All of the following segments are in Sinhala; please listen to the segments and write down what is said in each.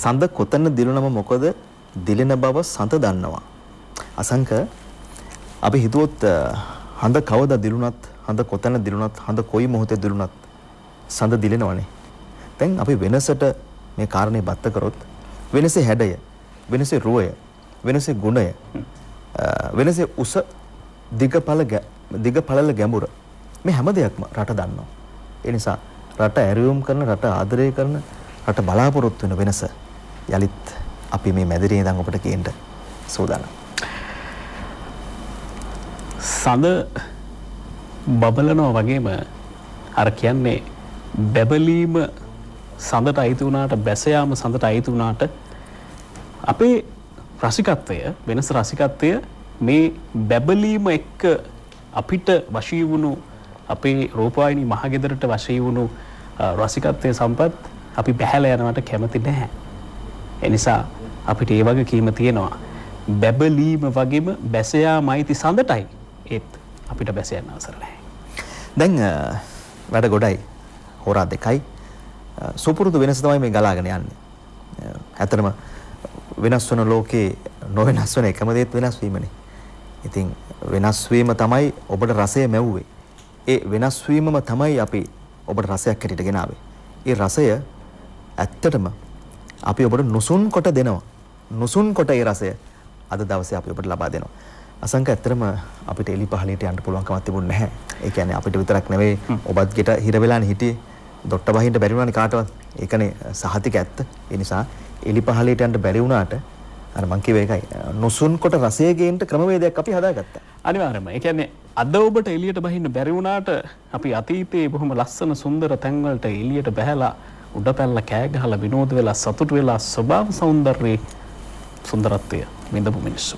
සඳ කොතන දිලුනම මොකද දිලෙන බව සඳ දන්නවා. අසංක අපි හිතුවොත් හඳ කවදා දිලුනත් හඳ කොතන දිලුනත් හඳ කොයි මොහොතේ දිලුනත් සඳ දිලෙනවනේ. දැන් අපි වෙනසට මේ කාරණේ බත්ත කරොත් වෙනසේ හැඩය, වෙනසේ රුවය, වෙනසේ ගුණය, වෙනසේ උස දිගපළල ගැඹුර මේ හැම දෙයක්ම රට දන්නවා. ඒ නිසා රට ඇරියුම් කරන, රට ආදරය කරන, රට බලාපොරොත්තු වෙන වෙනස යලිත් අපි මේ මැදිරියේ ඉඳන් ඔබට කියන්න සූදානම්. සඳ බබලනවා වගේම අර කියන්නේ බැබලීම සඳට අයිති වුණාට බැස යාම සඳට අයිති වුණාට අපේ රසිකත්වය වෙනස රසිකත්වය මේ බැබලීම එක්ක අපිට වශී වුණු අපේ රූපවාහිනී මහගෙදරට වශී වුණු රසිකත්වයේ සම්පත් අපි බැහැලා යනවට කැමති නැහැ. ඒ නිසා අපිට ඒ වගේ කීම තියෙනවා. බැබලීම වගේම බැස යාමයිති සඳටයි ඒත් අපිට බැස යන්න අවසර නැහැ. දැන් වැඩ ගොඩයි. හොරා දෙකයි. සුපුරුදු වෙනස තමයි මේ ගලාගෙන යන්නේ. ඇත්තටම වෙනස් වෙන ලෝකේ නොවෙනස් වෙන එකම දේත් වෙනස් වීමනේ. ඉතින් වෙනස් වීම තමයි ඔබට රසය මැව්වේ. ඒ වෙනස් වීමම තමයි අපි ඔබට රසයක් හැටියට ගෙනාවේ. ඒ රසය ඇත්තටම අපි ඔබට නුසුන් කොට දෙනවා. නුසුන් කොට ඒ රසය අද දවසේ අපි ඔබට ලබා දෙනවා. අසංක ඇත්තටම අපිට එලි පහලියට යන්න පුළුවන් කමක් තිබුණේ නැහැ. ඒ කියන්නේ අපිට විතරක් නෙවෙයි ඔබත් ගෙට හිර වෙලානේ හිටියේ. දොට්ට බහින්න බැරි වුණානේ කාටවත්. ඒකනේ සහතික ඇත්ත. ඒ නිසා එලි පහලියට යන්න බැරි වුණාට අර මං කිව්ව එකයි නුසුන් කොට රසය ගේන්න ක්‍රමවේදයක් අපි හදාගත්තා. අනිවාර්යයෙන්ම. ඒ කියන්නේ අද ඔබට එළියට බහින්න බැරි වුණාට අපි අතීතයේ බොහොම ලස්සන සුන්දර තැන් වලට එළියට බහැලා උඩ පැනලා කෑ ගහලා විනෝද වෙලා සතුටු වෙලා ස්වභාව සෞන්දර්යයේ සුන්දරත්වය විඳපු මිනිස්සු.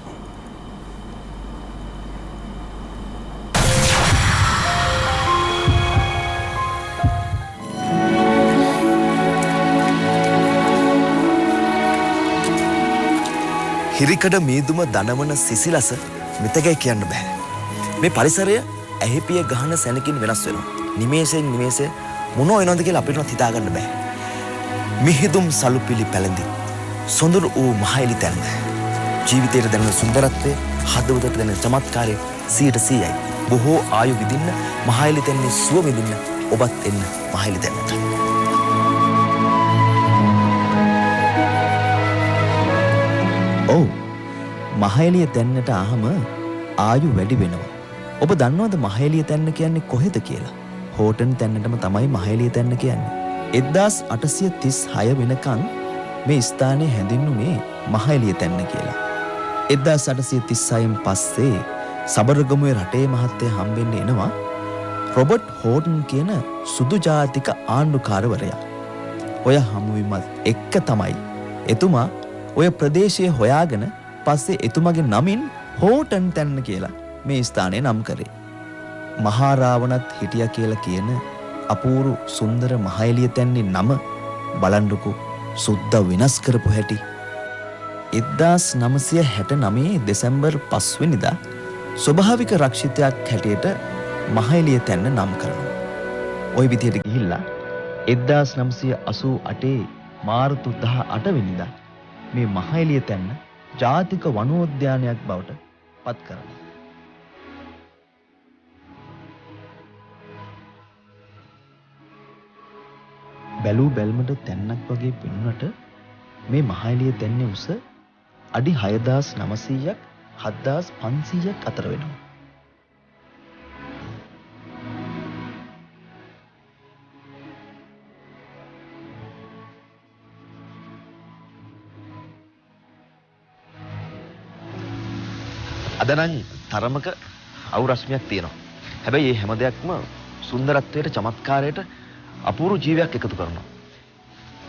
හිරිකඩ මීදුම දනවන සිසිලස මෙතකයි කියන්න බෑ. මේ පරිසරය ඇහිපිය ගහන සැනකින් වෙනස් වෙනවා. නිමේෂයෙන් නිමේෂය මොනෝ වෙනවද කියලා අපිටවත් හිතාගන්න බෑ. මිහිදුම් සලුපිලි පැලඳි සොඳුරු වූ මහයිලි තැන්න. ජීවිතයට දැනෙන සුන්දරත්වය, හදවතට දැනෙන චමත්කාරය 100%යි. බොහෝ ආයු විඳින්න මහයිලි තැන්නේ සුව විඳින්න ඔබත් එන්න මහයිලි තැන්නට. ඔව් මහේලිය තැන්නට ආහම ආයු වැඩි වෙනවා. ඔබ දන්නවද මහේලිය තැන්න කියන්නේ කොහෙද කියලා? හෝටන් තැන්නටම තමයි මහේලිය තැන්න කියන්නේ. 1836 වෙනකන් මේ ස්ථානය හැඳින්වුනේ මහේලිය තැන්න කියලා. 1836න් පස්සේ සබරගමුවේ රටේ මහත්තයා හම්බෙන්න එනවා රොබර්ට් හෝටන් කියන සුදු ජාතික ආණ්ඩුකාරවරයා. ඔය හමුවීමත් එක්ක තමයි එතුමා ඔය ප්‍රදේශයේ හොයාගෙන පස්සේ එතුමගේ නමින් හෝටන් තැන්න කියලා මේ ස්ථානය නම් කරේ. මහාරාවණත් හිටියා කියලා කියන අපූරු සුන්දර මහේලිය තැන්නේ නම බලන්නකෝ සුද්දා වෙනස් කරපු හැටි. 1969 දෙසැම්බර් 5 වෙනිදා ස්වභාවික රක්ෂිතයක් හැටියට මහේලිය තැන්න නම් කරනවා. ওই විදිහට ගිහිල්ලා 1988 මාර්තු 18 වෙනිදා මේ මහේලිය තැන්න ජාතික වනෝද්‍යානයක් බවට පත් කරනවා. බැලූ බැල්මට තැන්නක් වගේ පෙනුනට මේ මහේලිය තැන්නේ උස අඩි 6900ක් 7500ක් අතර වෙනවා. අදනම් තරමක අවුරස්මියක් තියෙනවා. හැබැයි මේ හැම දෙයක්ම සුන්දරත්වයට චමත්කාරයට අපූර්ව ජීවයක් එකතු කරනවා.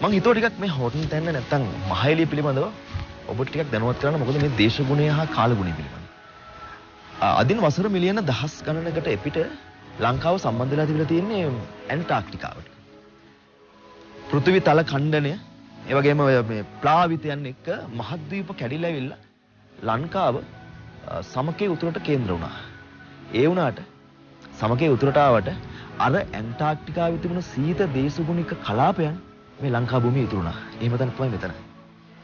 මම හිතුවා ටිකක් මේ හෝටන් තැන්න නැත්තම් මහේලිය පිළිබඳව ඔබට ටිකක් දැනුවත් කරන්න. මොකද මේ දේශගුණය හා කාලගුණය පිළිබඳව. අදින් වසර මිලියන දහස් ගණනකට එපිට ලංකාව සම්බන්ධ වෙලා තිබිලා තියෙන්නේ ඇන්ටාර්ක්ටිකාවට. පෘථිවි තල ඛණ්ඩනය ඒ වගේම මේ ප්ලාවිතයන් එක්ක මහද්වීප කැඩිලා ඇවිල්ලා ලංකාව සමකයේ උතුරට කේන්ද්‍ර වුණා. ඒ වුණාට සමකයේ උතුරට ආවට අර ඇන්ටාර්ක්ටිකාවේ තිබුණු සීත දේශගුණික කලාපයන් මේ ලංකා භූමියේ ඉතුරු වුණා. එහෙම තමයි මෙතන.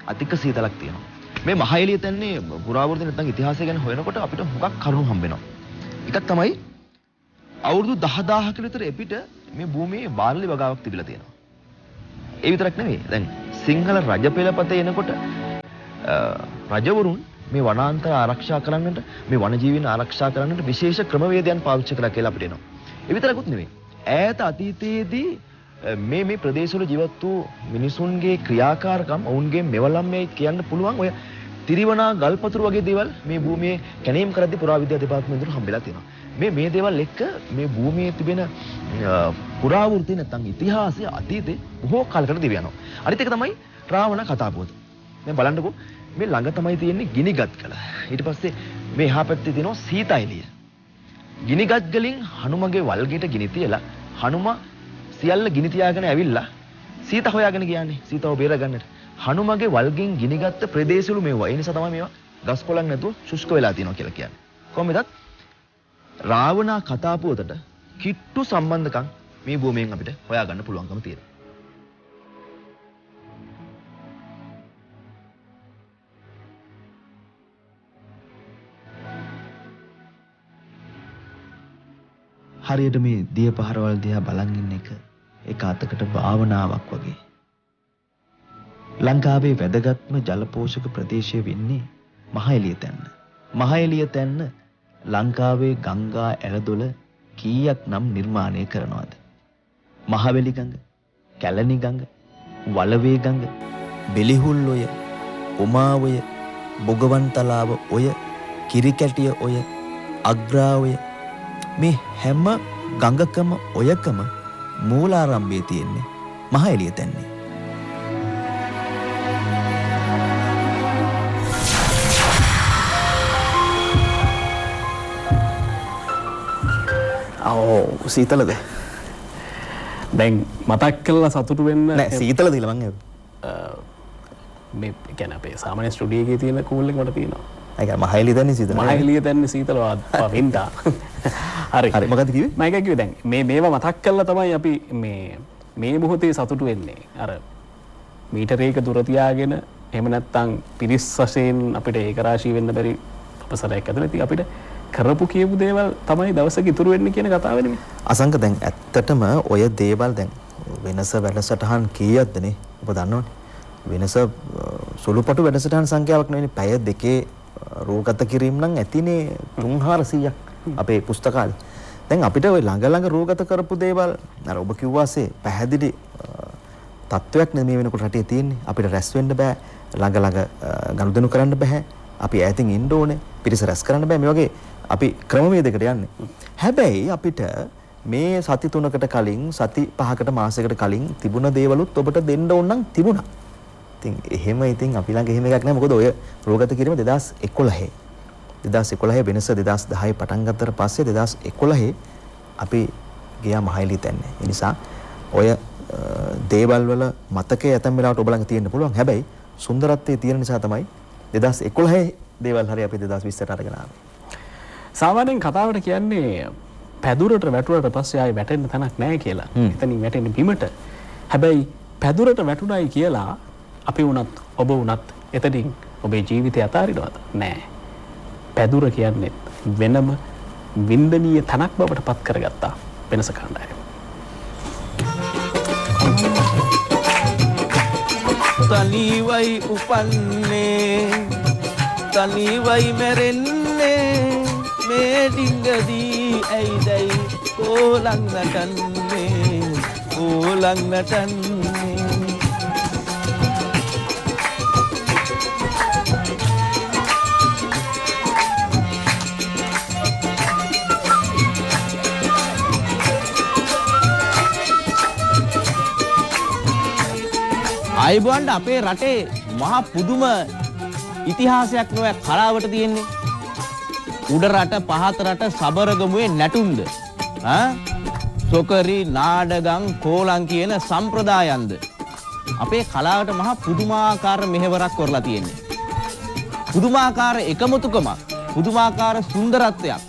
අධික සීතලක් තියෙනවා. මේ මහ එළිය තැන්නේ පුරාවෘත්ති නැත්නම් ඉතිහාසය ගැන හොයනකොට අපිට හුඟක් කරුණු හම්බ වෙනවා. එකක් තමයි අවුරුදු 10000ක විතර එපිට මේ භූමියේ බාර්ලි වගාවක් තිබිලා තියෙනවා. ඒ විතරක් නෙවෙයි. දැන් සිංහල රජ පෙළපත එනකොට රජවරුන් මේ වනාන්තර ආරක්ෂා කරන්නට මේ වනජීවීන් ආරක්ෂා කරන්නට විශේෂ ක්‍රමවේදයන් පාවිච්චි කළා කියලා අපිට එනවා. ඒ විතරකුත් නෙවෙයි. ඈත අතීතයේදී මේ ප්‍රදේශවල ජීවත් වූ මිනිසුන්ගේ ක්‍රියාකාරකම් ඔවුන්ගේ මෙවලම් මේ කියන්න පුළුවන් ඔය තිරිවනා ගල්පතුරු වගේ දේවල් මේ භූමියේ කැණීම් කරද්දී පුරාවිද්‍යා දෙපාර්තමේන්තුවට හම්බෙලා තියෙනවා. මේ දේවල් එක්ක මේ භූමියේ තිබෙන පුරාවෘත්ති නැත්නම් ඉතිහාසය අතීතේ බොහෝ කාලයකට දිව යනවා. අනිත් එක තමයි රාවණ කතාපුවත. දැන් බලන්නකෝ මේ ළඟ තමයි තියෙන්නේ ගිනිගත් කල. ඊට පස්සේ මේ එහා පැත්තේ තියෙනවා සීතයිලිය. ගිනිගත් ගලින් හනුමගේ වල්ගෙට ගිනි තියලා හනුම සියල්ල ගිනි තියාගෙන ඇවිල්ලා සීත හොයාගෙන ගියානේ. සීතව බේරගන්නට. හනුමගේ වල්ගෙන් ගිනිගත් ප්‍රදේශවල මේවා. ඒ නිසා තමයි මේවා ගස් කොළන් නැතුව ශුෂ්ක වෙලා තියෙනවා කියලා කියන්නේ. කොහොමදත් රාවණා කතාපුවතට කිට්ටු සම්බන්ධකම් මේ භූමියෙන් අපිට හොයාගන්න පුළුවන්කම තියෙනවා. හරියට මේ දිය පහරවල් දිහා බලන් ඉන්න එක අතකට භාවනාවක් වගේ. ලංකාවේ වැදගත්ම ජලපෝෂක ප්‍රදේශය වෙන්නේ මහ එළිය තැන්න. මහ එළිය තැන්න ලංකාවේ ගංගා ඇලදොල කීයක් නම් නිර්මාණය කරනවද? මහවැලි ගඟ, කැලණි ගඟ, වලවේ ගඟ, බෙලිහුල් ඔය, උමාවය, බොගවන්තලාව ඔය, කිරිකැටිය ඔය, අග්‍රා ඔය මේ හැම ගඟකම ඔයකම මූලාරම්භයේ තියෙන්නේ මහ එළිය තැන්නේ. සීතලද? දැන් මතක් කළා සතුටු වෙන්න නෑ සීතලද කියලා මං මේ කියන්නේ අපේ සාමාන්‍ය ස්ටුඩියෝ එකේ තියෙන කූල් එක මට තියෙනවා. ඒක මහ එළිය තැන්නේ සීතල. මහ එළිය තැන්නේ සීතල වෙන්දා. හරි. හරි මොකද කිව්වේ? මම ඒක කිව්වේ දැන් මේවා මතක් කළා තමයි අපි මේ මොහොතේ සතුටු වෙන්නේ. අර මීටරයක දුර තියාගෙන එහෙම නැත්නම් පිරිස් වශයෙන් අපිට ඒක රාශී වෙන්න බැරි අපසරයක් ඇතුළේ අපිට කරපු කියපු දේවල් තමයි දවසක ඉතුරු වෙන්නේ කියන කතාව නෙමෙයි. අසංක දැන් ඇත්තටම ඔය දේවල් දැන් වෙනස වැඩසටහන් කීයක්දනේ ඔබ දන්නවනේ. වෙනස සුළුපටු වැඩසටහන් සංඛ්‍යාවක් නෙවෙයි. පැය දෙකේ රූගත කිරීම නම් ඇතිනේ 300ක් අපේ පුස්තකාලේ. දැන් අපිට ওই ළඟ රූගත කරපු දේවල් අර ඔබ කිව්වාසේ පැහැදිලි තත්වයක් නෙමෙයි වෙනකොට රටේ තියෙන්නේ. අපිට රැස් වෙන්න බෑ. ළඟ ගනුදෙනු කරන්න බෑ. අපි ඈතින් ඉන්න ඕනේ. පිරිස රැස් කරන්න බෑ. මේ වගේ අපි ක්‍රමවේදයකට යන්නේ. හැබැයි අපිට මේ සති 3කට කලින් සති 5කට මාසයකට කලින් තිබුණ දේවලුත් ඔබට දෙන්න ඕන නම් තිබුණා. ඉතින් අපි ළඟ එහෙම එකක් නැහැ. මොකද ඔය රෝගත කිරීම 2011 වෙනස 2010 පටන් ගත්තට පස්සේ 2011 අපි ගියා මහ එළිය තැන්නේ. ඒ නිසා ඔය දේවල් වල මතකයේ ඇතම් වෙලාවට ඔබ ළඟ තියෙන්න පුළුවන්. හැබැයි සුන්දරත්වයේ තියෙන නිසා තමයි 2011 දේවල් හරි අපි 2020ට අරගෙන ආවේ. සාමාන්‍යයෙන් කතාවට කියන්නේ පැදුරට වැටුණට පස්සේ ආයේ වැටෙන්න තැනක් නැහැ කියලා. එතනින් වැටෙන්නේ බිමට. හැබැයි පැදුරට වැටුණයි කියලා අපි වුණත් ඔබ වුණත් එතනින් ඔබේ ජීවිතය අතාරිනවද? නෑ. පැදුර කියන්නේ වෙනම වින්දනීය තනක් බවට පත් කරගත්තා වෙනස කණ්ඩායම. තනිවයි උපන්නේ තනිවයි මැරෙන්නේ මේ ඩිංගදී ඇයිදයි කෝලං නටන්නේ අයිබෝන්ඩ අපේ රටේ මහා පුදුම ඉතිහාසයක් නොවැ කලාවට තියෙන්නේ. උඩ රට පහත රට සබරගමුවේ නැටුම්ද සොකරි නාඩගම් කෝලං කියන සම්ප්‍රදායන්ද අපේ කලාවට මහා පුදුමාකාර මෙහෙවරක් කරලා තියෙන්නේ. පුදුමාකාර එකමුතුකමක්, පුදුමාකාර සුන්දරත්වයක්,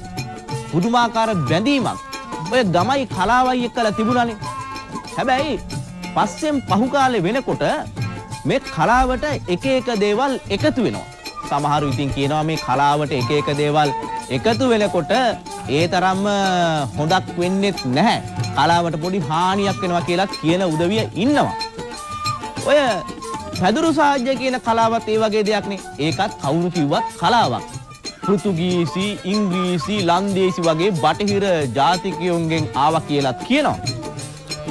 පුදුමාකාර බැඳීමක් ඔය ගමයි කලාවයි එක්කලා තිබුණානේ. හැබැයි පස්සෙන් පහු කාලේ වෙනකොට මේ කලාවට එක එක දේවල් එකතු වෙනවා. සමහරු ඉතින් කියනවා මේ කලාවට එක එක දේවල් එකතු වෙනකොට ඒ තරම්ම හොඳක් වෙන්නේ නැහැ. කලාවට පොඩි හානියක් වෙනවා කියලා කියන උදවිය ඉන්නවා. ඔය පැදුරු සාජ්‍ය කියන කලාවත් ඒ වගේ දෙයක් නේ. ඒකත් කවුරු කිව්වත් කලාවක්. පෘතුගීසි, ඉංග්‍රීසි, ලන්දේසි වගේ බටහිර ජාතිකයන්ගෙන් ආවා කියලා කියනවා.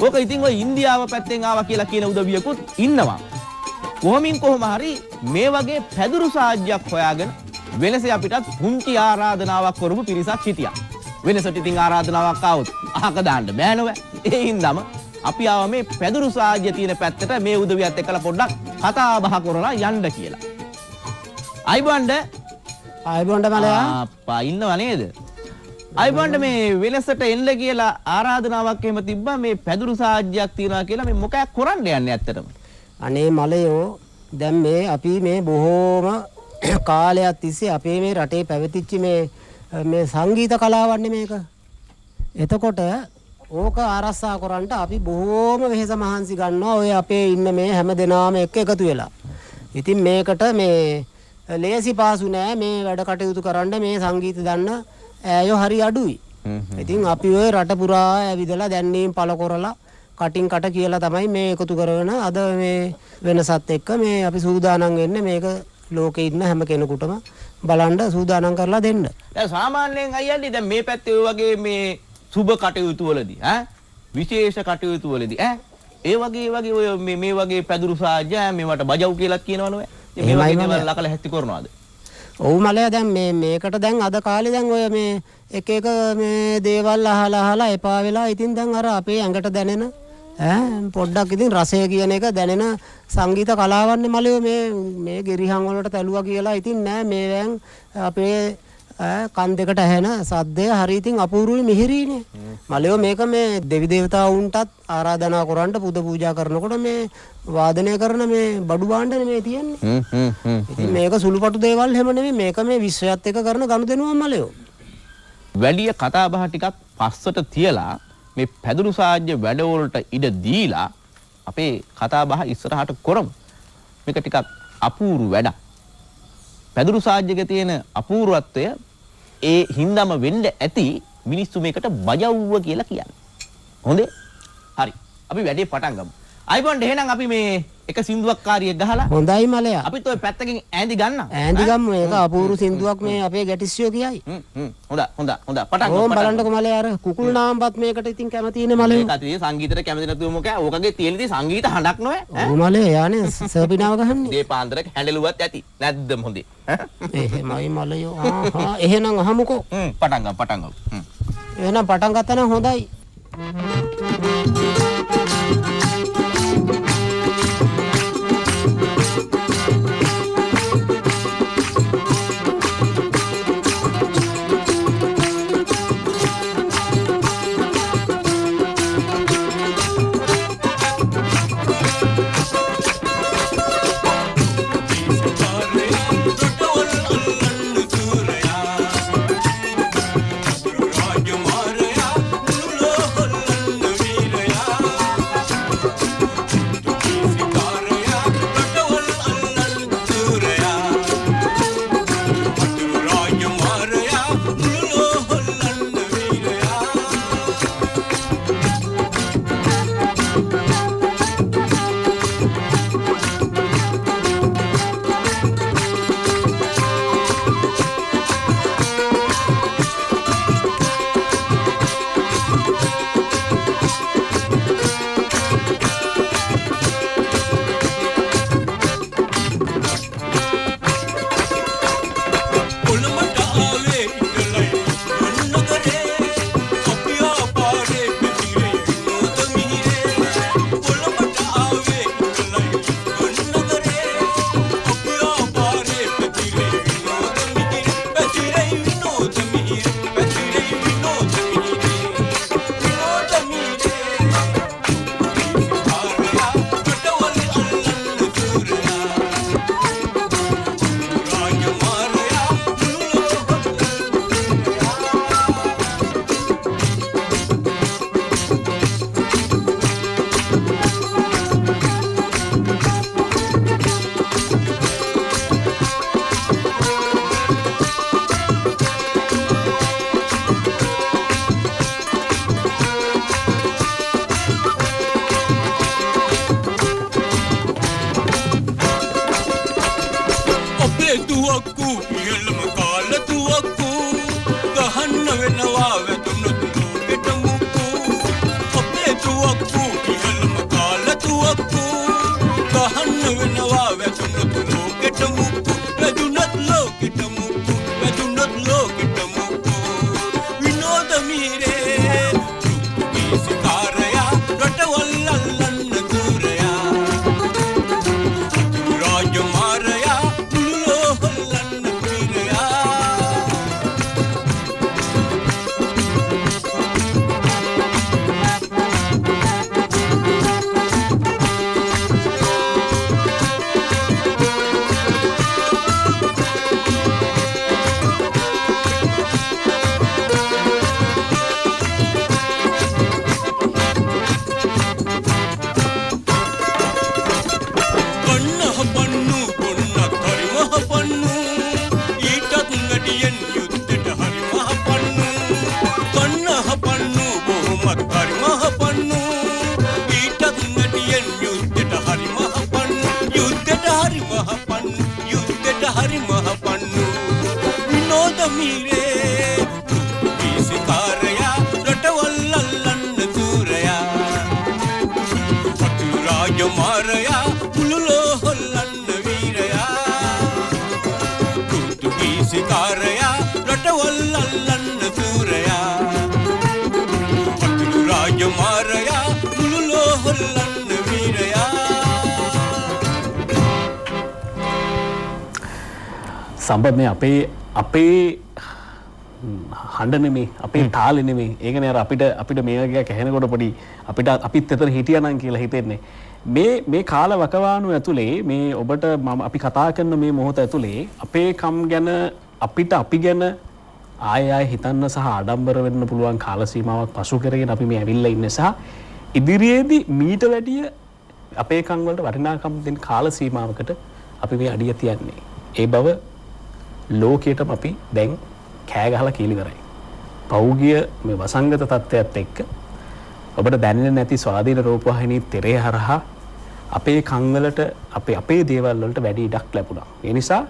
ඕක ඉතින් ඔය ඉන්දියාව පැත්තෙන් ආවා කියලා කියන උදවියකුත් ඉන්නවා. කොහොම හරි මේ වගේ පැදුරු සාජ්‍යයක් හොයාගෙන වෙනසේ අපිටත් පුංචි ආරාධනාවක් කරපු පිරිසක් හිටියා. වෙනසට ඉතින් ආරාධනාවක් ආවොත් අහක දාන්න බෑ නෝ. ඒ හින්දාම අපි ආව මේ පැදුරු සාජ්‍ය තියෙන පැත්තට මේ උදවියත් එක්කලා පොඩ්ඩක් කතා බහ කරලා යන්න කියලා. අයිබොන්ඩ මලයා අප්පා ඉන්නව නේද? අයිබොන්ඩ මේ වෙනසට එන්න කියලා ආරාධනාවක් එහෙම තිබ්බා මේ පැදුරු සාජ්‍යයක් තියනවා කියලා මේ මොකක් කරන්න යන්නේ ඇත්තටම? අනේ මලයෝ දැන් මේ අපි මේ බොහෝම කාලයක් තිස්සේ අපේ මේ රටේ පැවතිච්ච මේ සංගීත කලාවන්නේ මේක. එතකොට ඕක ආරක්ෂා කරන්න අපි බොහෝම වෙහෙස මහන්සි ගන්නවා ඔය අපේ ඉන්න මේ හැම දෙනාම එක්ක එකතු වෙලා. ඉතින් මේකට මේ ලේසි පාසු නෑ මේ වැඩ කටයුතු කරන්න මේ සංගීත දන්න ඈයෝ හරි අඩුයි. ඉතින් අපි ඔය රට පුරා ඇවිදලා දැන්නීම් පළ කරලා කටින් කට කියලා තමයි මේ එකතු කරගෙන අද මේ වෙනසත් එක්ක මේ අපි සූදානම් වෙන්නේ මේක ලෝකේ ඉන්න හැම කෙනෙකුටම බලන්න සූදානම් කරලා දෙන්න. දැන් සාමාන්‍යයෙන් අයියන්නේ දැන් මේ පැත්තේ ඔය වගේ මේ සුබ කටයුතු වලදී විශේෂ කටයුතු වලදී ඒ වගේ ඔය මේ වගේ පැදුරු සාජ්‍ය මේවට බජව් කියලා කියනවනේ. මේ වගේ දේවල් ලකලා හැස්ති කරනවාද? ඔව් මලයා දැන් මේකට දැන් අද කාලේ දැන් ඔය මේ එක මේ දේවල් අහලා එපා වෙලා ඉතින් දැන් අර අපේ ඇඟට දැනෙන පොඩ්ඩක් ඉතින් රසය කියන එක දැනෙන සංගීත කලාවන්නේ මලයෝ මේ ගෙරිහන් වලට තැලුවා කියලා ඉතින් නෑ මේ දැන් අපේ කන් දෙකට ඇහෙන සද්දය හරි ඉතින් අපූර්වයි මිහිරීනේ. මලයෝ මේක මේ දෙවි දේවතාවුන්ටත් ආරාධනා කරන්න පුද පූජා කරනකොට මේ වාදනය කරන මේ බඩු භාණ්ඩනේ මේ තියෙන්නේ. ඉතින් මේක සුළුපටු දේවල් හැම නෙමෙයි මේක මේ විශ්වයත් එක්ක කරන ගනුදෙනුවක් මලයෝ. වැඩි කතා බහ ටිකක් පස්සට තියලා මේ පැදුරු සාජ්‍ය වැඩවලට ඉඩ දීලා අපේ කතා බහ ඉස්සරහට කරමු. මේක ටිකක් අපූර්ව වැඩක්. පැදුරු සාජ්‍යයේ තියෙන අපූර්වත්වය ඒ හින්දාම වෙන්න ඇති මිනිස්සු මේකට බජව්ව කියලා කියන්නේ. හොඳේ? හරි. අපි වැඩේ පටන් ගමු. අයිබොන්ඩ් එහෙනම් අපි මේ එක සින්දුවක් කාරියක් ගහලා හොඳයි මලයා. අපිත් ඔය පැත්තකින් ඈඳි ගන්න. ඈඳි ගමු. ඒක අපූර්ව සින්දුවක් මේ අපේ ගැටිස්සියෝ කියයි. හොඳ පටන් ගමු. ඕම් බලන්නකො මලයා අර කුකුල් නාම්පත් මේකට ඉතින් කැමති ඉන්නේ මලයෝ. මේක අතේ සංගීතයට කැමති නැතුව මොකෑ? ඕකගේ තියෙන ඉතින් සංගීත හඬක් නොවේ. ඔව් මලයා යන්නේ සර්පිනාව ගහන්නේ. දීපාන්තරක හැඬලුවත් ඇති. නැද්ද හොඳේ? එහෙමයි මලයෝ. එහෙනම් අහමුකෝ. පටන් ගමු. එහෙනම් පටන් ගත්තා නම් හොඳයි. Raja Maraya, Lula Holla. ඉහළම කාලතුවක්කු ගහන්න වෙනවා වැදුනොත් ලෝකෙට මුක්කු අපේ තුවක්කු ඉහළම කාලතුවක්කු ගහන්න වෙනවා වැදුනොත් ලෝකෙට මුක්කු වැදුනොත් ලෝකෙට මුක්කු වැදුනොත් ලෝකෙට මුක්කු විනෝද මීරේ විසිකාරයා රටවල් අල්ලන්න දුරයා රාජමාරයා මුළුලෝ හොල්ලන්න පීරයා මාරයා මුළුලෝ හොල්ලන්න වීරයා පුතුගීසිකාරයා රටවල් අල්ලන්න සූරයා අතුරු රාජමාරයා මුළුලෝ හොල්ලන්න වීරයා සම්බන්ධනේ අපේ හඬ නෙමේ අපේ තාලෙ නෙමේ ඒකනේ අර අපිට මේ වගේ කැහෙනකොට පොඩි අපිත් එතන හිටියානම් කියලා හිතෙන්නේ මේ කාල වකවානු ඇතුලේ මේ ඔබට මම අපි කතා කරන මේ මොහොත ඇතුලේ අපේ කම් ගැන අපිට අපි ගැන ආය හිතන්න සහ ආඩම්බර වෙන්න පුළුවන් කාල සීමාවක් පසු කරගෙන අපි මේ ඇවිල්ලා ඉන්නේ සහ ඉදිරියේදී මීට වැඩිය අපේ කම් වලට වටිනාකම් දෙන කාල සීමාවකට අපි මේ අඩිය තියන්නේ ඒ බව ලෝකයටම අපි දැන් කෑ ගහලා කීලි කරයි. පෞගිය මේ වසංගත තත්ත්වයත් එක්ක ඔබට දැනෙන්නේ නැති ස්වාධීන රූපවාහිනී තිරය හරහා අපේ කන් වලට අපේ දේවල් වලට වැඩි ඉඩක් ලැබුණා. ඒ නිසා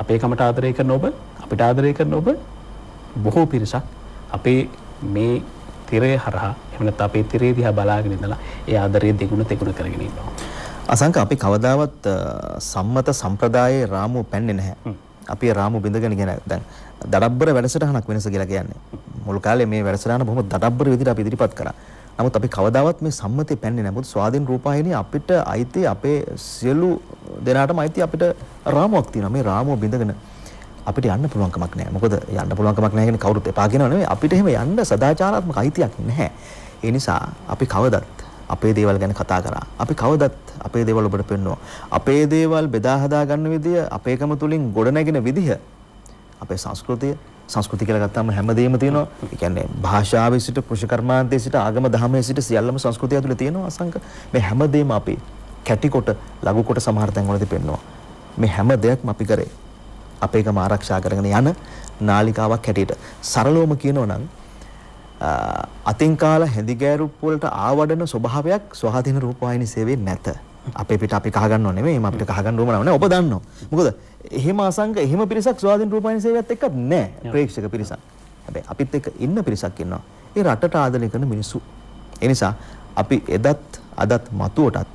අපේ කමට ආදරය කරන ඔබ අපිට ආදරය කරන ඔබ බොහෝ පිරිසක් අපේ මේ තිරය හරහා එහෙම නැත්නම් අපේ තිරේ දිහා බලාගෙන ඉඳලා ඒ ආදරය දෙගුණ තෙගුණ කරගෙන ඉන්නවා. අසංක අපි කවදාවත් සම්මත සම්ප්‍රදායේ රාමුව පැන්නේ නැහැ. අපි රාමු බින්දගෙන කියන දැන් දඩබ්බර වැඩසටහනක් වෙනස කියලා කියන්නේ. මුළු කාලේ මේ වැඩසටහන බොහොම දඩබ්බර විදිහට අපි ඉදිරිපත් කරා. නමුත් අපි කවදාවත් මේ සම්මතය පැන්නේ නැහැ. මොකද ස්වාධීන රූපවාහිනිය අපිට අයිති අපේ සියලු දෙනාටම අයිති අපිට රාමුවක් තියෙනවා. මේ රාමුව බින්දගෙන අපිට යන්න පුළුවන් කමක් නැහැ. මොකද යන්න පුළුවන් කමක් නැහැ කියන්නේ කවුරුත් එපා කියනව නෙවෙයි. අපිට එහෙම යන්න සදාචාරාත්මක අයිතියක් නැහැ. ඒ නිසා අපි කවදත් අපේ දේවල් ගැන කතා කරා. අපි කවදත් අපේ දේවල් ඔබට පෙන්වනවා. අපේ දේවල් බෙදා හදා ගන්න විදිය, අපේකම තුලින් ගොඩනැගෙන විදිය, අපේ සංස්කෘතිය කියලා ගත්තාම හැමදේම තියෙනවා. ඒ කියන්නේ භාෂාවේ සිට කෘෂිකර්මාන්තයේ සිට ආගම දහමේ සිට සියල්ලම සංස්කෘතිය ඇතුලේ තියෙනවා අසංක. මේ හැමදේම අපි කැටි කොට, ලඝු කොට සමහර තැන් වලදී පෙන්වනවා. මේ හැම දෙයක්ම අපි කරේ අපේකම ආරක්ෂා කරගෙන යන නාලිකාවක් හැටියට. සරලවම කියනවා නම් අතින් කාලා හැදිගෑරුප් වලට ආවඩන ස්වභාවයක් ස්වාධීන රූපවාහිනී සේවයේ නැත. අපේ පිට අපි කහ ගන්නව නෙමෙයි. එහෙම අපිට කහ ගන්න ඕම නැහැ. ඔබ දන්නවා. මොකද එහෙම අසංක එහෙම පිරිසක් ස්වාධීන රූපවාහිනී සේවයත් එක්ක නැහැ. ප්‍රේක්ෂක පිරිසක්. හැබැයි අපිත් එක්ක ඉන්න පිරිසක් ඉන්නවා. ඒ රටට ආදරය කරන මිනිස්සු. ඒ නිසා අපි එදත් අදත් මතුවටත්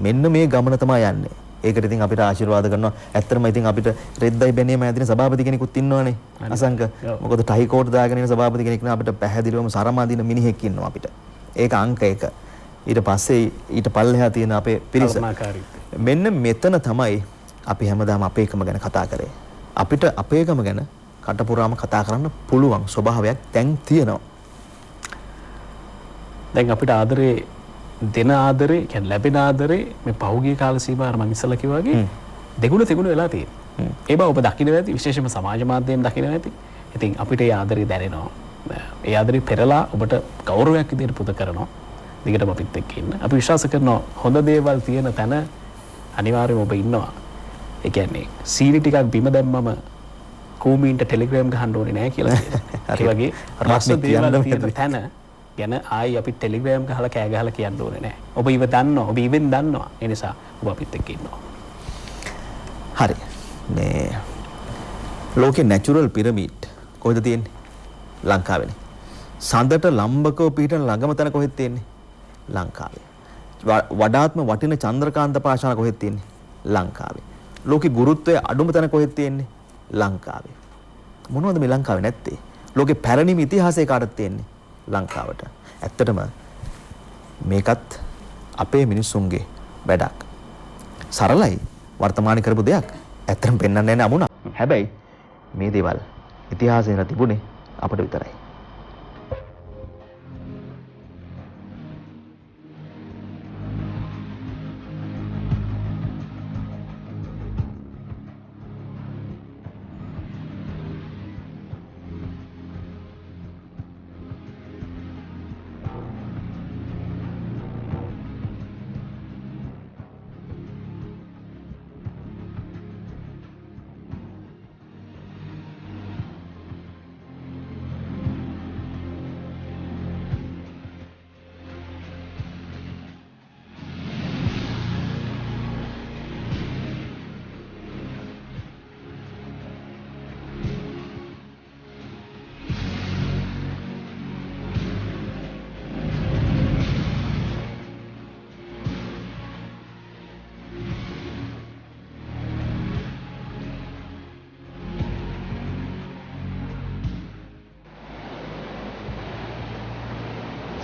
මෙන්න මේ ගමන තමයි යන්නේ. ඒකට ඉතින් අපිට ආශිර්වාද කරනවා. ඇත්තටම ඉතින් අපිට රෙද්දයි බැනියම ඇදින සභාපති කෙනෙකුත් ඉන්නවනේ. අසංක. මොකද ටයි කෝට් දාගෙන ඉන්න සභාපති කෙනෙක් නේ අපිට පැහැදිලිවම සරම අදින මිනිහෙක් ඉන්නවා අපිට. ඒක අංක 1. ඊට පස්සේ ඊට පල්ලෙහා තියෙන අපේ පිරිස. මෙන්න මෙතන තමයි අපි හැමදාම අපේකම ගැන කතා කරේ. අපිට අපේකම ගැන කටපුරාම කතා කරන්න පුළුවන් ස්වභාවයක් දැන් තියෙනවා. දැන් අපිට ආදරේ දෙන ආදරේ කියන්නේ ලැබෙන ආදරේ මේ පහුගිය කාල සීමාව මම ඉස්සලා කිව්වා වගේ දෙගුණ තෙගුණ වෙලා තියෙනවා. ඒ බව ඔබ දකින්න ඇති විශේෂයෙන්ම සමාජ මාධ්‍යයෙන් දකින්න ඇති. ඉතින් අපිට ඒ ආදරේ දැනෙනවා. ඒ ආදරේ පෙරලා ඔබට ගෞරවයක් විදිහට පුද කරනවා. දිගටම අපිත් එක්ක ඉන්න. අපි විශ්වාස කරනවා හොඳ දේවල් තියෙන තැන අනිවාර්යයෙන්ම ඔබ ඉන්නවා. ඒ කියන්නේ සීනි ටිකක් බිම දැම්මම කූමීන්ට ටෙලිග්‍රෑම් ගහන්න ඕනේ නැහැ කියලා කියනවා. ඒ වගේ රස දේවල් තියෙන තැන ගැන ආයි අපි ටෙලිග්‍රෑම් ගහලා කෑ ගහලා කියන්න ඕනේ නැහැ. ඔබ ඉව දන්නවා. ඔබ ඉවෙන් දන්නවා. ඒ නිසා ඔබ අපිත් එක්ක ඉන්නවා. හරි. මේ ලෝකේ නැචරල් පිරමීඩ් කොහෙද තියෙන්නේ? ලංකාවේනේ. සඳට ලම්බකව පිහිටන ළඟම තැන කොහෙද තියෙන්නේ? ලංකාවේ. වඩාත්ම වටින චන්ද්‍රකාන්ත පාෂාණ කොහෙද තියෙන්නේ? ලංකාවේ. ලෝකේ ගුරුත්වයේ අඩුම තැන කොහෙද තියෙන්නේ? ලංකාවේ. මොනවද මේ ලංකාවේ නැත්තේ? ලෝකේ පැරණිම ඉතිහාසය කාටද තියෙන්නේ? ලංකාවට. ඇත්තටම මේකත් අපේ මිනිස්සුන්ගේ වැඩක්. සරලයි වර්තමානයේ කරපු දෙයක්. ඇත්තටම පෙන්වන්නේ නැහැ අමුණා. හැබැයි මේ දේවල් ඉතිහාසයේ තිබුණේ අපිට විතරයි.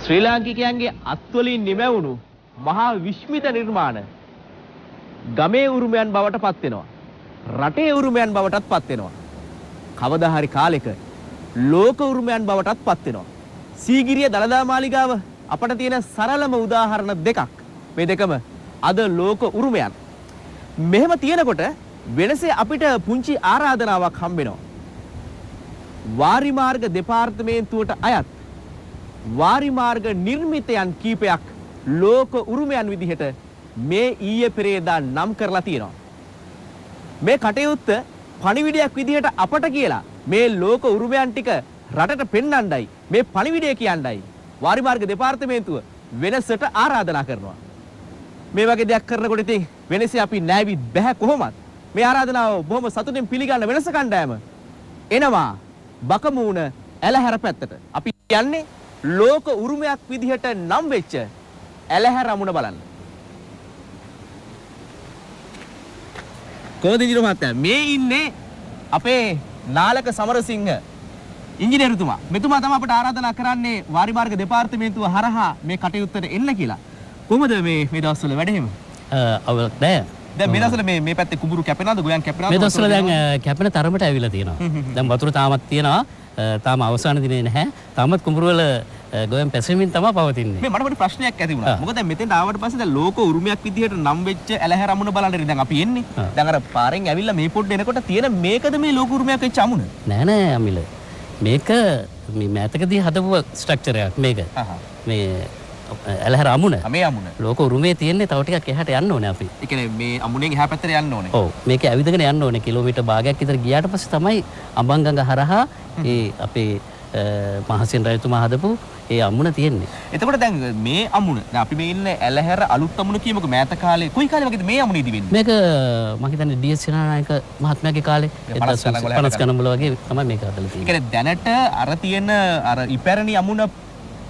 ශ්‍රී ලාංකිකයන්ගේ අත්වලින් නිමැවුණු මහා විශ්මිත නිර්මාණ ගමේ උරුමයන් බවට පත් වෙනවා. රටේ උරුමයන් බවටත් පත් වෙනවා. කවදා හරි කාලෙක ලෝක උරුමයන් බවටත් පත් වෙනවා. සීගිරිය දළදා මාලිගාව අපට තියෙන සරලම උදාහරණ දෙකක්. මේ දෙකම අද ලෝක උරුමයන්. මෙහෙම තියෙනකොට වෙනසේ අපිට පුංචි ආරාධනාවක් හම්බෙනවා. වාරිමාර්ග දෙපාර්තමේන්තුවට අයත් වාරිමාර්ග නිර්මිතයන් කීපයක් ලෝක උරුමයන් විදිහට මේ ඊයේ පෙරේදා නම් කරලා තියෙනවා. මේ කටයුත්ත පණිවිඩයක් විදිහට අපට කියලා මේ ලෝක උරුමයන් ටික රටට පෙන්වන්නයි මේ පණිවිඩය කියන්නයි වාරිමාර්ග දෙපාර්තමේන්තුව වෙනසට ආරාධනා කරනවා. මේ වගේ දෙයක් කරනකොට ඉතින් වෙනසේ අපි නැවි බෑ කොහොමත්. මේ ආරාධනාව බොහොම සතුටින් පිළිගන්න වෙනස කණ්ඩායම එනවා බකමූණ ඇලහැර පැත්තට. අපි යන්නේ ලෝක උරුමයක් විදිහට නම් වෙච්ච ඇලහැර අමුණ බලන්න. කොහොමද ඉදිරි මහත්තයා මේ ඉන්නේ අපේ නාලක සමරසිංහ ඉංජිනේරුතුමා. මෙතුමා තමයි අපට ආරාධනා කරන්නේ වාරිමාර්ග දෙපාර්තමේන්තුව හරහා මේ කටයුත්තට එන්න කියලා. කොහොමද මේ දවස්වල වැඩෙහිම? අවුලක් නැහැ. දැන් මේ දවස්වල මේ පැත්තේ කුඹුරු කැපෙනවද ගෝයන් කැපෙනවද? මේ දවස්වල දැන් කැපෙන තරමට ඇවිල්ලා තියෙනවා. දැන් වතුර තාමත් තියෙනවා. තාම අවසාන දිනේ නැහැ. තාමත් කුඹුරු වල ගෝයන් පැසෙමින් තමයි පවතින්නේ. මේ මට පොඩි ප්‍රශ්නයක් ඇති වුණා. මොකද දැන් මෙතෙන්ට ආවට පස්සේ දැන් ලෝක උරුමයක් විදිහට නම් වෙච්ච ඇලහැර අමුණ බලන්න දැන් අපි එන්නේ. දැන් අර පාරෙන් ඇවිල්ලා මේ පොඩ්ඩ එනකොට තියෙන මේකද මේ ලෝක උරුමයක් වෙච්ච අමුණ? නෑ අමිල. මේක මේ මෑතකදී හදපු ස්ට්‍රක්චර් එකක් මේක. මේ ඇලහැර අමුණ. මේ අමුණ. ලෝක උරුමේ තියෙන්නේ තව ටිකක් එහාට යන්න ඕනේ අපි. ඒ කියන්නේ මේ අමුණෙන් එහා පැත්තට යන්න ඕනේ. ඔව්. මේක ඇවිදගෙන යන්න ඕනේ කිලෝමීටර් භාගයක් විතර ගියාට පස්සේ තමයි අඹංගඟ හරහා ඒ අපේ මහසෙන් රජතුමා හදපු ඒ අමුණ තියෙන්නේ. එතකොට දැන් මේ අමුණ දැන් අපි මේ ඉන්නේ ඇලහැර අලුත් අමුණ කියමුකෝ මෑත කාලේ කොයි කාලේ වගේද මේ අමුණ ඉදි වෙන්නේ? මේක මම හිතන්නේ ඩී.එස්. සේනානායක මහත්මයාගේ කාලේ 50 ගණන් වල වගේ තමයි මේක හදලා තියෙන්නේ. ඒ කියන්නේ දැනට අර තියෙන අර ඉපැරණි අමුණ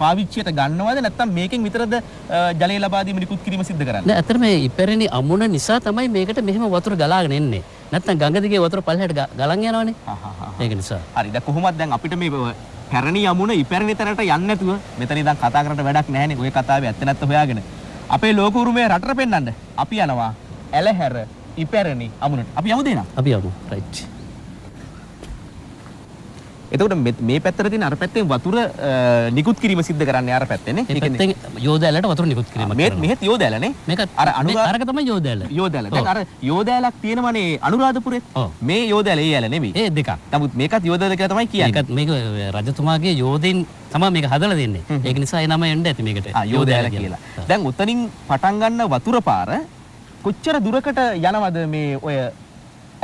පාවිච්චියට ගන්නවද නැත්නම් මේකෙන් විතරද ජලය ලබා දීම නිකුත් කිරීම සිද්ධ කරන්නේ? නෑ අතර මේ ඉපැරණි අමුණ නිසා තමයි මේකට මෙහෙම වතුර ගලාගෙන එන්නේ. නැත්නම් ගඟ දිගේ වතුර පල්ලෙහාට ගලන් යනවනේ. ඒක නිසා. හරි. දැන් කොහොමද දැන් අපිට මේ පැරණි යමුණ ඉපැරණි තැනට යන්නේ නැතුව මෙතන ඉඳන් කතා කරන්න වැඩක් නැහැනේ. ඔය කතාවේ ඇත්ත නැත්ත හොයාගෙන. අපේ ලෝක උරුමය රටට පෙන්නන්න. අපි යනවා ඇලහැර ඉපැරණි අමුණට. අපි යමුද එනවා? අපි යමු. රයිට්. එතකොට මේ පැත්තට තියෙන අර පැත්තෙන් වතුර නිකුත් කිරීම සිද්ධ කරන්නේ අර පැත්තේනේ. මේ පැත්තෙන් යෝදැලට වතුර නිකුත් කිරීම කරනවා. මෙහෙත් යෝදැලනේ. මේක අර අරක තමයි යෝදැල. යෝදැල. දැන් අර යෝදැලක් තියෙනවනේ අනුරාධපුරේ. මේ යෝදැල ඒ ඇල නෙමෙයි. ඒ දෙකක්. නමුත් මේකත් යෝදැල කියලා තමයි කියන්නේ. මේකත් මේක රජතුමාගේ යෝධෙන් තමයි මේක හදලා දෙන්නේ. ඒක නිසා ඒ නම එන්න ඇති මේකට. යෝදැල කියලා. දැන් උතනින් පටන් ගන්න වතුර පාර කොච්චර දුරකට යනවද මේ ඔය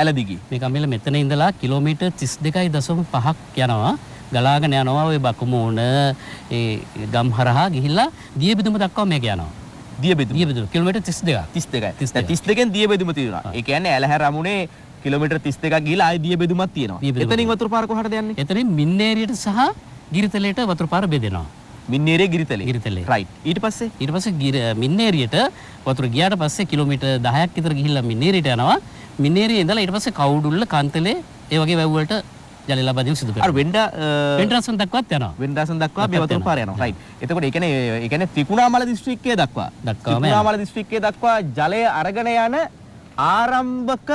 ඇලදිගි? මේක අමිල මෙතන ඉඳලා කිලෝමීටර් 32.5ක් යනවා. ගලාගෙන යනවා ඔය බකුමූණ ඒ ගම් හරහා ගිහිල්ලා දියබිදුම දක්වා මේක යනවා. දියබිදුම කිලෝමීටර් 32ක්. 32න් දියබිදුම තියෙනවා. ඒ කියන්නේ ඇලහැර අමුණේ කිලෝමීටර් 32ක් ගිහලා ආයෙ දිය බෙදුමක් තියෙනවා. එතනින් වතුර පාර කොහටද යන්නේ? එතනින් මින්නේරියට සහ ගිරිතලයට වතුර පාර බෙදෙනවා. මින්නේරිය ගිරිතලේ. රයිට්. ඊට පස්සේ මින්නේරියට වතුර ගියාට පස්සේ කිලෝමීටර් 10ක් විතර ගිහිල්ලා මින්නේරියට යනවා. මින්නේරියේ ඉඳලා ඊට පස්සේ කවුඩුල්ල කන්තලේ ඒ වගේ වැව් වලට ජල ලබා දීම සිදු කරනවා. අර වෙන්ඩාසන් දක්වාත් යනවා. වෙන්ඩාසන් දක්වා මේ වතුර පාර යනවා. රයිට්. එතකොට ඒ කියන්නේ ත්‍රිකුණාමල දිස්ත්‍රික්කයේ දක්වා ත්‍රිකුණාමල දිස්ත්‍රික්කයේ දක්වා ජලය අරගෙන යන ආරම්භක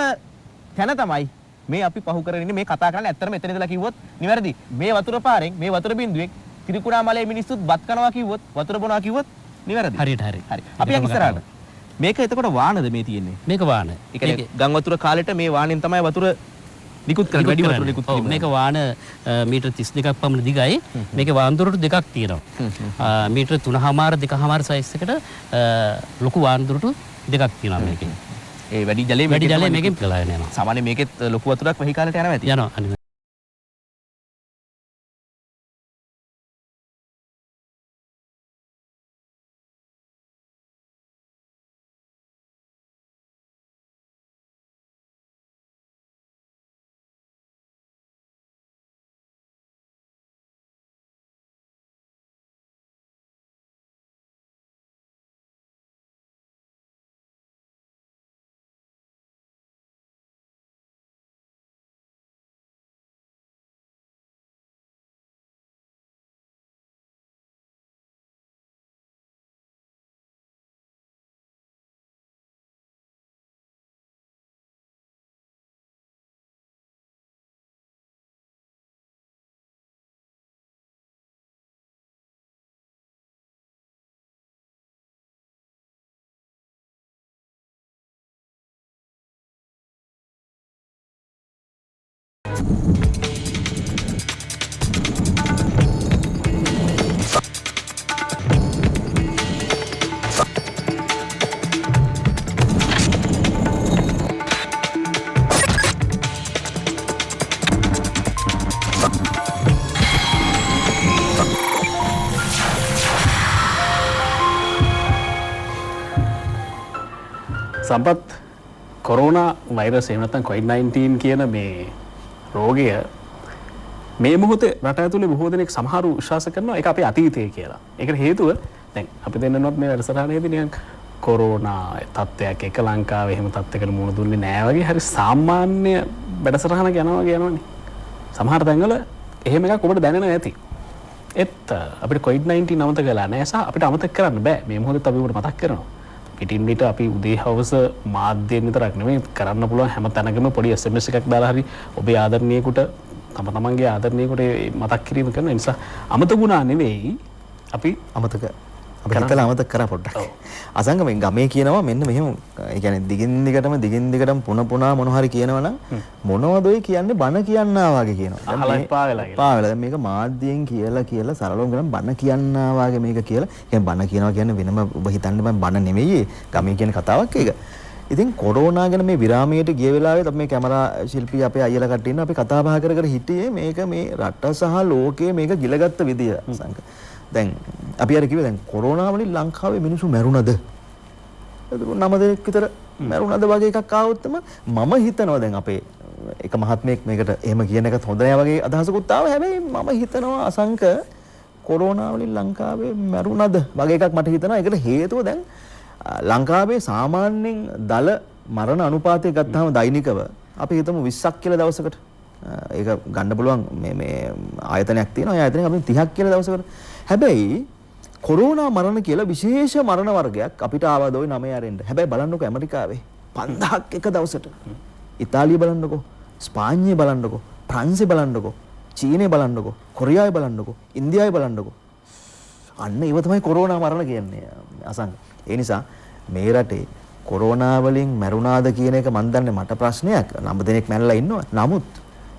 තැන තමයි මේ අපි පහු කරගෙන ඉන්නේ. මේ කතා කරන්නේ ඇත්තටම එතන ඉඳලා කිව්වොත් නිවැරදි. මේ වතුර පාරෙන් මේ වතුර බින්දුවෙන් ත්‍රිකුණාමලයේ මිනිස්සුත් බත් කනවා කිව්වොත් වතුර බොනවා කිව්වොත් නිවැරදි. හරි. අපි යන් ඉස්සරහට. මේක එතකොට වානද මේ තියෙන්නේ? මේක වාන. ඒ කියන්නේ ගම් වතුර කාලෙට මේ වානෙන් තමයි වතුර නිකුත් කරන්නේ. වැඩි වතුර නිකුත් කිරීම. මේක වාන මීටර් 32ක් පමණ දිගයි. මේකේ වාන් දොරටු දෙකක් තියෙනවා. මීටර් 3.5 2.5 සයිස් එකට ලොකු වාන් දොරටු දෙකක් තියෙනවා මේකේ. ඒ වැඩි ජලයේ මේකෙන් පළලා යනවා. සාමාන්‍ය මේකෙත් ලොකු වතුරක් වෙහි කාලෙට යනවා ඇති. යනවා අනිවාර්යයෙන්. සම්පත් කොරෝනා වෛරස් එහෙම නැත්නම් COVID-19 කියන මේ රෝගය මේ මොහොතේ රට ඇතුලේ බොහෝ දෙනෙක් සමහරු විශ්වාස කරනවා ඒක අපේ අතීතය කියලා. ඒකට හේතුව දැන් අපි දෙන්නවත් මේ වැඩසටහනේදී නිකන් කොරෝනා තත්ත්වයක් එක ලංකාවේ එහෙම තත්ත්වයකට මුහුණ දුන්නේ නෑ වගේ හරි සාමාන්‍ය වැඩසටහනක් යනවානේ. සමහර තැන්වල එහෙම එකක් ඔබට දැනෙනවා ඇති. ඒත් අපිට COVID-19 අමතක වෙලා නෑ සහ අපිට අමතක කරන්න බෑ. මේ මොහොතේ අපි ඔබට මතක් කරනවා. පිටින් පිට අපි උදේ හවස මාධ්‍යයෙන් විතරක් නෙමෙයි කරන්න පුළුවන් හැම තැනකම පොඩි SMS එකක් දාලා හරි ඔබේ ආදරණීයෙකුට තමන්ගේ ආදරණීයෙකුට මතක් කිරීම කරන නිසා අමතකුණා නෙවෙයි අපි හිතලා අමතක කරා පොඩ්ඩක්. අසංග මේ ගමේ කියනවා මෙන්න මෙහෙම ඒ කියන්නේ දිගින් දිගටම පුනා මොන හරි කියනවනම් මොනවද ඔය කියන්නේ බන කියන්නා වගේ කියනවා. අහලා පාවෙලා දැන් මේක මාධ්‍යයෙන් කියලා සරලවම කරන් බන කියන්නා වගේ මේක කියලා. කියන්නේ බන කියනවා කියන්නේ වෙනම ඔබ හිතන්න බන නෙමෙයි ගමේ කියන කතාවක් ඒක. ඉතින් කොරෝනා ගැන මේ විරාමයට ගිය වෙලාවේ අපි මේ කැමරා ශිල්පී අපේ අයියලා කට්ටිය ඉන්න අපි කතා බහ කර හිටියේ මේක මේ රට සහ ලෝකයේ මේක ගිලගත්ත විදිය සංක. දැන් අපි අර කිව්වේ දැන් කොරෝනා වලින් ලංකාවේ මිනිස්සු මැරුණද? 9 දෙනෙක් විතර මැරුණද වගේ එකක් ආවොත් මම හිතනවා දැන් අපේ එක මහත්මයෙක් මේකට එහෙම කියන එකත් හොඳ නෑ වගේ අදහසකුත් ආවා. හැබැයි මම හිතනවා අසංක කොරෝනා වලින් ලංකාවේ මැරුණද වගේ එකක් මට හිතෙනවා. ඒකට හේතුව දැන් ලංකාවේ සාමාන්‍යයෙන් දල මරණ අනුපාතය ගත්තාම දෛනිකව අපි හිතමු 20ක් කියලා දවසකට. ඒක ගන්න පුළුවන් මේ ආයතනයක් තියෙනවා. ඒ ආයතනයේ අපි 30ක් කියලා දවසකට. හැබැයි කොරෝනා මරණ කියලා විශේෂ මරණ වර්ගයක් අපිට ආවද ওই 9 ආරෙන්න. හැබැයි බලන්නකෝ ඇමරිකාවේ 5000ක් එක දවසට. ඉතාලිය බලන්නකෝ, ස්පාඤ්ඤය බලන්නකෝ, ප්‍රංශය බලන්නකෝ, චීනය බලන්නකෝ, කොරියාව බලන්නකෝ, ඉන්දියාව බලන්නකෝ. අන්න ඒව තමයි කොරෝනා මරණ කියන්නේ අසංග. ඒ නිසා මේ රටේ කොරෝනා වලින් මැරුණාද කියන එක මන් දන්නේ මට ප්‍රශ්නයක්. 9 දෙනෙක් මැරලා ඉන්නවා. නමුත්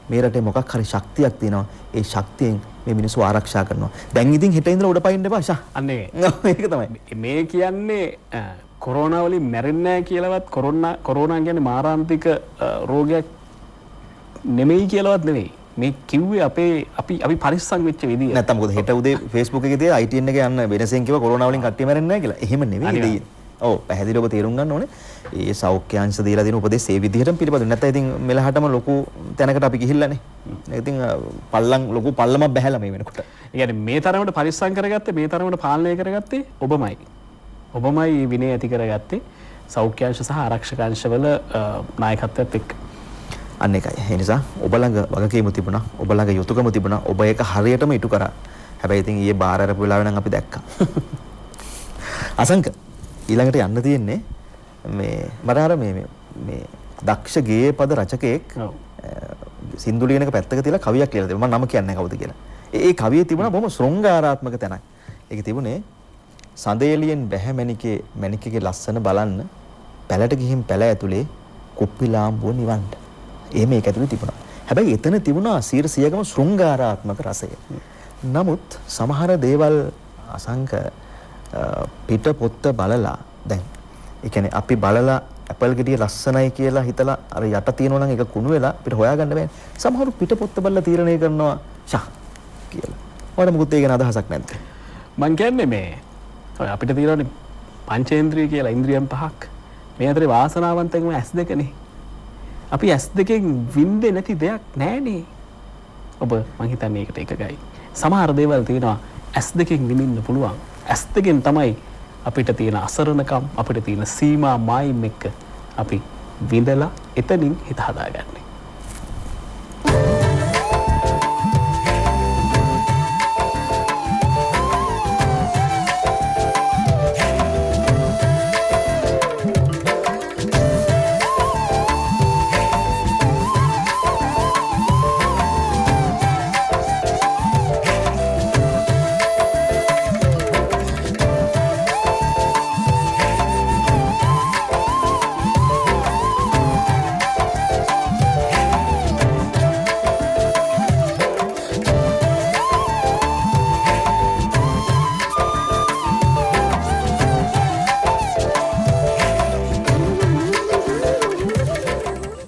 මේ රටේ මොකක් හරි ශක්තියක් තියෙනවා. ඒ ශක්තියෙන් මේ මිනිස්සු ආරක්ෂා කරනවා. දැන් ඉතින් හෙට ඉඳලා උඩ පයින්න එපා ෂා. අන්න ඒක තමයි. මේ කියන්නේ කොරෝනා වලින් මැරෙන්නේ නැහැ කියලාවත් කොරෝනා කියන්නේ මාරාන්තික රෝගයක් නෙමෙයි කියලාවත් නෙමෙයි. මේ කිව්වේ අපි පරිස්සම් වෙච්ච විදිය. නැත්තම් මොකද හෙට උදේ Facebook එකේ තියලා ITN එකේ යන්න වෙනසෙන් කිව්වා කොරෝනා වලින් කට්ටිය මැරෙන්නේ නැහැ කියලා. එහෙම නෙවෙයි. ඔව් පැහැදිලිව ඔබ තේරුම් ගන්න ඕනේ. ඒ සෞඛ්‍ය අංශ දීලා දෙන උපදෙස් ඒ විදිහටම පිළිපදින්න. නැත්නම් ඉතින් මෙලහටම ලොකු තැනකට අපි ගිහිල්ලානේ. ඉතින් ලොකු පල්ලමක් බහැලා මේ වෙනකොට. ඒ කියන්නේ මේ තරමට පරිස්සම් කරගත්තේ මේ තරමට පාලනය කරගත්තේ ඔබමයි. ඔබමයි විනය ඇති කරගත්තේ සෞඛ්‍ය අංශ සහ ආරක්ෂක අංශවල නායකත්වයත් එක්ක. අන්න එකයි. ඒ නිසා ඔබ ළඟ වගකීම තිබුණා. ඔබ ළඟ යුතුයකම තිබුණා. ඔබ ඒක හරියටම ඉටු කරා. හැබැයි ඉතින් ඊයේ බාර අරපු වෙලාවෙ නම් අපි දැක්කා. අසංක ඊළඟට යන්න තියෙන්නේ මේ මට අර මේ දක්ෂ ගේය පද රචකයෙක් සින්දු ලියන එක පැත්තක තියලා කවියක් ලියලා දෙනවා. මම කියන්නේ කවුද කියලා. ඒ කවියේ තිබුණා බොහොම ශෘංගාරාත්මක තැනක්. ඒකේ තිබුණේ සඳේලියෙන් බැහැ මැණිකගේ ලස්සන බලන්න පැලට ගිහින් පැල ඇතුලේ කුප්පි ලාම්බුව නිවන්න. එහෙම ඒක ඇතුලේ තිබුණා. හැබැයි එතන තිබුණා 100%ම ශෘංගාරාත්මක රසය. නමුත් සමහර දේවල් අසංක පිට පොත්ත බලලා දැන් ඒ කියන්නේ අපි බලලා ඇපල් ගෙඩිය ලස්සනයි කියලා හිතලා අර යට තියෙනවා නම් ඒක කුණු වෙලා අපිට හොයාගන්න බෑනේ. සමහරු පිට පොත්ත බලලා තීරණය කරනවා ෂා කියලා. ඔයාලා මොකද ඒ ගැන අදහසක් නැද්ද? මං කියන්නේ මේ ඔය අපිට තියෙනවානේ පංචේන්ද්‍රිය කියලා ඉන්ද්‍රියන් පහක්. මේ අතරේ වාසනාවන්තකම S2නේ. අපි S2කින් වින්දේ නැති දෙයක් නැහනේ. ඔබ මං හිතන්නේ ඒකට එකගයි. සමහර දේවල් තියෙනවා S2කින් විඳින්න පුළුවන්. S2කින් තමයි අපිට තියෙන අසරණකම් අපිට තියෙන සීමා මායිම් එක්ක අපි විඳලා එතනින් හිත හදාගන්නේ.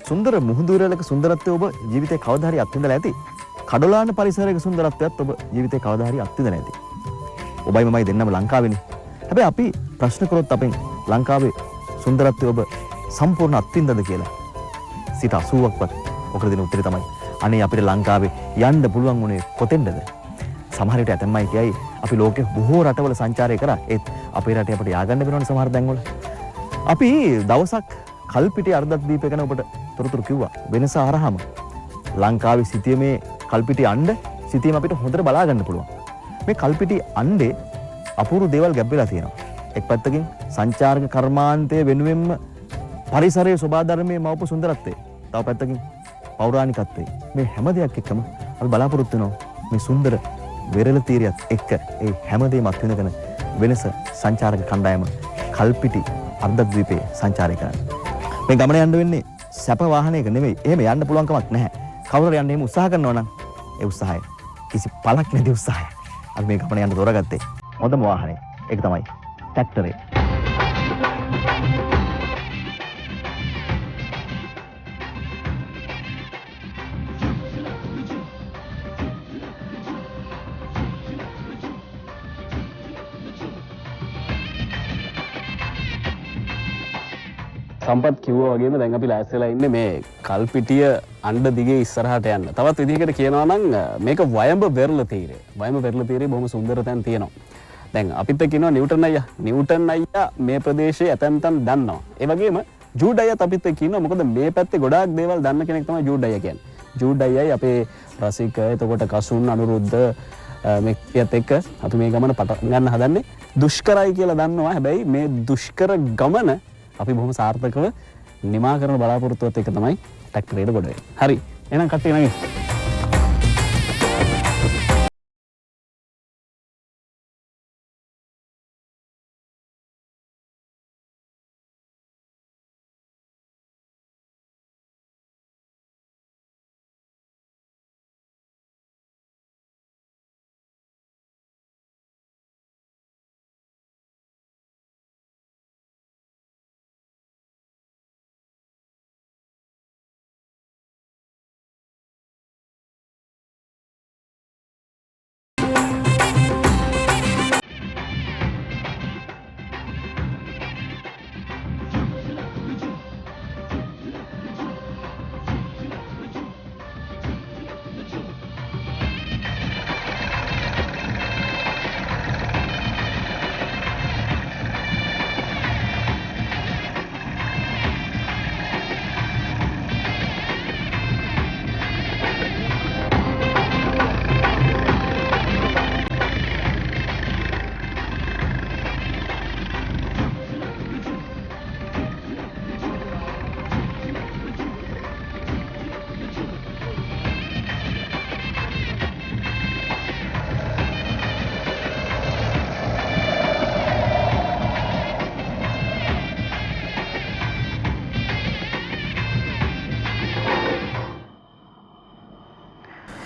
සුන්දර මුහුදුරලක සුන්දරත්වය ඔබ ජීවිතේ කවදා හරි අත්විඳලා ඇති. කඩොලාන පරිසරයක සුන්දරත්වයත් ඔබ ජීවිතේ කවදා හරි අත්විඳලා ඇති. ඔබයි මමයි දෙන්නම ලංකාවේනේ. හැබැයි අපි ප්‍රශ්න කරොත් අපෙන් ලංකාවේ සුන්දරත්වය ඔබ සම්පූර්ණ අත්විඳද කියලා. සිත 80ක්වත් ඔකට දෙන උත්තරේ තමයි අනේ අපිට ලංකාවේ යන්න පුළුවන් උනේ කොතෙන්ද? සමහර විට ඇතැම්මයි කියයි අපි ලෝකේ බොහෝ රටවල සංචාරය කරා. ඒත් අපේ රටේ අපිට ය아가න්න වෙනවනේ සමහර තැන්වල. අපි දවසක් කල්පිටිය අර්ධද්වීපය ගැන ඔබට තොරතුරු කිව්වා. වෙනස ආරහම ලංකාවේ සිටියේ කල්පිටිය අණ්ඩ සිටියම අපිට හොඳට බලා ගන්න පුළුවන්. මේ කල්පිටිය අණ්ඩේ අපූර්ව දේවල් ගැබ්බෙලා තියෙනවා. එක් පැත්තකින් සංචාරක කර්මාන්තය වෙනුවෙන්ම පරිසරයේ සෝභා ධර්මයේ මවපු සුන්දරත්වය. තව පැත්තකින් පෞරාණිකත්වය. මේ හැම දෙයක් එක්කම අපි බලාපොරොත්තු වෙනවා මේ සුන්දර වෙරළ තීරයත් එක්ක ඒ හැමදේම අත්විඳගෙන වෙනස සංචාරක කණ්ඩායම කල්පිටි අර්ධද්වීපයේ සංචාරය කරන්න. මේ ගමන යන්න වෙන්නේ සැප වාහනයක නෙවෙයි. එහෙම යන්න පුළුවන් කමක් නැහැ. කවුරු හරි යන්න එහෙම උත්සාහ කරනවා නම් ඒ උත්සාහය කිසි පළක් නැති උත්සාහයක්. අපි මේ ගමන යන්න තෝරගත්තේ හොඳම වාහනේ. ඒක තමයි ට්‍රැක්ටරේ. සම්පත් කිව්වා වගේම දැන් අපි ලෑස්තිලා ඉන්නේ මේ කල්පිටිය අණ්ඩ දිගේ ඉස්සරහට යන්න. තවත් විදිහකට කියනවා නම් මේක වයඹ වෙරළ තීරය. වයඹ වෙරළ තීරයේ බොහොම සුන්දර තැන් තියෙනවා. දැන් අපිත් කියනවා නිව්ටන් අයියා. නිව්ටන් අයියා මේ ප්‍රදේශයේ ඇතැම් තැන් දන්නවා. ඒ වගේම ජූඩ් අයියාත් අපිත් කියනවා. මොකද මේ පැත්තේ ගොඩාක් දේවල් දන්න කෙනෙක් තමයි ජූඩ් අයියා කියන්නේ. ජූඩ් අයියයි අපේ රසික එතකොට කසුන් අනුරුද්ධ මේකත් එක්ක අපි මේ ගමන පටන් ගන්න හදන්නේ. දුෂ්කරයි කියලා දන්නවා. හැබැයි මේ දුෂ්කර ගමන අපි බොහොම සාර්ථකව නිමා කරන බලාපොරොත්තුවත් එක තමයි ට්‍රැක්ටරේට ගොඩ වෙන්නේ. හරි. එහෙනම් කට්ටිය නගින්න.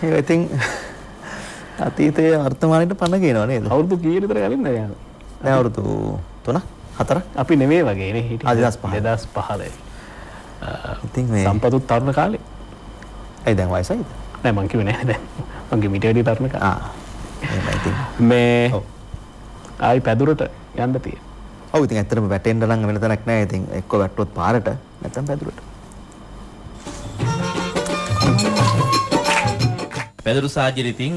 ඒක ඉතින් අතීතයේ වර්තමානයේ පණ කියනවා නේද? අවුරුදු කීයද විතර කලින්ද යාම? දැන් අවුරුදු 3 4 අපි නෙමෙයි වගේ නේ හිටියේ. 2005. ඉතින් මේ සම්පතුත් තරුණ කාලේ. ඇයි දැන් වයසයිද? නෑ මං කිව්වේ නෑ දැන්. මං කිව්වේ මීට වැඩි තරුණ කාලේ. එහෙනම් ඉතින් මේ ඔව්. ආයි පැදුරට යන්න තියෙනවා. ඔව් ඉතින් ඇත්තටම වැටෙන්න නම් වෙන තැනක් නැහැ. ඉතින් එක්ක වැටුවොත් පාරට නැත්නම් පැදුරට. පැදුරු සාජ්‍යර ඉතින්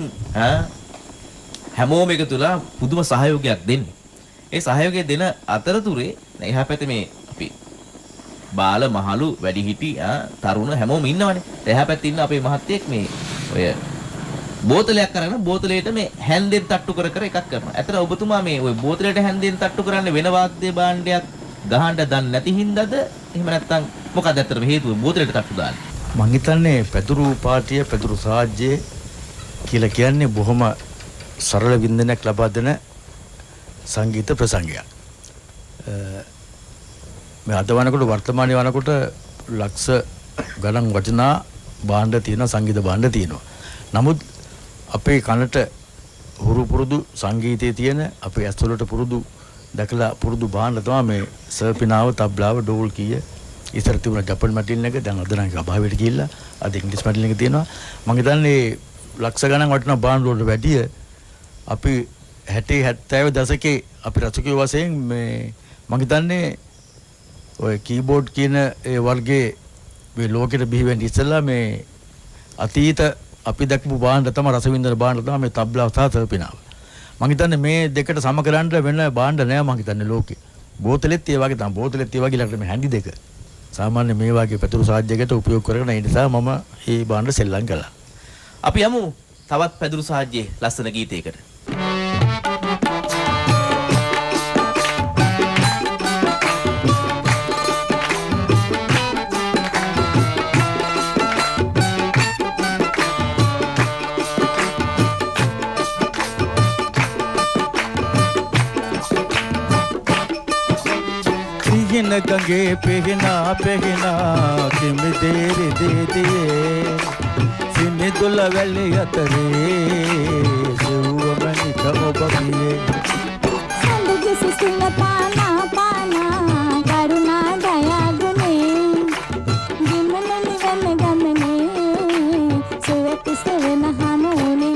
හැමෝම එකතුලා පුදුම සහයෝගයක් දෙන්නේ. ඒ සහයෝගය දෙන අතරතුරේ එහා පැත්තේ මේ අපි බාල මහලු වැඩිහිටි තරුණ හැමෝම ඉන්නවනේ. එහා පැත්තේ ඉන්න අපේ මහත්තයෙක් මේ ඔය බෝතලයක් අරගෙන බෝතලයට මේ හැන්දෙන් තට්ටු කර කර එකක් කරනවා. ඇත්තට ඔබතුමා මේ ওই බෝතලයට හැන්දෙන් තට්ටු කරන්නේ වෙන වාද්‍ය භාණ්ඩයක් ගහන්න දන්නේ නැති හින්දාද? එහෙම නැත්නම් මොකක්ද ඇත්තටම හේතුව බෝතලයට තට්ටු දාන්නේ? මං හිතන්නේ පැදුරු පාටිය පැදුරු සාජ්‍යය කියලා කියන්නේ බොහොම සරල වින්දනයක් ලබා දෙන සංගීත ප්‍රසංගයක්. මේ අද වනකොට වර්තමානයේ වනකොට ලක්ෂ ගණන් වටිනා භාණ්ඩ තියෙනවා, සංගීත භාණ්ඩ තියෙනවා. නමුත් අපේ කනට හුරු පුරුදු සංගීතයේ තියෙන අපේ ඇස්වලට පුරුදු දැකලා පුරුදු භාණ්ඩ තමයි මේ සර්පිනාව, තබ්ලාව, ඩෝල් කීය. ඉස්සර තිබුණ ජපන් මැටින් එක දැන් අද නම් අභාවයට ගිහිල්ලා අද ඉංග්‍රීසි මැටින් එක තියෙනවා. මම හිතන්නේ ලක්ෂ ගණන් වටිනා භාණ්ඩ වලට වැඩිය අපි 60 70 දශකේ අපි රචකයෝ වශයෙන් මේ මම හිතන්නේ ඔය කීබෝඩ් කියන ඒ වර්ගයේ මේ ලෝකෙට බිහි වෙන්න ඉස්සෙල්ලා මේ අතීත අපි දැක්පු භාණ්ඩ තමයි රසවින්දන භාණ්ඩ තමයි මේ තබ්ලාව සහ සර්පිනාව. මම හිතන්නේ මේ දෙකට සම කරන්න වෙන භාණ්ඩ නෑ මම හිතන්නේ ලෝකේ. බෝතලෙත් ඒ වගේ තමයි. බෝතලෙත් ඒ වගේ ළඟට මේ හැන්ඩි දෙක. සාමාන්‍ය මේ වගේ පැතුරු සාජ්‍යයකට උපයෝග කරගෙන ඒ නිසා මම මේ භාණ්ඩ සෙල්ලම් කළා. අපි යමු තවත් පැදුරු සාජ්‍යයේ ලස්සන ගීතයකට. सिहिन गंगे पहना पहना किम देर दे दिए सिने दुल वेल यतरे सुवमनि कहो बबिए संग सुसिल पाना पाना करुणा दया गुने जिमन निवन गमने सुवत सेवन हमोने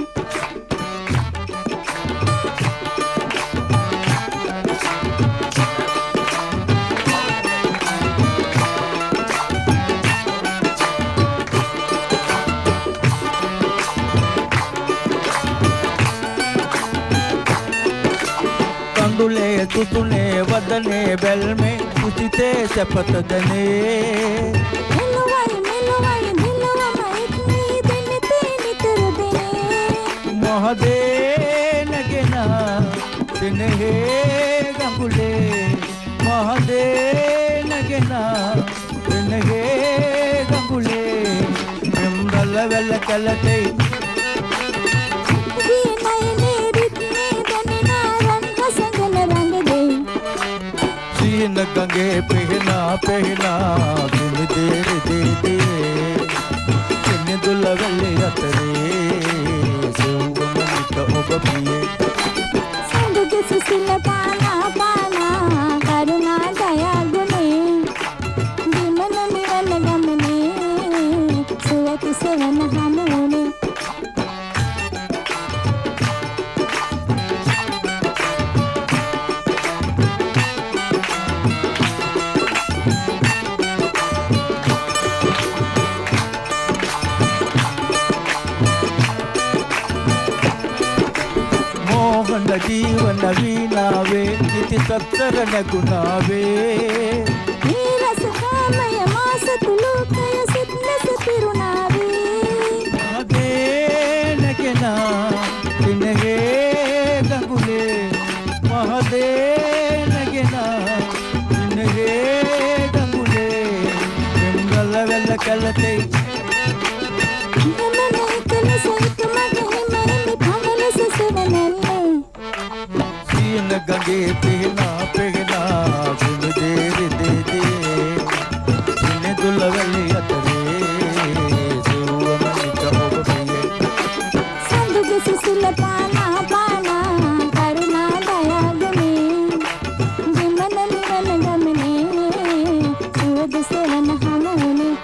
कंदुले तुतुने वदने बेल में उचिते शपथ दने मिलवाई दिलवा इतनी दिन तेनी तेरे देने मोहदे नगेना दिन हे गंगुले मोहदे नगेना दिन हे गंगुले बिंदल वेल कलते सीन गंगे पहना पहना तुम देर दे दे किन दुलवले अतरे सुवमनि कहो बबिए संग सुसिल पाना पाना करुणा दया गुने जिमन निवन गमने सुवत सेवन हमोने मोहन जीवन वीणावे निति सत्तर नगुणावे रस कामय मास तुलोकय सिद्ध तिरुनावे आगे नगेना दिन हे गंगुले महदे नगेना दिन हे गंगुले बिंदल वेल कलते सीन गंगे पहना पहना तुम देर दे दे सिने दुलवले अतरे सुवमनि कहो बबिए සුසිල පානා පානා කරුණා දයාගුණේ විමන නිවන ගමනේ සුවද සෙවන හමුනේ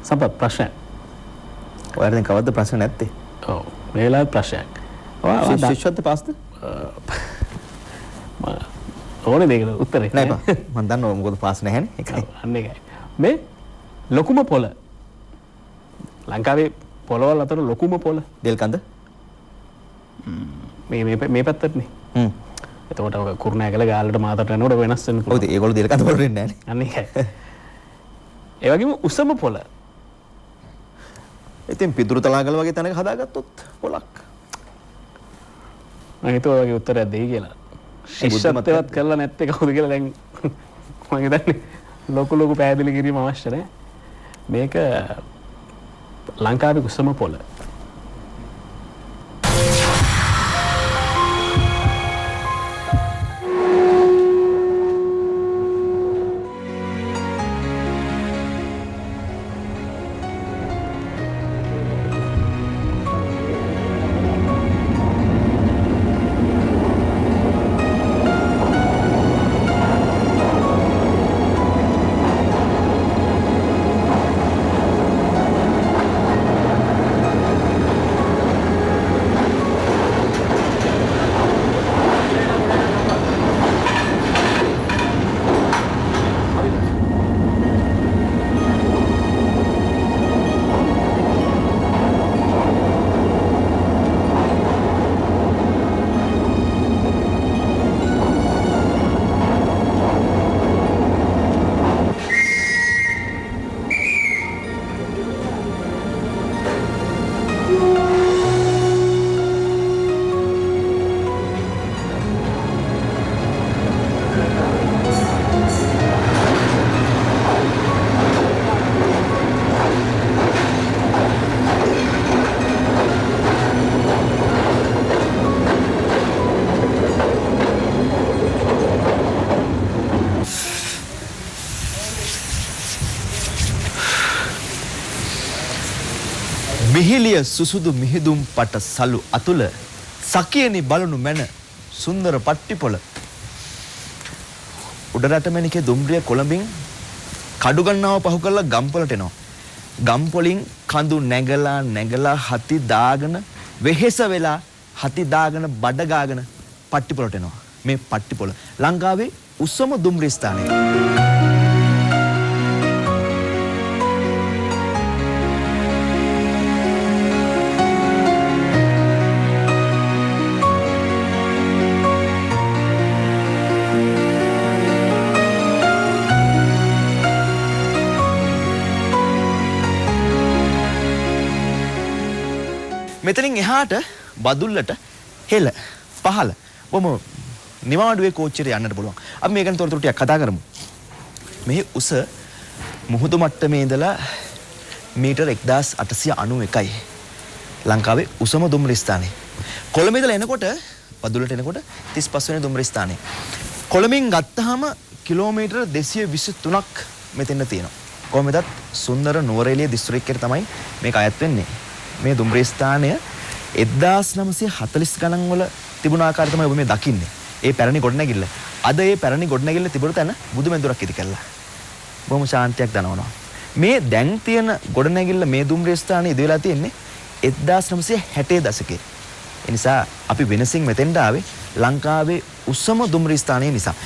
සම්පත් ප්‍රශ්නයක්. ඔයාලා දැන් කවද්ද ප්‍රශ්න නැත්තේ? ඔව් මේ වෙලාවේ ප්‍රශ්නයක්. ඔයා ශිෂ්‍යත්ව පාස්ද? ඕනේ දෙයකට උත්තරේ නෑ බා. මම දන්නවා මොකද පාස් නැහැනේ. ඒකයි. අන්න ඒකයි. මේ ලොකුම පොළ ලංකාවේ පොළවල් අතර ලොකුම පොළ දෙල්කඳ? මේ පැත්තටනේ. හ්ම්. එතකොට ඔය කුරුණෑගල ගාල්ලට මාතට යනකොට වෙනස් වෙන්න පුළුවන්. ඔව් ඒගොල්ලෝ දෙල්කඳ වල වෙන්නේ නැහනේ. අන්න ඒකයි. ඒ වගේම උසම පොළ. ඉතින් පිදුරු තලාගල වගේ තැනක හදාගත්තොත් පොලක්. මම හිතුවා වගේ උත්තරයක් දෙයි කියලා. ශිෂ්‍යත්වවත් කරලා නැත්තේ කවුද කියලා දැන් මම හිතන්නේ ලොකු පැහැදිලි කිරීම අවශ්‍ය නැහැ. මේක ලංකාවේ උසම පොළ. මිහිලිය සුසුදු මිහිදුම් පට සලු අතුල සකියනි බලනු මැන සුන්දර පට්ටිපොළ උඩරටමැණිකේ දුම්රිය කොළඹින් කඩුගන්නාව පහු කරලා ගම්පොළට එනවා. ගම්පොලින් කඳු නැගලා හති දාගෙන වෙහෙස වෙලා හති දාගෙන බඩ ගාගෙන පට්ටිපොළට එනවා. මේ පට්ටිපොළ ලංකාවේ උසම දුම්රිය ස්ථානය. මෙතනින් එහාට බදුල්ලට හෙළ පහළ බොම නිවාඩුවේ කෝච්චියට යන්නට පුළුවන්. අපි මේ ගැන තොරතුරු ටිකක් කතා කරමු. මේ උස මුහුදු මට්ටමේ ඉඳලා මීටර් 1891යි. ලංකාවේ උසම දුම්රිය ස්ථානය. කොළඹ ඉඳලා එනකොට බදුල්ලට එනකොට 35 වෙනි දුම්රිය ස්ථානය. කොළඹින් ගත්තාම කිලෝමීටර් 223ක් මෙතන තියෙනවා. කොහොමදත් සුන්දර නුවරඑළිය දිස්ත්‍රික්කයට තමයි මේක අයත් වෙන්නේ. මේ දුම්රිය ස්ථානය 1940 ගණන් වල තිබුණ ආකාරය තමයි ඔබ මේ දකින්නේ. ඒ පැරණි ගොඩනැගිල්ල. අද ඒ පැරණි ගොඩනැගිල්ල තිබුණ තැන බුදුමැදුරක් ඉදි කළා. බොහොම ශාන්තියක් දනවනවා. මේ දැන් තියෙන ගොඩනැගිල්ල මේ දුම්රිය ස්ථානයේ ඉදි වෙලා තියෙන්නේ 1960 දශකයේ. ඒ නිසා අපි වෙනසින් මෙතෙන්ට ආවේ ලංකාවේ උසම දුම්රිය ස්ථානය නිසා.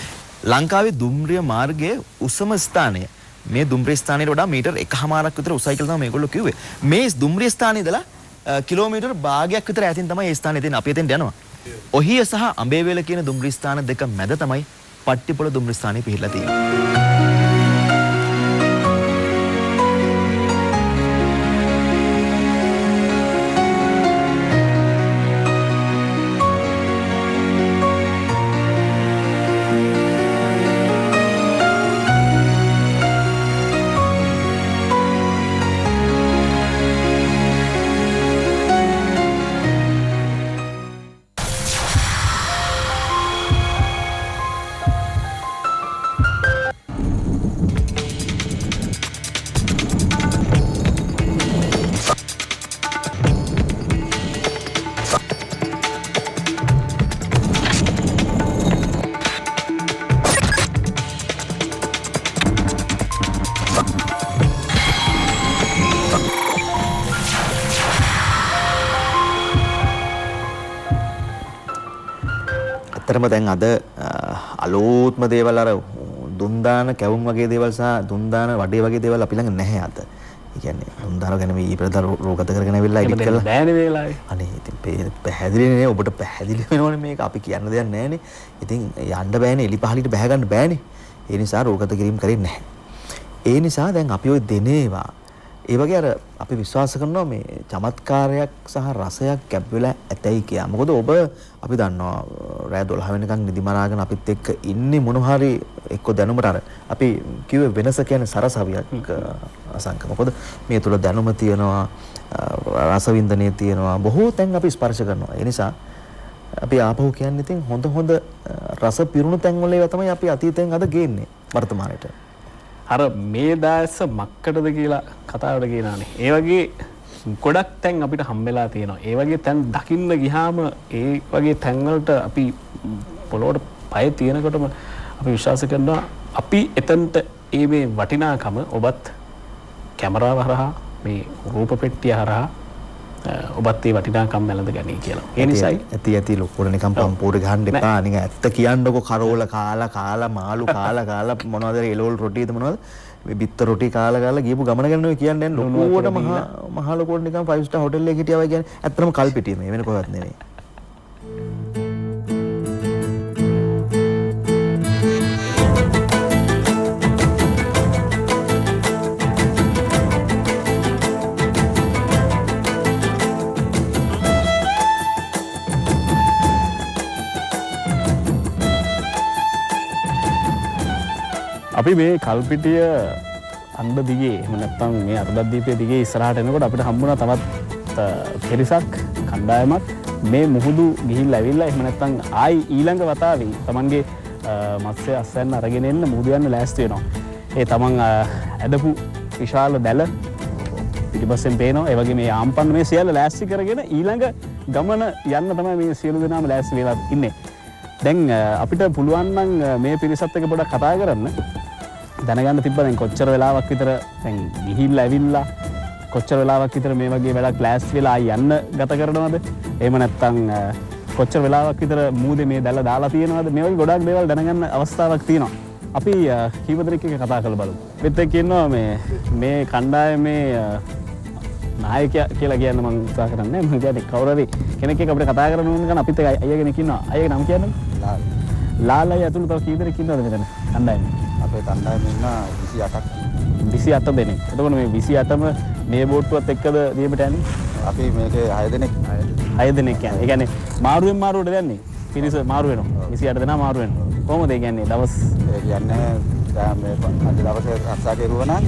ලංකාවේ දුම්රිය මාර්ගයේ උසම ස්ථානය මේ දුම්රිය ස්ථානයට වඩා මීටර් 1.5ක් විතර උසයි කියලා තමයි මේගොල්ලෝ කිව්වේ. මේ දුම්රිය ස්ථානයේ ඉඳලා කිලෝමීටර් භාගයක් විතර ඈතින් තමයි මේ ස්ථානේ තියෙන්නේ. අපි එතෙන්ට යනවා. ඔහිය සහ අඹේවැල කියන දුම්රිය ස්ථාන දෙක මැද තමයි පට්ටිපොළ දුම්රිය ස්ථානේ පිහිටලා තියෙන්නේ. ඇත්තටම දැන් අද අලෝත්ම දේවල් අර දුන්දාන කැවුම් වගේ දේවල් සහ දුන්දාන වඩේ වගේ දේවල් අපි ළඟ නැහැ අද. ඒ කියන්නේ දුන්දාන ගැන මේ ප්‍රදර රෝගත කරගෙන ඇවිල්ලා එඩිට් කරලා බෑනේ වෙලාවේ. අනේ ඉතින් පැහැදිලිනේ ඔබට පැහැදිලි වෙනවනේ මේක අපි කියන්න දෙයක් නැහැනේ. ඉතින් යන්න බෑනේ එලි පහලිට බැහැ ගන්න බෑනේ. ඒ නිසා රෝගත කිරීම කරන්නේ නැහැ. ඒ නිසා දැන් අපි ওই දෙනේවා ඒ වගේ අර අපි විශ්වාස කරනවා මේ චමත්කාරයක් සහ රසයක් ගැබ් වෙලා ඇතයි කියලා. මොකද ඔබ අපි දන්නවා රෑ 12 වෙනකන් නිදි මරාගෙන අපිත් එක්ක ඉන්නේ මොන හරි එක්ක දැනුමට අර අපි කිව්වේ වෙනස කියන්නේ සරසවියක් අසංක. මොකද මේ තුල දැනුම තියෙනවා රසවින්දනයේ තියෙනවා බොහෝ තැන් අපි ස්පර්ශ කරනවා. ඒ නිසා අපි ආපහු කියන්නේ ඉතින් හොඳ රස පිරුණු තැන් වල ඒවා තමයි අපි අතීතයෙන් අද ගේන්නේ වර්තමානයට. අර මේ දාස මක්කටද කියලා කතාවට කියනවානේ. ඒ වගේ ගොඩක් තැන් අපිට හම්බෙලා තියෙනවා. ඒ වගේ තැන් දකින්න ගියාම ඒ වගේ තැන් වලට අපි පොළොවට පය තියනකොටම අපි විශ්වාස කරනවා අපි එතනට මේ වටිනාකම ඔබත් කැමරාව හරහා මේ රූප පෙට්ටිය හරහා ඔබත් ඒ වටිනාකම් වැළඳ ගනී කියලා. ඒ නිසායි ඇති ලොකුට නිකන් පම්පෝරේ ගහන්න එපා. නිකන් ඇත්ත කියන්නකො කරෝල කාලා මාළු කාලා මොනවද එලෝල් රොටිද මොනවද මේ බිත්ත රොටි කාලා ගියපු ගමන ගැන ඔය කියන්නේ ලොකුවට මහා ලොකුවට නිකන් 5 star hotel එකේ හිටියා වගේ කියන්නේ ඇත්තටම කල්පිටිය මේ වෙන කොහෙවත් නෙවෙයි. අපි මේ කල්පිටිය අන්ද දිගේ එහෙම නැත්නම් මේ අර්ධද්වීපයේ දිගේ ඉස්සරහට එනකොට අපිට හම්බුණා තවත් පිරිසක් කණ්ඩායමක් මේ මුහුදු ගිහිල්ලා ඇවිල්ලා එහෙම නැත්නම් ආයි ඊළඟ වතාවේ තමන්ගේ මත්ස්‍ය අස්වැන්න අරගෙන එන්න මුහුදු යන්න ලෑස්ති වෙනවා. ඒ තමන් ඇදපු විශාල දැල පිටිපස්සෙන් පේනවා. ඒ වගේ මේ ආම්පන්න මේ සියල්ල ලෑස්ති කරගෙන ඊළඟ ගමන යන්න තමයි මේ සියලු දෙනාම ලෑස්ති වෙලා ඉන්නේ. දැන් අපිට පුළුවන් නම් මේ පිරිසත් එක්ක පොඩ්ඩක් කතා කරන්න. දැනගන්න තිබ්බා දැන් කොච්චර වෙලාවක් විතර දැන් ගිහිල්ලා ඇවිල්ලා කොච්චර වෙලාවක් විතර මේ වගේ වැඩක් ලෑස්ති වෙලා යන්න ගත කරනවද? එහෙම නැත්නම් කොච්චර වෙලාවක් විතර මූදේ මේ දැල්ල දාලා තියෙනවද? මේ වගේ ගොඩක් දේවල් දැනගන්න අවස්ථාවක් තියෙනවා. අපි කීප දෙනෙක් එක්ක කතා කරලා බලමු. මෙත් එක්ක ඉන්නවා මේ කණ්ඩායමේ නායකයා කියලා කියන්න මම උත්සාහ කරන්නේ. මම කියන්නේ කවුරු හරි කෙනෙක් එක්ක අපිට කතා කරන්න ඕන නම් අපිත් එක්ක අයියා කෙනෙක් ඉන්නවා. අයියාගේ නම කියන්නකෝ. ලාලයි ඇතුළු තව කී දෙනෙක් ඉන්නවද මෙතන කණ්ඩායමේ? අපේ කණ්ඩායමේ ඉන්න 28ක්. 28 දෙනෙක්. එතකොට මේ 28ම මේ බෝට්ටුවත් එක්කද දීමට යන්නේ? අපි මේකේ 6 දෙනෙක්. 6 දෙනෙක් කියන්නේ. ඒ කියන්නේ මාරුවෙන් මාරුවට යන්නේ. පිරිස මාරු වෙනවා. 28 දෙනා මාරු වෙනවා. කොහොමද ඒ කියන්නේ දවස්? ඒ කියන්නේ දැන් මේ අද දවසේ රස්සා කෙරුවා නම්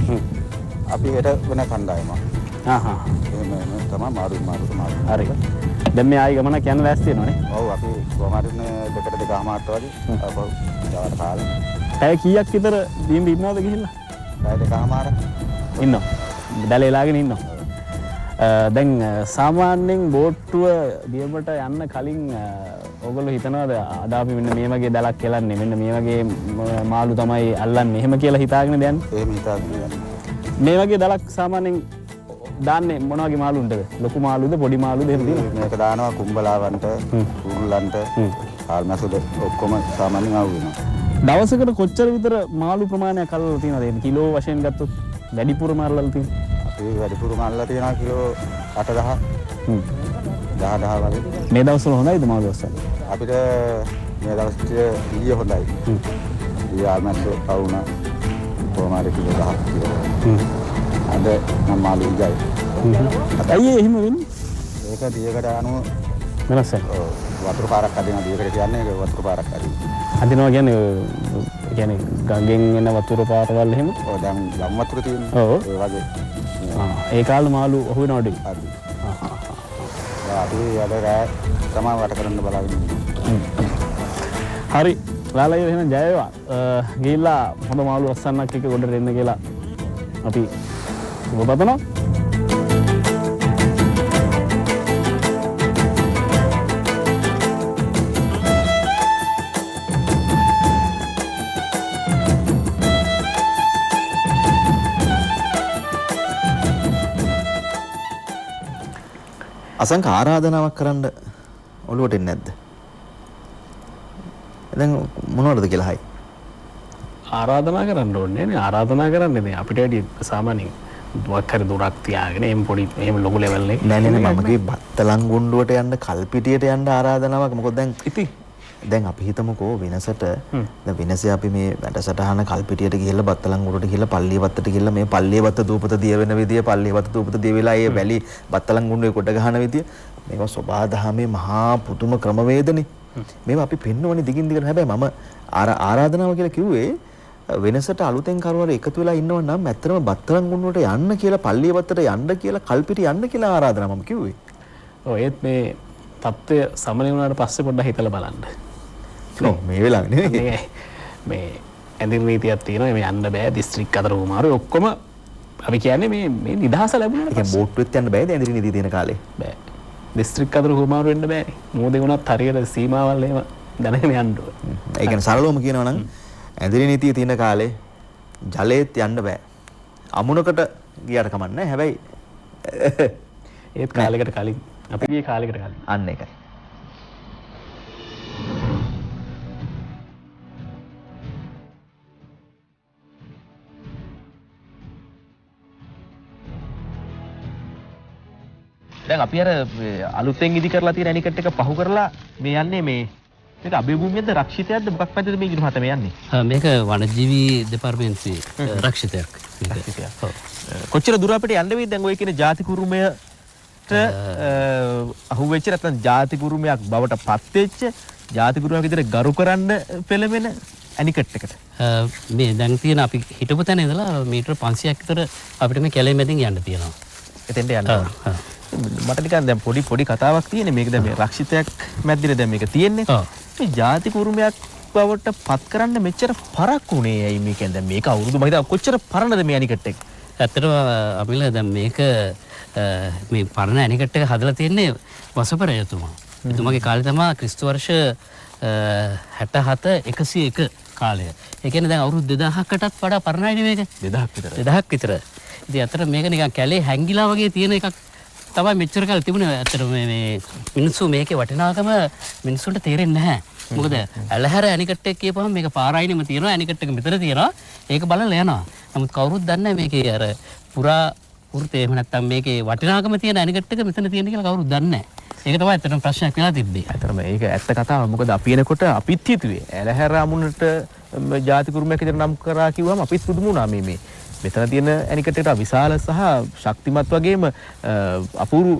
අපි හෙට වෙන කණ්ඩායමක්. එහෙම තමයි මාරු. හරි. දැන් මේ ආයි ගමනක් යන්න ලෑස්ති වෙනවනේ. ඔව් අපි කොහොමද දෙකට දෙකමාරට වගේ අපව ජාවට කාලේ. පැය කීයක් විතර දීම් ඉන්නවද ගිහිල්ලා? පැය දෙකමාර ඉන්නවා. දැලේලාගෙන ඉන්නවා. දැන් සාමාන්‍යයෙන් බෝට්ටුව දියමට යන්න කලින් ඔයගොල්ලෝ හිතනවාද අද අපි මෙන්න මේ වගේ දැලක් කෙලන්නේ මෙන්න මේ වගේ මාළු තමයි අල්ලන්නේ එහෙම කියලා හිතාගෙන යන්නේ? එහෙම හිතාගෙන යන්නේ. මේ වගේ දැලක් සාමාන්‍යයෙන් දාන්නේ මොන වගේ මාළුන්ටද? ලොකු මාළුද පොඩි මාළුද එහෙම තියෙනවද? මේක දානවා කුඹලාවන්ට, කුරුල්ලන්ට, ආල්මැසුද ඔක්කොම සාමාන්‍යයෙන් ආව වෙනවා. දවසකට කොච්චර විතර මාළු ප්‍රමාණයක් අල්ලලා තියෙනවද? එහෙම කිලෝ වශයෙන් ගත්තොත් වැඩිපුරම අල්ලලා තියෙන්නේ? අපි වැඩිපුරම අල්ලලා තියෙනවා කිලෝ 8-10. 10 වගේ. මේ දවස්වල හොඳයිද මාළු අස්සන්න? අපිට මේ දවස්වල ඊයේ හොඳයි. ඊයේ ආල්මැසු වුණා කොහොමද කිලෝ 10ක් කිලෝ. අද නම් මාළු ඉජයි. ඇයි එහෙම වෙන්නේ? ඒක දියකට අනුව වෙනස් වෙනවා. වතුර පාරක් අදිනවා දියකට කියන්නේ ඒක වතුර පාරක් අදිනවා. අදිනවා කියන්නේ ගඟෙන් එන වතුර පාරවල් එහෙම? ඔව් දැන් ගම් වතුර තියෙනවා. ඒ වගේ. ඒ කාලේ මාළු ඔහු වෙනවද? අදි. අපි අද රෑ තමයි වට කරන්න බලාගෙන ඉන්නේ. හරි. ලාලා එහෙනම් ජය වේවා. ගිහිල්ලා හොඳ මාළු අස්සන්නක් එක්ක ගොඩට එන්න කියලා අපි සුබ පතනවා. අසංක ආරාධනාවක් කරන්න ඔළුවට එන්නේ නැද්ද? දැන් මොනවටද කියලා හයි ආරාධනා කරන්න ඕනේ නේ ආරාධනා කරන්නේ නේ අපිට වැඩි සාමාන්‍යයෙන් දුවක් හරි දුරක් තියාගෙන එම් පොඩි එහෙම ලොකු ලෙවල් එකේ නෑ මම කිව්වේ බත්තලන් ගුණ්ඩුවට යන්න කල්පිටියට යන්න ආරාධනාවක් මොකද දැන් ඉතින් දැන් අපි හිතමුකෝ වෙනසට දැන් වෙනසේ අපි මේ වැඩසටහන කල්පිටියට ගිහිල්ලා බත්තලන් ගුණ්ඩුවට ගිහිල්ලා පල්ලිය වත්තට ගිහිල්ලා මේ පල්ලිය වත්ත දූපත දිය වෙන විදිය පල්ලිය වත්ත දූපත දිය වෙලා ඒ වැලි බත්තලන් ගුණ්ඩුවේ කොට ගහන විදිය මේවා සබාදහමේ මහා පුදුම ක්‍රමවේදනේ මේවා අපි පෙන්වන්නේ දිගින් දිගට හැබැයි මම ආරාධනාව කියලා කිව්වේ වෙනසට අලුතෙන් කරුවර එකතු වෙලා ඉන්නව නම් ඇත්තටම බත්තලන් ගුණ්ඩුවට යන්න කියලා පල්ලිය වත්තට යන්න කියලා කල්පිටි යන්න කියලා ආරාධනාව මම කිව්වේ. ඔව් ඒත් මේ තත්ත්වය සමනය වුණාට පස්සේ පොඩ්ඩක් හිතලා බලන්න. ඔව් මේ වෙලාවේ නෙවෙයි. මේ ඇඳින් නීතියක් තියෙනවා මේ යන්න බෑ දිස්ත්‍රික් අතර උමාරු ඔක්කොම අපි කියන්නේ මේ නිදහස ලැබුණාට පස්සේ බෝට්ටුවෙත් යන්න බෑද ඇඳින් නීතිය තියෙන කාලේ. බෑ. දිස්ත්‍රික් අතර උමාරු වෙන්න බෑනේ. මොකද උනත් හරියට සීමාවල් එහෙම දැනගෙන යන්න ඕනේ. ඒ කියන්නේ සරලවම කියනවා නම් ඇඳිලි නීතිය තියෙන කාලේ ජලයේත් යන්න බෑ. අමුණකට ගියාට කමක් නැහැ. හැබැයි ඒත් කාලයකට කලින් අපි ගියේ කාලයකට කලින්. අන්න ඒකයි. දැන් අපි අර අලුතෙන් ඉදි කරලා තියෙන ඇනිකට් එක පහු කරලා මේ යන්නේ මේ මේක අභිභූමියක්ද රක්ෂිතයක්ද මොකක් පැත්තද මේ ගිනහත මේ යන්නේ? මේක වනජීවී දෙපාර්තමේන්තුවේ රක්ෂිතයක්. කොච්චර දුර අපිට යන්න වෙයිද දැන් ඔය කියන ජාති කුරුමයට අහුවෙච්ච නැත්නම් ජාති කුරුමයක් බවට පත් වෙච්ච ජාති කුරුමයක් විදිහට ගරු කරන්න පෙළඹෙන ඇනිකට් එකට? මේ දැන් තියෙන අපි හිටපු තැන ඉඳලා මීටර 500ක් විතර අපිට මේ කැලේ මැදින් යන්න තියෙනවා. එතෙන්ට යන්න. මට නිකන් දැන් පොඩි කතාවක් තියෙන්නේ මේක දැන් මේ රක්ෂිතයක් මැද්දේ දැන් මේක තියෙන්නේ. මේ ජාති කුරුමයක් බවට පත් කරන්න මෙච්චර පරක් උනේ ඇයි මේ කියන්නේ දැන් මේක අවුරුදු මම හිතා කොච්චර පරණද මේ ඇනිකට් එක? ඇත්තටම අපිල දැන් මේක මේ පරණ ඇනිකට් එක හදලා තියෙන්නේ වසප රජතුමා. එතුමාගේ කාලේ තමයි ක්‍රිස්තු වර්ෂ 67 101 කාලය. ඒ කියන්නේ දැන් අවුරුදු 2000කටත් වඩා පරණයිනේ මේක. 2000ක් විතර. ඉතින් අතට මේක නිකන් කැලේ හැංගිලා වගේ තියෙන එකක් තමයි මෙච්චර කාලෙ තිබුණේ. ඇත්තට මේ මිනිස්සු මේකේ වටිනාකම මිනිස්සුන්ට තේරෙන්නේ නැහැ. මොකද ඇලහැර ඇනිකට් එක කියපුවම මේක පාරායිනෙම තියෙනවා ඇනිකට් එක මෙතන තියෙනවා. ඒක බලලා යනවා. නමුත් කවුරුත් දන්නේ නැහැ මේකේ අර පුරා වෘතේ එහෙම නැත්නම් මේකේ වටිනාකම තියෙන ඇනිකට් එක මෙතන තියෙන කියලා කවුරුත් දන්නේ නැහැ. ඒක තමයි ඇත්තටම ප්‍රශ්නයක් වෙලා තිබ්බේ. ඇත්තටම ඒක ඇත්ත කතාව. මොකද අපි එනකොට අපිත් හිතුවේ ඇලහැර අමුණට ජාති කුරුමයක් විතර නම් කරා කිව්වම අපිත් පුදුම වුණා මේ මෙතන තියෙන ඇනිකට් එකට විශාල සහ ශක්තිමත් වගේම අපූර්ව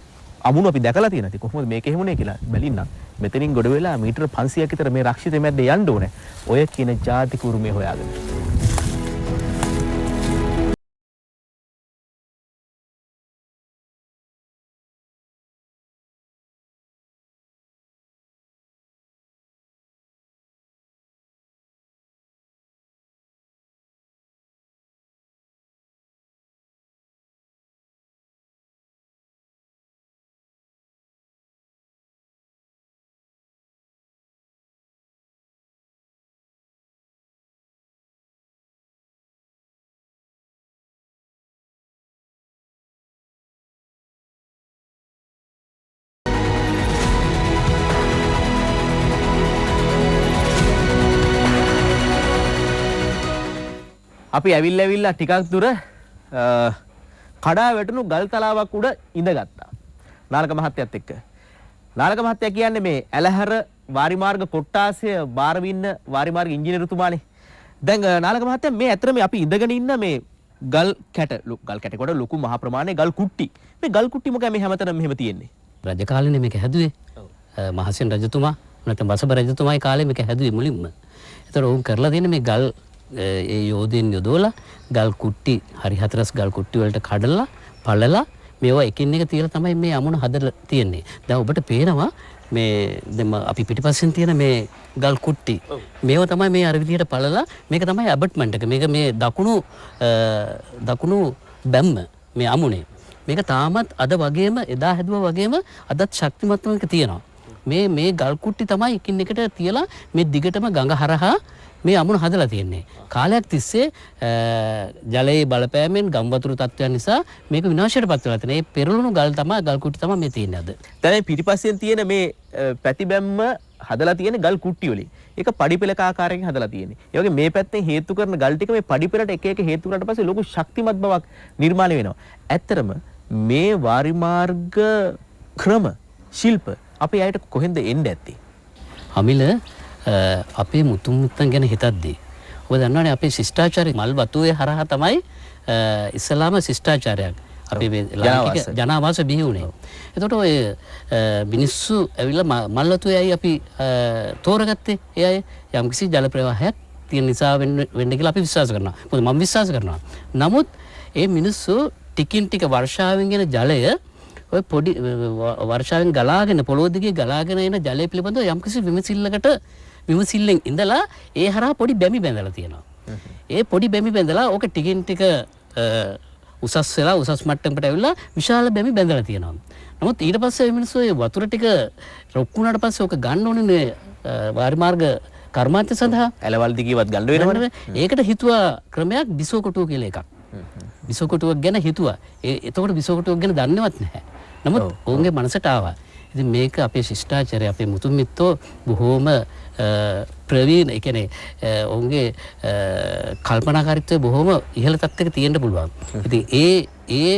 අමුණු අපි දැකලා තියෙනවා. ඉතින් කොහොමද මේක එහෙමුනේ කියලා බැලින්නම්. මෙතනින් ගොඩ වෙලා මීටර 500ක් විතර මේ රක්ෂිතේ මැද්දේ යන්න ඕනේ. ඔය කියන ජාති කුරුමේ හොයාගෙන. අපි ඇවිල්ලා ටිකක් දුර කඩා වැටුණු ගල් තලාවක් උඩ ඉඳගත්තා. නාලක මහත්තයත් එක්ක. නාලක මහත්තයා කියන්නේ මේ ඇලහැර වාරිමාර්ග කොට්ටාසය බාරවින්න වාරිමාර්ග ඉංජිනේරුතුමානේ. දැන් නාලක මහත්තයා මේ ඇත්තටම අපි ඉඳගෙන ඉන්න මේ ගල් කැට කොට ලොකු මහා ප්‍රමාණයේ ගල් කුට්ටි. මේ ගල් කුට්ටි මොකද මේ හැමතැනම මෙහෙම තියෙන්නේ? රජ කාලේනේ මේක හැදුවේ. මහසෙන් රජතුමා නැත්නම් බසබ රජතුමායි කාලේ මේක හැදුවේ මුලින්ම. ඒතර උන් කරලා තියෙන මේ ගල් ඒ යෝධයන් යොදවලා ගල් කුට්ටි හරි හතරස් ගල් කුට්ටි වලට කඩලා පළලා මේවා එකින් එක තියලා තමයි මේ අමුණ හදලා තියෙන්නේ. දැන් ඔබට පේනවා මේ දැන් අපි පිටිපස්සෙන් තියෙන මේ ගල් කුට්ටි මේවා තමයි මේ අර විදියට පළලා මේක තමයි ඇබට්මන්ට් එක. මේක මේ දකුණු බැම්ම මේ අමුණේ. මේක තාමත් අද වගේම එදා හැදුවා වගේම අදත් ශක්තිමත්ව එක තියෙනවා. මේ ගල් කුට්ටි තමයි එකින් එකට තියලා මේ දිගටම ගඟ හරහා මේ අමුණ හදලා තියෙන්නේ. කාලයක් තිස්සේ ජලයේ බලපෑමෙන් ගම් වතුර තත්ත්වයන් නිසා මේක විනාශයට පත් වෙලා තියෙනවා. මේ පෙරළුණු ගල් කුට්ටි තමයි මේ තියෙන්නේ අද. දැන් පිටිපස්සෙන් තියෙන මේ පැතිබැම්ම හදලා තියෙන්නේ ගල් කුට්ටි වලින්. ඒක පඩිපෙළක ආකාරයෙන් හදලා තියෙන්නේ. ඒ වගේ මේ පැත්තෙන් හේතු කරන ගල් ටික මේ පඩිපෙළට එක එක හේතු කරාට පස්සේ ලොකු ශක්තිමත් බවක් නිර්මාණය වෙනවා. ඇත්තටම මේ වාරි මාර්ග ක්‍රම ශිල්ප අපේ අයට කොහෙන්ද එන්නේ ඇත්තේ? අමිල අපේ මුතුන් මිත්තන් ගැන හිතද්දී ඔබ දන්නවනේ අපේ ශිෂ්ටාචාරය මල් වතුවේ හරහා තමයි ඉස්ලාම ශිෂ්ටාචාරයක් අපේ මේ ලාංකික ජනාවාස බිහි වුණේ. එතකොට ඔය මිනිස්සු ඇවිල්ලා මල් වතුවේයි අපි තෝරගත්තේ. ඒ අය යම්කිසි ජල ප්‍රවාහයක් තියෙන නිසා වෙන්න කියලා අපි විශ්වාස කරනවා. මොකද මම විශ්වාස කරනවා. නමුත් ඒ මිනිස්සු ටිකින් ටික වර්ෂාවෙන් එන ජලය ඔය පොඩි වර්ෂාවෙන් ගලාගෙන පොළොව දිගේ ගලාගෙන එන ජලය පිළිබඳව යම්කිසි විමසිල්ලෙන් ඉඳලා ඒ හරහා පොඩි බැමි බැඳලා තියෙනවා. ඒ පොඩි බැමි බැඳලා ඕක ටිකින් ටික උසස් වෙලා උසස් මට්ටමකට ඇවිල්ලා විශාල බැමි බැඳලා තියෙනවා. නමුත් ඊට පස්සේ මේ මිනිස්සු ඒ වතුර ටික රොක්කුණාට පස්සේ ඕක ගන්න ඕනේ වාරි මාර්ග කර්මාන්තය සඳහා. ඇලවල් දිගේවත් ගන්න වෙනවනේ. ඒකට හිතුවා ක්‍රමයක් බිසෝකොටුව කියලා එකක්. බිසෝකොටුවක් ගැන හිතුවා. එතකොට බිසෝකොටුවක් ගැන දන්නේවත් නැහැ. නමුත් ඔවුන්ගේ මනසට ආවා. ඉතින් මේක අපේ ශිෂ්ටාචාරය අපේ මුතුන් මිත්තෝ බොහෝම ප්‍රවීණ ඒ කියන්නේ ඔවුන්ගේ කල්පනාකාරීත්වය බොහොම ඉහළ තත්ත්වයක තියෙන්න පුළුවන්. ඉතින් ඒ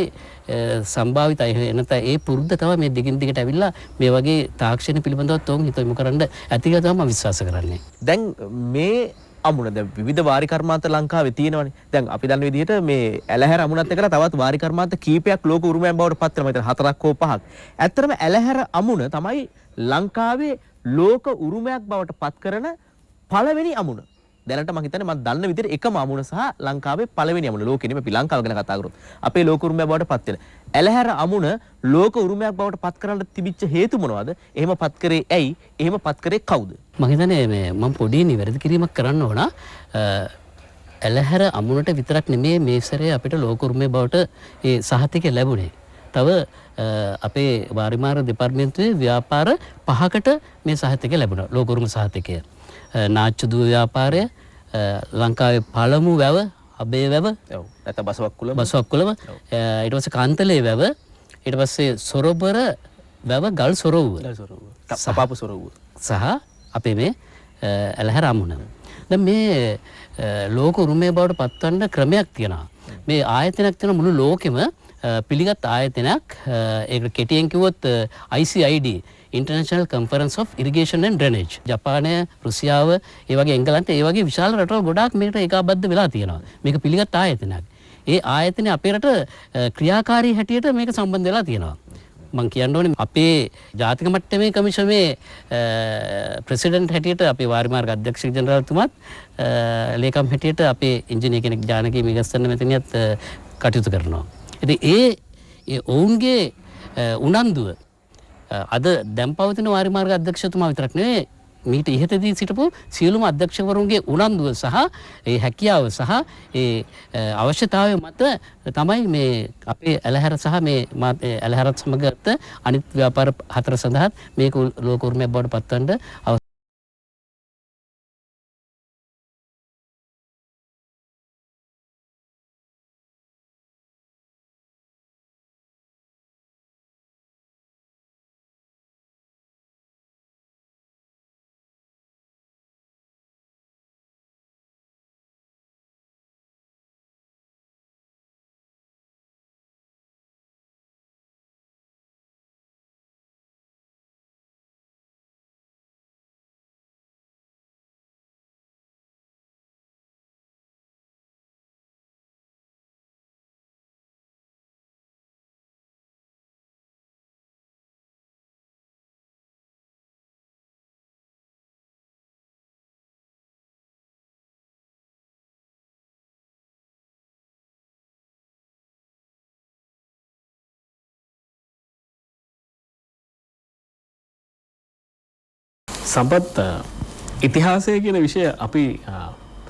සම්භාවිත එනත ඒ පුරුද්ද තමයි මේ දිගින් දිගට ඇවිල්ලා මේ වගේ තාක්ෂණ පිළිබඳව ඔවුන් හිත යොමු කරන්න ඇති කියලා තමයි මම විශ්වාස කරන්නේ. දැන් මේ අමුණ දැන් විවිධ වාරි කර්මාන්ත ලංකාවේ තියෙනවානේ. දැන් අපි දන්න විදිහට මේ ඇලහැර අමුණත් එක්කලා තවත් වාරි කර්මාන්ත කීපයක් ලෝක උරුමයන් බවට පත් වෙනවා. මම හිතන 4ක් හෝ 5ක්. ඇත්තටම ඇලහැර අමුණ තමයි ලංකාවේ ලෝක උරුමයක් බවට පත් කරන පළවෙනි අමුණ. දැනට මම හිතන්නේ මම දන්න විදිහට එකම අමුණ සහ ලංකාවේ පළවෙනි අමුණ ලෝකෙ නෙමෙයි අපි ලංකාව ගැන කතා කරොත්. අපේ ලෝක උරුමයක් බවට පත් වෙන. ඇලහැර අමුණ ලෝක උරුමයක් බවට පත් කරන්න තිබිච්ච හේතු මොනවද? එහෙම පත් කරේ ඇයි? එහෙම පත් කරේ කවුද? මම හිතන්නේ මේ මම පොඩි නිවැරදි කිරීමක් කරන්න ඕන. ඇලහැර අමුණට විතරක් නෙමෙයි මේ සැරේ අපිට ලෝක උරුමයේ බවට ඒ සහතිකය ලැබුණේ. තව අපේ වාරි මාර්ග දෙපාර්තමේන්තුවේ ව්‍යාපාර 5කට මේ සහතිකය ලැබුණා. ලෝක උරුම සහතිකය. නාච්චු දුව ව්‍යාපාරය, ලංකාවේ පළමු වැව, අබේ වැව, ඔව්. නැත්නම් බසවක්කුලම. ඊට පස්සේ කාන්තලේ වැව, ඊට පස්සේ සොරබර වැව ගල් සොරවුව. සපාපු සොරවුව. සහ අපේ මේ ඇලහැර අමුණ. දැන් මේ ලෝක උරුමයේ බවට පත්වන්න ක්‍රමයක් තියෙනවා. මේ ආයතනයක් තියෙන මුළු ලෝකෙම පිළිගත් ආයතනයක්. ඒක කෙටියෙන් කිව්වොත් ICID International Conference of Irrigation and Drainage. ජපානය, රුසියාව, ඒ වගේ එංගලන්තය, ඒ වගේ විශාල රටවල් ගොඩාක් මේකට ඒකාබද්ධ වෙලා තියෙනවා. මේක පිළිගත් ආයතනයක්. ඒ ආයතනය අපේ රට ක්‍රියාකාරී හැටියට මේක සම්බන්ධ වෙලා තියෙනවා. මම කියන්න ඕනේ අපේ ජාතික මට්ටමේ කමිෂමේ ප්‍රෙසිඩන්ට් හැටියට අපේ වාරි මාර්ග අධ්‍යක්ෂ ජනරාල්තුමාත් ලේකම් හැටියට අපේ ඉංජිනේර කෙනෙක් ජානකී මේගස්සන්න මෙතනියත් කටයුතු කරනවා. ඉතින් ඒ ඔවුන්ගේ උනන්දුව අද දැන් පවතින වාරි මාර්ග අධ්‍යක්ෂතුමා විතරක් නෙවෙයි මීට ඉහතදී සිටපු සියලුම අධ්‍යක්ෂවරුන්ගේ උනන්දුව සහ ඒ හැකියාව සහ ඒ අවශ්‍යතාවය මත තමයි මේ අපේ ඇලහැර සහ මේ ඇලහැරත් සමගත් අනිත් ව්‍යාපාර 4 සඳහා මේක ලෝක උරුමයක් බවට පත්වන්න සම්පත් ඉතිහාසය කියන විෂය අපි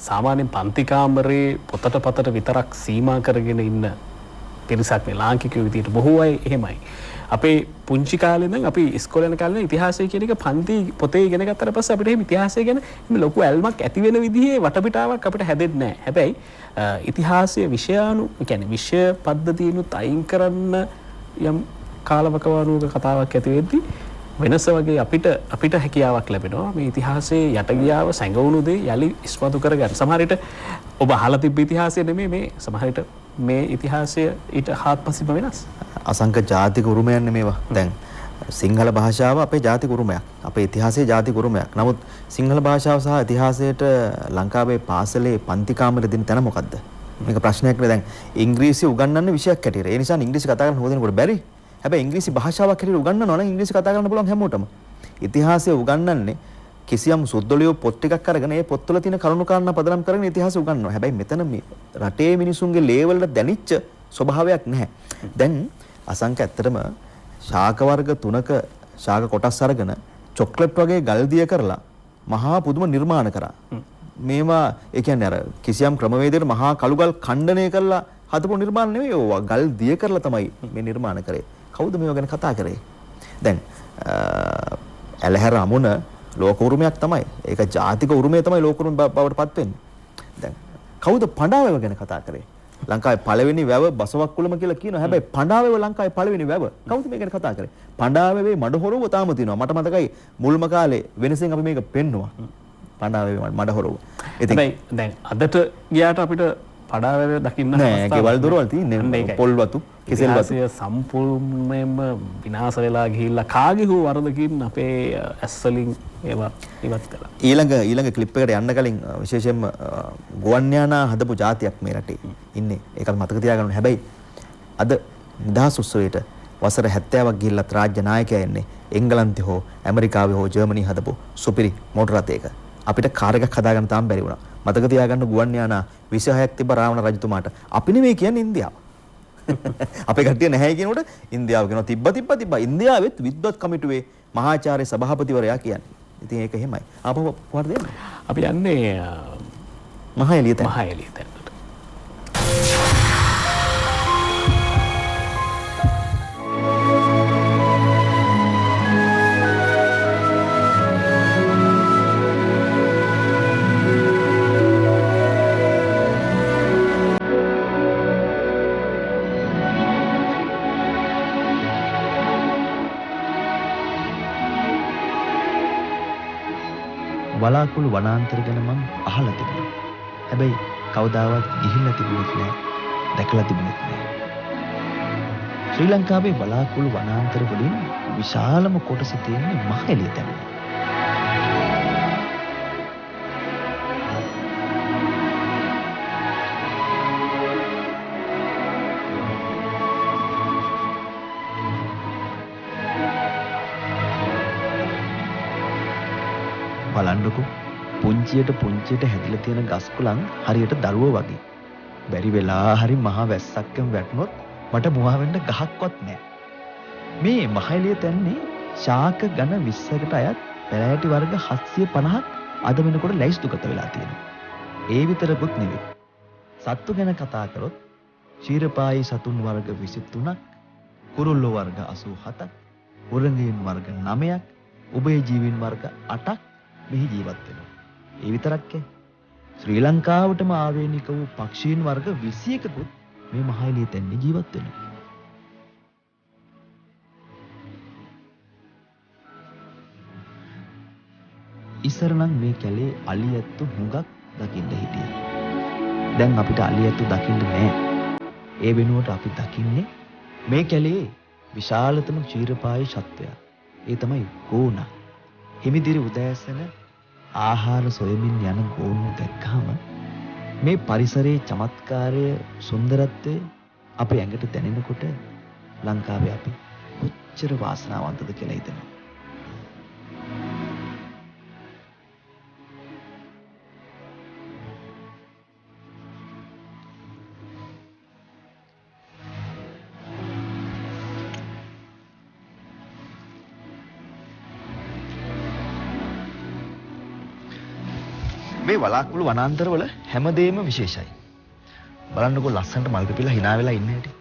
සාමාන්‍යයෙන් පන්ති කාමරේ පොතට පතට විතරක් සීමා කරගෙන ඉන්න පිරිසක් නේ ලාංකිකයෝ විදියට බොහෝ අය එහෙමයි. අපේ පුංචි කාලේ ඉඳන් අපි ඉස්කෝලේ යන කාලේ ඉතිහාසය කියන එක පන්ති පොතේ ඉගෙන ගත්තට පස්සේ අපිට එහෙම ඉතිහාසය ගැන ලොකු ඇල්මක් ඇති වෙන විදිහේ වටපිටාවක් අපිට හැදෙන්නේ නැහැ. හැබැයි ඉතිහාසයේ විෂයානු කියන්නේ විෂය පද්ධතියනුත් අයින් කරන්න යම් කාලවකවානුවක කතාවක් ඇති වෙද්දී වෙනස වගේ අපිට හැකියාවක් ලැබෙනවා මේ ඉතිහාසයේ යට ගියාව සැඟවුණු දේ යලි ඉස්මතු කරගන්න. සමහර විට ඔබ අහලා තිබ්බ ඉතිහාසය නෙමෙයි මේ සමහර විට මේ ඉතිහාසය ඊට හාත්පසින්ම වෙනස්. අසංක ජාතික උරුමයන්නේ මේවා. දැන් සිංහල භාෂාව අපේ ජාතික උරුමයක්. අපේ ඉතිහාසයේ ජාතික උරුමයක්. නමුත් සිංහල භාෂාව සහ ඉතිහාසයට ලංකාවේ පාසලේ පන්ති කාමරේ දෙන තැන මොකද්ද? මේක ප්‍රශ්නයක් නේ. දැන් ඉංග්‍රීසි උගන්වන්න විෂයක් හැටියට. ඒ නිසා ඉංග්‍රීසි කතා කරන්න හොදනකොට බැරි. හැබැයි ඉංග්‍රීසි භාෂාවක් හැටියට උගන්වනවා නම් ඉංග්‍රීසි කතා කරන්න පුළුවන් හැමෝටම. ඉතිහාසය උගන්වන්නේ කිසියම් සුද්දලියෝ පොත් ටිකක් අරගෙන ඒ පොත්වල තියෙන කරුණු කාරණා පදනම් කරගෙන ඉතිහාසය උගන්වනවා. හැබැයි මෙතන මේ රටේ මිනිසුන්ගේ ලේවල් වල දැනිච්ච ස්වභාවයක් නැහැ. දැන් අසංක ඇත්තටම ශාක වර්ග 3ක ශාක කොටස් අරගෙන චොක්ලට් වගේ ගල් දිය කරලා මහා පුදුම නිර්මාණ කරා. මේවා ඒ කියන්නේ අර කිසියම් ක්‍රමවේදයකට මහා කළුගල් ඛණ්ඩනය කරලා හදපු නිර්මාණ නෙවෙයි ඕවා. ගල් දිය කරලා තමයි මේ නිර්මාණ කරේ. කවුද මේව ගැන කතා කරේ? දැන් ඇලහැර අමුණ ලෝක උරුමයක් තමයි. ඒක ජාතික උරුමය තමයි ලෝක උරුම බවට පත් වෙන්නේ. දැන් කවුද පඬාවැව ගැන කතා කරේ? ලංකාවේ පළවෙනි වැව බසවක්කුළම කියලා කියනවා. හැබැයි පඬාවැව ලංකාවේ පළවෙනි වැව. කවුද මේක ගැන කතා කරේ? පඬාවැවේ මඩහොරව තාම තියෙනවා. මට මතකයි මුල්ම කාලේ වෙනසෙන් අපි මේක පෙන්නුවා. පඬාවැවේ මඩහොරව. ඉතින් දැන් අදට ගියාට අපිට පඩාවැව දකින්න නෑ. ගෙවල් දොරවල් තියෙන්නේ පොල් වතු, කෙසෙල් වතු. සම්පූර්ණයෙන්ම විනාශ වෙලා ගිහිල්ලා කාගේ හෝ වරදකින් අපේ ඇස් වලින් ඒවා ඉවත් කළා. ඊළඟ ක්ලිප් එකට යන්න කලින් විශේෂයෙන්ම ගුවන් යානා හදපු ජාතියක් මේ රටේ ඉන්නේ. ඒකත් මතක තියාගන්න. හැබැයි අද නිදහස් උත්සවයට වසර 70ක් ගිහිල්ලත් රාජ්‍ය 나යකයා එන්නේ එංගලන්තේ හෝ ඇමරිකාවේ හෝ ජර්මනියේ හදපු සුපිරි මෝටර රථයක. අපිට කාර් එකක් හදාගන්න තාම බැරි වුණා. මතක තියාගන්න ගුවන් යානා 26ක් තිබ්බ රාවණ රජතුමාට. අපි නෙමෙයි කියන්නේ ඉන්දියාව. අපේ කට්ටිය නැහැ කියනකොට ඉන්දියාව කියනවා තිබ්බා. ඉන්දියාවෙත් විද්වත් කමිටුවේ මහාචාර්ය සභාපතිවරයා කියන්නේ. ඉතින් ඒක එහෙමයි. ආපහු කොහොමද දෙන්නේ? අපි යන්නේ මහා එළියට. වලාකුළු වනාන්තර ගැන මං අහලා තිබුණා. හැබැයි කවදාවත් ගිහිල්ලා තිබුණෙත් නෑ, දැකලා තිබුණෙත් නෑ. ශ්‍රී ලංකාවේ වලාකුළු වනාන්තර වලින් විශාලම කොටස තියෙන්නේ මහඑළිය තැන. බලන්නකො පුංචියට හැදිලා තියෙන ගස් කොළන් හරියට දරුවෝ වගේ. බැරි වෙලා හරි මහා වැස්සක්කම වැටුනොත් මට මුවා වෙන්න ගහක්වත් නැහැ. මේ මහඑළිය තැන්නේ ශාක ඝන 20කට අයත් පැලෑටි වර්ග 750ක් අද වෙනකොට ලැයිස්තුගත වෙලා තියෙනවා. ඒ විතරකුත් නෙවෙයි. සත්තු ගැන කතා කරොත් ශීරපායි සතුන් වර්ග 23ක්, කුරුල්ලෝ වර්ග 87ක්, උරගයන් වර්ග 9ක්, උභයජීවීන් වර්ග 8ක් මෙහි ජීවත් වෙනවා. ඒ විතරක් ශ්‍රී ලංකාවටම ආවේනික වූ පක්ෂීන් වර්ග 21කුත් මේ මහඑළිය තැන්නේ ජීවත් වෙනවා. ඉස්සර නම් මේ කැලේ අලියැත්තු හුඟක් දකින්න හිටියේ. දැන් අපිට අලියැත්තු දකින්න නෑ. ඒ වෙනුවට අපි දකින්නේ මේ කැලේ විශාලතම ක්ෂීරපායි සත්වයා. ඒ තමයි ගෝනා. හිමිදිරි උදෑසන ආහාර සොයමින් යන ගෝනු දැක්කම මේ පරිසරයේ චමත්කාරය සුන්දරත්වය අපේ ඇඟට දැනෙනකොට ලංකාවේ අපි කොච්චර වාසනාවන්තද කියලා හිතෙනවා. මේ වලාකුළු වනාන්තරවල හැමදේම විශේෂයි. බලන්නකෝ ලස්සනට මල් පිපිලා hina වෙලා ඉන්න හැටි.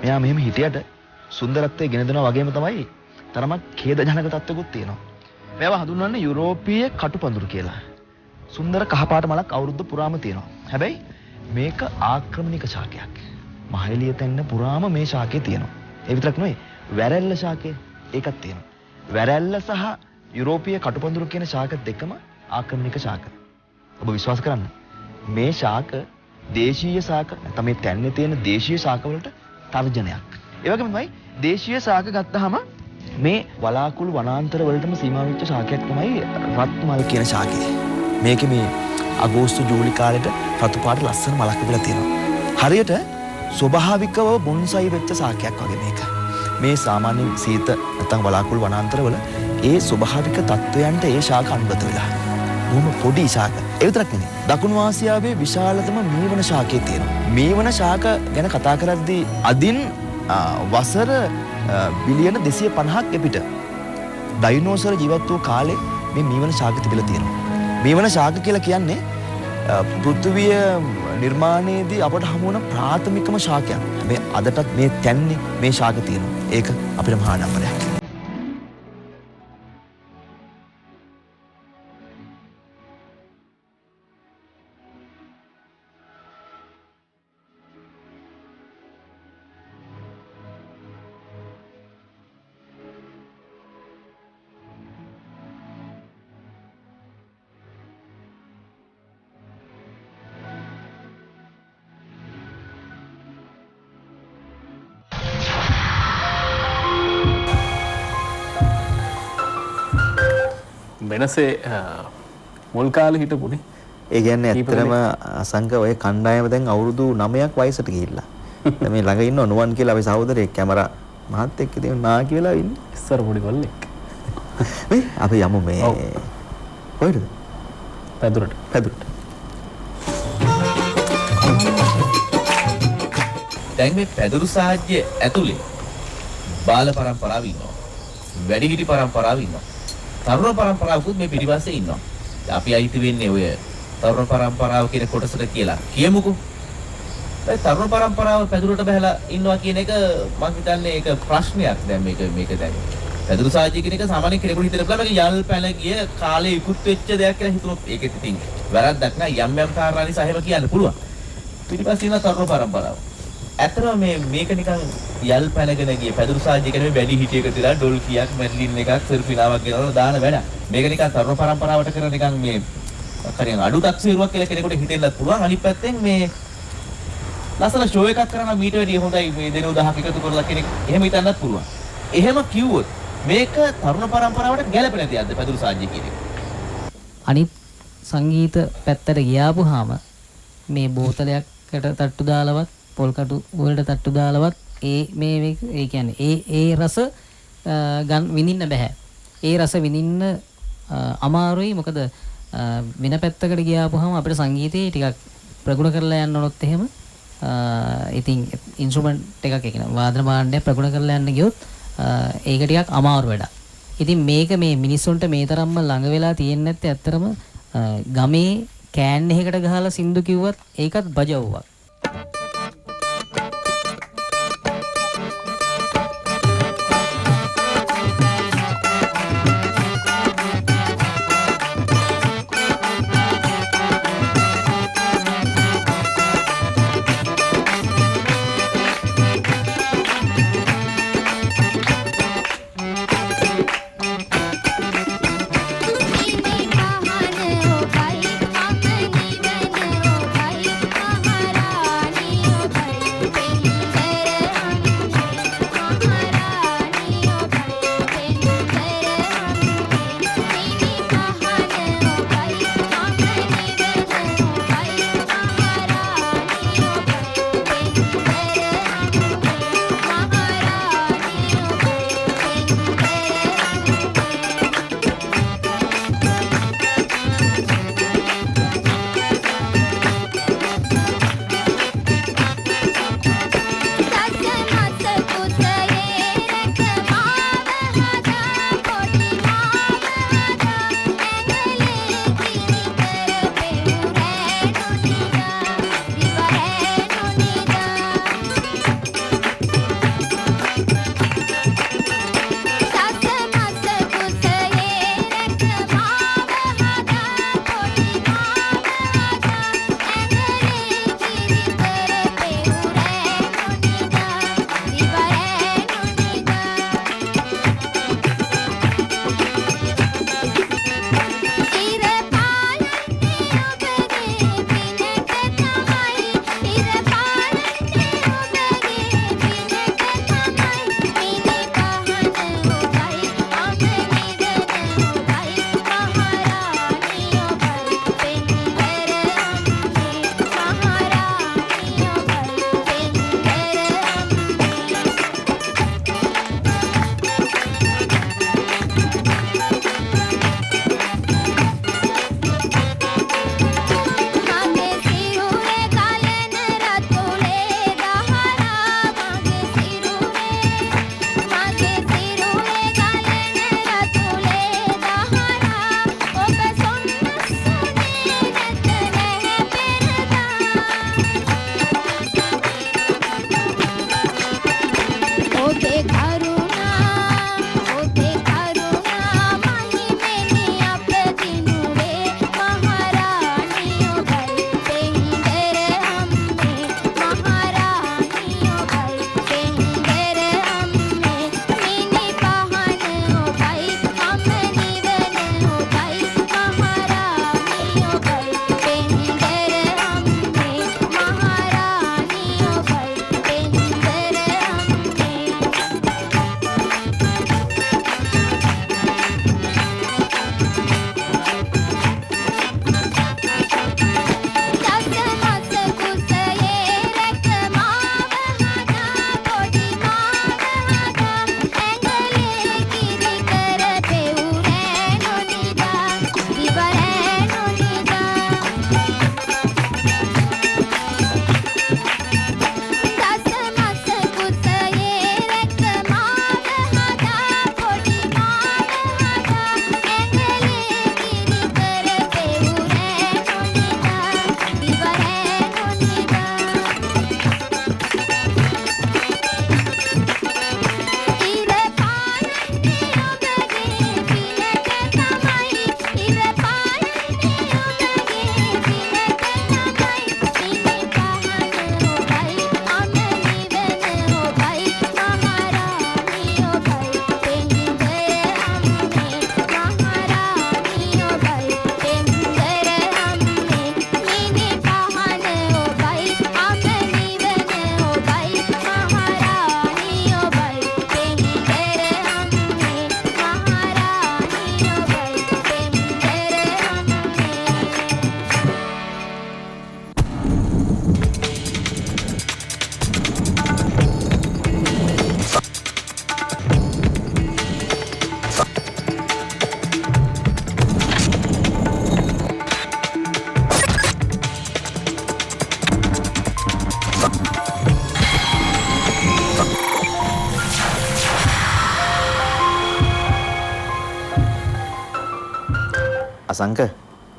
මෙයා මෙහෙම හිටියට සුන්දරත්වයේ ගෙන දෙනවා වගේම තමයි තරමක් ඛේදජනක තත්ත්වකුත් තියෙනවා. මේවා හඳුන්වන්නේ යුරෝපීය කටුපඳුරු කියලා. සුන්දර කහපාට මලක් අවුරුද්ද පුරාම තියෙනවා. හැබැයි මේක ආක්‍රමණික ශාකයක්. මහඑළිය තැන්න පුරාම මේ ශාකය තියෙනවා. ඒ විතරක් නෙවෙයි වැරැල්ල ශාකය ඒකත් තියෙනවා. වැරැල්ල සහ යුරෝපීය කටුපඳුරු කියන ශාක දෙකම ආක්‍රමණික ශාක. ඔබ විශ්වාස කරන්න. මේ ශාක දේශීය ශාක නැත්නම් මේ තැන්නේ තියෙන දේශීය ශාක වලට තර්ජනයක්. ඒ වගේමයි දේශීය ශාක ගත්තාම මේ වලාකුළු වනාන්තර වලටම සීමා වෙච්ච ශාකයක් තමයි රත්මල් කියන ශාකය. මේකේ මේ අගෝස්තු ජූලි කාලෙට රතු පාට ලස්සන මලක් තිබිලා තියෙනවා. හරියට ස්වභාවිකව බොන්සයි වෙච්ච ශාකයක් වගේ මේක. මේ සාමාන්‍ය සීත නැත්නම් වලාකුළු වනාන්තරවල ඒ ස්වභාවික තත්වයන්ට ඒ ශාක අනුගත වෙලා. බොහොම පොඩි ශාක. ඒ විතරක් නෙමෙයි. දකුණු ආසියාවේ විශාලතම මීවන ශාකයේ තියෙනවා. මීවන ශාක ගැන කතා කරද්දී අදින් වසර බිලියන 250ක් එපිට ඩයිනෝසර් ජීවත් වූ කාලේ මේ මීවන ශාක තිබිලා තියෙනවා. මීවන ශාක කියලා කියන්නේ පෘථිවිය නිර්මාණයේදී අපට හමු වන ප්‍රාථමිකම ශාකයක්. මේ අදටත් මේ තැන්නේ මේ ශාක තියෙනවා. ඒක අපිට මහා නම්බරයක්. වෙනසේ මුල් කාලේ හිටපුනේ. ඒ කියන්නේ ඇත්තටම අසංක ඔය කණ්ඩායම දැන් අවුරුදු 9ක් වයසට ගිහිල්ලා. දැන් මේ ළඟ ඉන්න නුවන් කියලා අපි සහෝදරයෙක් කැමරා මහත්තයෙක් ඉතින් නාකි වෙලා ඉන්නේ. ඉස්සර පොඩි කොල්ලෙක්. මේ අපි යමු මේ කොහෙද? පැදුරට. දැන් මේ පැදුරු සාජ්‍ය ඇතුලේ බාල පරම්පරාව ඉන්නවා. වැඩිහිටි පරම්පරාව ඉන්නවා. තරුණ පරම්පරාවකුත් මේ පිටිපස්සේ ඉන්නවා. අපි අයිති වෙන්නේ ඔය තරුණ පරම්පරාව කියන කොටසට කියලා කියමුකෝ. ඒ තරුණ පරම්පරාව පැදුරට බහලා ඉන්නවා කියන එක මම හිතන්නේ ඒක ප්‍රශ්නයක්. දැන් මේක දැන් පැදුරු සාජ්‍ය කියන එක සාමාන්‍ය කෙනෙකුට හිතන්න පුළුවන් මේක යල් පැල ගිය කාලේ ඉක්ුත් වෙච්ච දෙයක් කියලා හිතුනොත් ඒකෙත් ඉතින් වැරද්දක් නෑ. යම් කාරණා නිසා එහෙම කියන්න පුළුවන්. පිටිපස්සේ ඉන්න තරුණ පරම්පරාව. ඇත්තටම මේක නිකන් යල් පැනගෙන ගිය පැදුරු සාජ්‍ය කියන්නේ වැඩි හිටියක තියලා ඩොල් කියක් මැඩ්ලින් එකක් සර්ෆිනාවක් ගෙනවලා දාන වැඩ. මේක නිකන් තරුණ පරම්පරාවට කරන නිකන් මේ කරියන් අඩු තක්සීරුවක් කියලා කෙනෙකුට හිතෙන්නත් පුළුවන්. අනිත් පැත්තෙන් මේ ලස්සන ෂෝ එකක් කරන මීට වැඩිය හොඳයි මේ දෙන උදාහරණයක් එකතු කරලා කෙනෙක් එහෙම හිතන්නත් පුළුවන්. එහෙම කිව්වොත් මේක තරුණ පරම්පරාවට ගැළපෙන දෙයක්ද පැදුරු සාජ්‍ය කියන එක? අනිත් සංගීත පැත්තට ගියාපුවාම මේ බෝතලයකට තට්ටු දාලවත් පොල් කටු වලට තට්ටු දාලවත් ඒ කියන්නේ ඒ රස විඳින්න බෑ. ඒ රස විඳින්න අමාරුයි. මොකද වෙන පැත්තකට ගියාපුවාම අපිට සංගීතේ ටිකක් ප්‍රගුණ කරලා යන්න ඕනොත් එහෙම ඉතින් ඉන්ස්ට්‍රුමන්ට් එකක් ඒ කියන්නේ වාදන භාණ්ඩයක් ප්‍රගුණ කරලා යන්න ගියොත් ඒක ටිකක් අමාරු වැඩක්. ඉතින් මේක මේ මිනිස්සුන්ට මේ තරම්ම ළඟ වෙලා තියෙන්නේ නැත්te ඇත්තටම ගමේ කෑන් එකකට ගහලා සින්දු කිව්වත් ඒකත් බජවුවක්. महाराज අසංක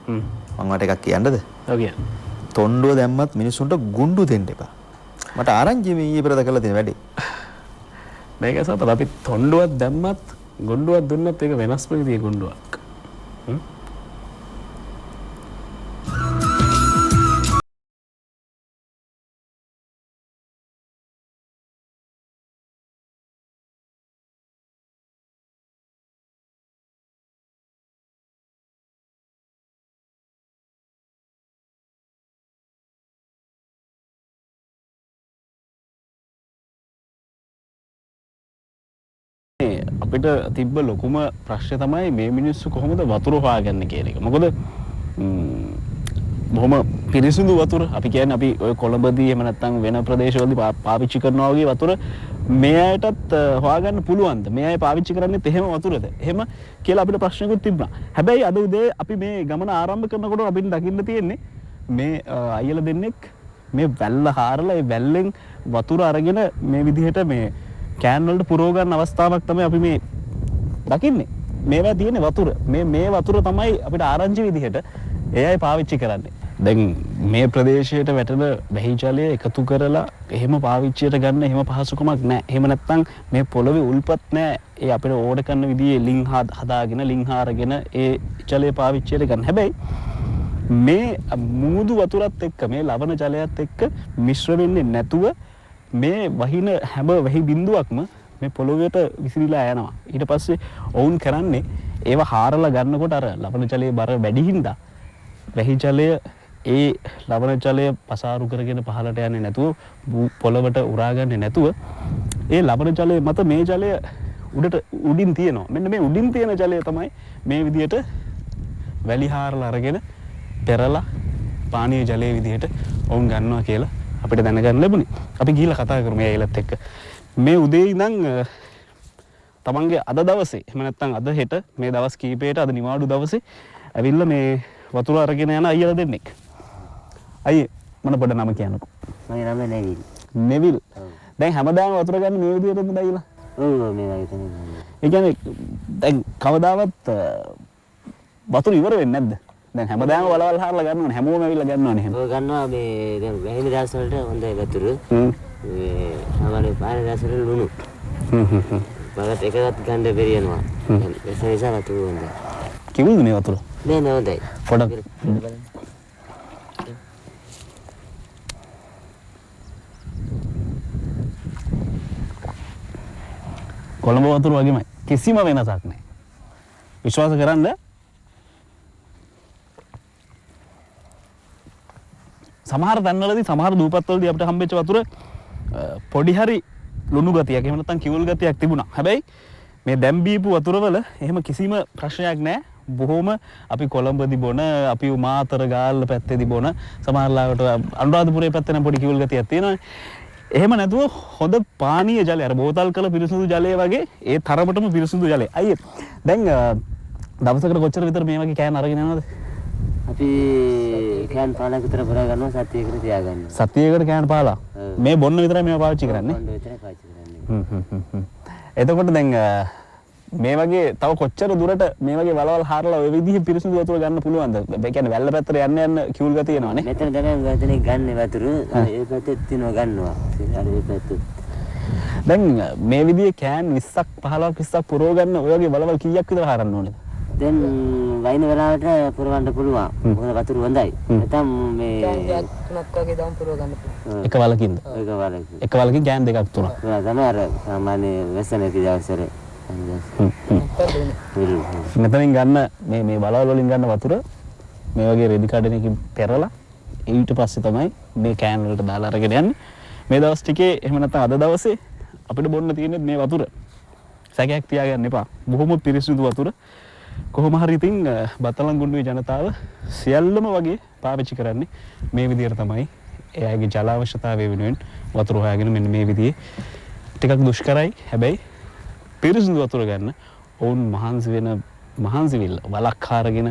මම වට එකක් කියන්නද? ඔව් කියන්න. තොණ්ඩුව දැම්මත් මිනිස්සුන්ට ගුඬු දෙන්න එපා. මට ආරංචි මේ ඊයේ පෙරද කරලා තියෙන වැඩේ. මේක සපත අපි තොණ්ඩුවක් දැම්මත් ගුඬුවක් දුන්නත් ඒක වෙනස්ම විදිහේ ගුඬුවක්. අපිට තිබ්බ ලොකුම ප්‍රශ්නය තමයි මේ මිනිස්සු කොහොමද වතුර හොයාගන්නේ කියන එක. මොකද බොහොම පිරිසිදු වතුර අපි කියන්නේ අපි ඔය කොළඹදී එහෙම නැත්නම් වෙන ප්‍රදේශවලදී පාවිච්චි කරනවා වගේ වතුර මේ අයටත් හොයාගන්න පුළුවන්ද? මේ අය පාවිච්චි කරන්නේත් එහෙම වතුරද? එහෙම කියලා අපිට ප්‍රශ්නකුත් තිබුණා. හැබැයි අද උදේ අපි මේ ගමන ආරම්භ කරනකොට අපිට දකින්න තියෙන්නේ මේ අයියලා දෙන්නෙක් මේ වැල්ල හාරලා ඒ වැල්ලෙන් වතුර අරගෙන මේ විදිහට මේ කෑන් වලට පුරව ගන්න අවස්ථාවක් තමයි අපි මේ දකින්නේ. මේවා තියෙන්නේ වතුර. මේ වතුර තමයි අපිට ආරංචි විදිහට ඒ අය පාවිච්චි කරන්නේ. දැන් මේ ප්‍රදේශයට වැටෙන වැහි ජලය එකතු කරලා එහෙම පාවිච්චියට ගන්න එහෙම පහසුකමක් නැහැ. එහෙම නැත්නම් මේ පොළවේ උල්පත් නැහැ. ඒ අපිට ඕඩ කරන විදිහේ ලිං හදාගෙන ලිං හාරගෙන ඒ ජලය පාවිච්චියට ගන්න. හැබැයි මේ මුහුදු වතුරත් එක්ක මේ ලවණ ජලයත් එක්ක මිශ්‍ර වෙන්නේ නැතුව මේ වහින හැම වැහි බිඳුවක්ම මේ පොළොවට විසිරීලා යනවා. ඊට පස්සේ ඔවුන් කරන්නේ ඒව හාරලා ගන්නකොට අර ලවණ ජලයේ බර වැඩි හින්දා වැහි ජලය ඒ ලවණ ජලය පසාරු කරගෙන පහළට යන්නේ නැතුව පොළොවට උරා ගන්නේ නැතුව ඒ ලවණ ජලය මත මේ ජලය උඩින් තියෙනවා. මෙන්න මේ උඩින් තියෙන ජලය තමයි මේ විදිහට වැලි හාරලා අරගෙන පෙරලා පානීය ජලයේ විදිහට ඔවුන් ගන්නවා කියලා අපිට දැනගන්න ලැබුණේ. අපි ගිහිල්ලා කතා කරමු මේ අයලත් එක්ක. මේ උදේ ඉඳන් තමන්ගේ අද දවසේ එහෙම නැත්නම් අද හෙට මේ දවස් කීපයට අද නිවාඩු දවසේ ඇවිල්ලා මේ වතුර අරගෙන යන අයියලා දෙන්නෙක්. අයියේ මොන පොඩ නම කියන්නකෝ. මගේ නම නෙවිල්. නෙවිල්. දැන් හැමදාම වතුර ගන්න මේ විදිහටද අයියලා? ඔව් මේ වගේ තමයි. ඒ කියන්නේ දැන් කවදාවත් වතුර ඉවර වෙන්නේ නැද්ද? දැන් හැමදාම වලවල් හරලා ගන්නවනේ හැමෝම ඇවිල්ලා ගන්නවනේ එහෙම. ඔව් ගන්නවා මේ දැන් වැහිලි දවස් වලට හොඳයි වතුර. මේ සමහර පාරේ දවස් වල ලුණු. බලත් එකකට ගන්න බැරි යනවා. ඒ නිසා වතුර හොඳයි. කිව්වද මේ වතුර? නෑ නෑ හොඳයි. පොඩක් කොළඹ වතුර වගේමයි. කිසිම වෙනසක් නැහැ. විශ්වාස කරන්න සමහර තැන්වලදී සමහර දූපත්වලදී අපිට හම්බෙච්ච වතුර පොඩි හරි ලුණු ගතියක් එහෙම නැත්නම් කිවුල් ගතියක් තිබුණා. හැබැයි මේ දැන් බීපු වතුරවල එහෙම කිසිම ප්‍රශ්නයක් නැහැ. බොහොම අපි කොළඹදී බොන, අපි මාතර ගාල්ල පැත්තේදී බොන, සමහර ලාවට අනුරාධපුරයේ පැත්තේ නම් පොඩි කිවුල් ගතියක් තියෙනවානේ. එහෙම නැතුව හොඳ පානීය ජලය අර බෝතල් කළ පිරිසිදු ජලය වගේ ඒ තරමටම පිරිසිදු ජලය. අයියේ දැන් දවසකට කොච්චර විතර මේ වගේ කෑන් අරගෙන යනවද? අපි කෑන් පාලක් විතර පුරා ගන්නවා සතියකට තියාගන්නවා. සතියකට කෑන් පාලා. මේ බොන්න විතරයි මේවා පාවිච්චි කරන්නේ. බොන්න විතරයි පාවිච්චි කරන්නේ. එතකොට දැන් මේ වගේ තව කොච්චර දුරට මේ වගේ වලවල් හාරලා ඔය විදිහේ පිරිසිදු වතුර ගන්න පුළුවන්ද? ඒ කියන්නේ වැල්ල පැත්තට යන්න කිවුල් ගතිය එනවනේ. මෙතන දැන් ගතනේ ගන්න වතුර ඒ පැත්තෙත් තියනවා ගන්නවා. අර ඒ පැත්තෙත්. දැන් මේ විදිහේ කෑන් 20ක් 15ක් 20ක් පුරව ගන්න ඔය වගේ වලවල් කීයක් විතර හරන්න ඕනේද? දැන් වයින් වෙලාවට පුරවන්න පුළුවන්. මොකද වතුර හොඳයි. නැත්නම් මේ තුනක් වගේ දාම් පුරව ගන්න පුළුවන්. එක වලකින්ද? එක වලකින් කෑන් දෙකක් තුනක්. තමයි අර සාමාන්‍ය වැස්සන පිටවසර. මෙතනින් ගන්න මේ වලවල් වලින් ගන්න වතුර මේ වගේ රෙදි කඩනකින් පෙරලා ඊට පස්සේ තමයි මේ කෑන් වලට දාලා අරගෙන යන්නේ. මේ දවස් ටිකේ එහෙම නැත්නම් අද දවසේ අපිට බොන්න තියෙන්නේ මේ වතුර. සැකයක් තියාගන්න එපා. බොහොම පිරිසිදු වතුර. කොහොම හරි ඉතින් බත්තලන්ගුණ්ඩුවේ ජනතාව සියල්ලම වගේ පාවිච්චි කරන්නේ මේ විදිහට තමයි. එයාගේ ජල අවශ්‍යතාවය වෙනුවෙන් වතුර හොයාගෙන මෙන්න මේ විදිහේ ටිකක් දුෂ්කරයි. හැබැයි පිරිසිදු වතුර ගන්න ඔවුන් මහන්සි වෙන්න වලක් හාරගෙන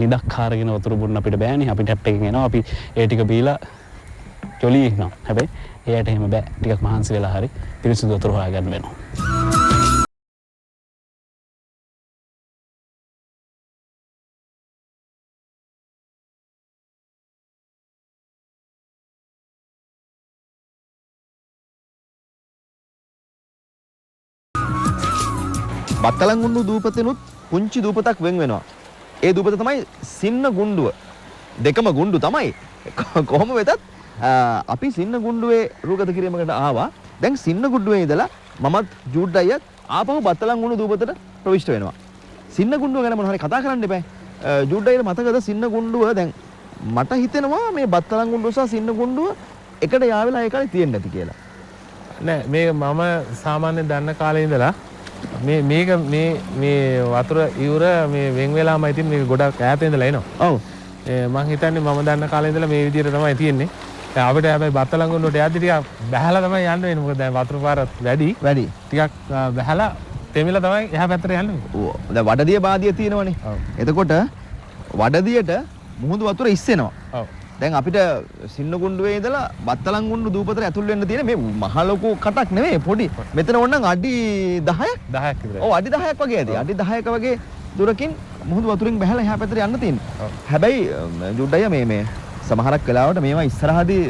ලිඳක් හාරගෙන වතුර බොන්න අපිට බෑනේ. අපි ටැප් එකකින් එනවා. අපි ඒ ටික බීලා ජොලිය ඉන්නවා. හැබැයි එයාට එහෙම බෑ. ටිකක් මහන්සි වෙලා හරි පිරිසිදු වතුර හොයාගන්න වෙනවා. බත්තලංගුණ්ඩු දූපතෙනුත් පුංචි දූපතක් වෙන් වෙනවා. ඒ දූපත තමයි සින්න ගුණ්ඩුව. දෙකම ගුණ්ඩු තමයි. කොහොම වෙතත් අපි සින්න ගුණ්ඩුවේ රූගත කිරීමකට ආවා. දැන් සින්න ගුණ්ඩුවේ ඉඳලා මමත් ජූඩ් අයියත් ආපහු බත්තලංගුණ්ඩු දූපතට ප්‍රවිෂ්ඨ වෙනවා. සින්න ගුණ්ඩුව ගැන මොනවා හරි කතා කරන්න එපා. ජූඩ් අයියට මතකද සින්න ගුණ්ඩුව දැන් මට හිතෙනවා මේ බත්තලංගුණ්ඩුව සහ සින්න ගුණ්ඩුව එකට යාවෙලා ඒ කාලේ තියෙන්න ඇති කියලා. නෑ මේ මම සාමාන්‍යයෙන් දන්න කාලේ ඉඳලා මේක මේ වතුර ඉවුර මේ වෙන් වෙලාමයි තියෙන්නේ. මේක ගොඩක් ඈත ඉඳලා එනවා. ඔව්. මම හිතන්නේ මම දන්න කාලේ ඉඳලා මේ විදිහට තමයි තියෙන්නේ. දැන් අපිට හැබැයි බත්තලංගුණ්ඩුවට යද්දි ටිකක් බහැලා තමයි යන්න වෙන්නේ. මොකද දැන් වතුර පාර වැඩි. ටිකක් බහැලා තෙමිලා තමයි එහා පැත්තට යන්නේ. ඔව්. දැන් වඩදිය බාදිය තියෙනවනේ. එතකොට වඩදියට මුහුදු වතුර ඉස්සෙනවා. ඔව්. දැන් අපිට සින්නගුණ්ඩුවේ ඉඳලා බත්තලංගුණ්ඩු දූපතට ඇතුල් වෙන්න තියෙන මේ මහ ලොකු කටක් නෙමෙයි පොඩි. මෙතන ඕනනම් අඩි 10ක් විතර. ඔව් අඩි 10ක් වගේ ඇති. අඩි 10ක වගේ දුරකින් මුහුදු වතුරින් බහැලා එහා පැත්තට යන්න තියෙනවා. හැබැයි ජුඩ් අයියා මේ සමහරක් වෙලාවට මේවා ඉස්සරහදී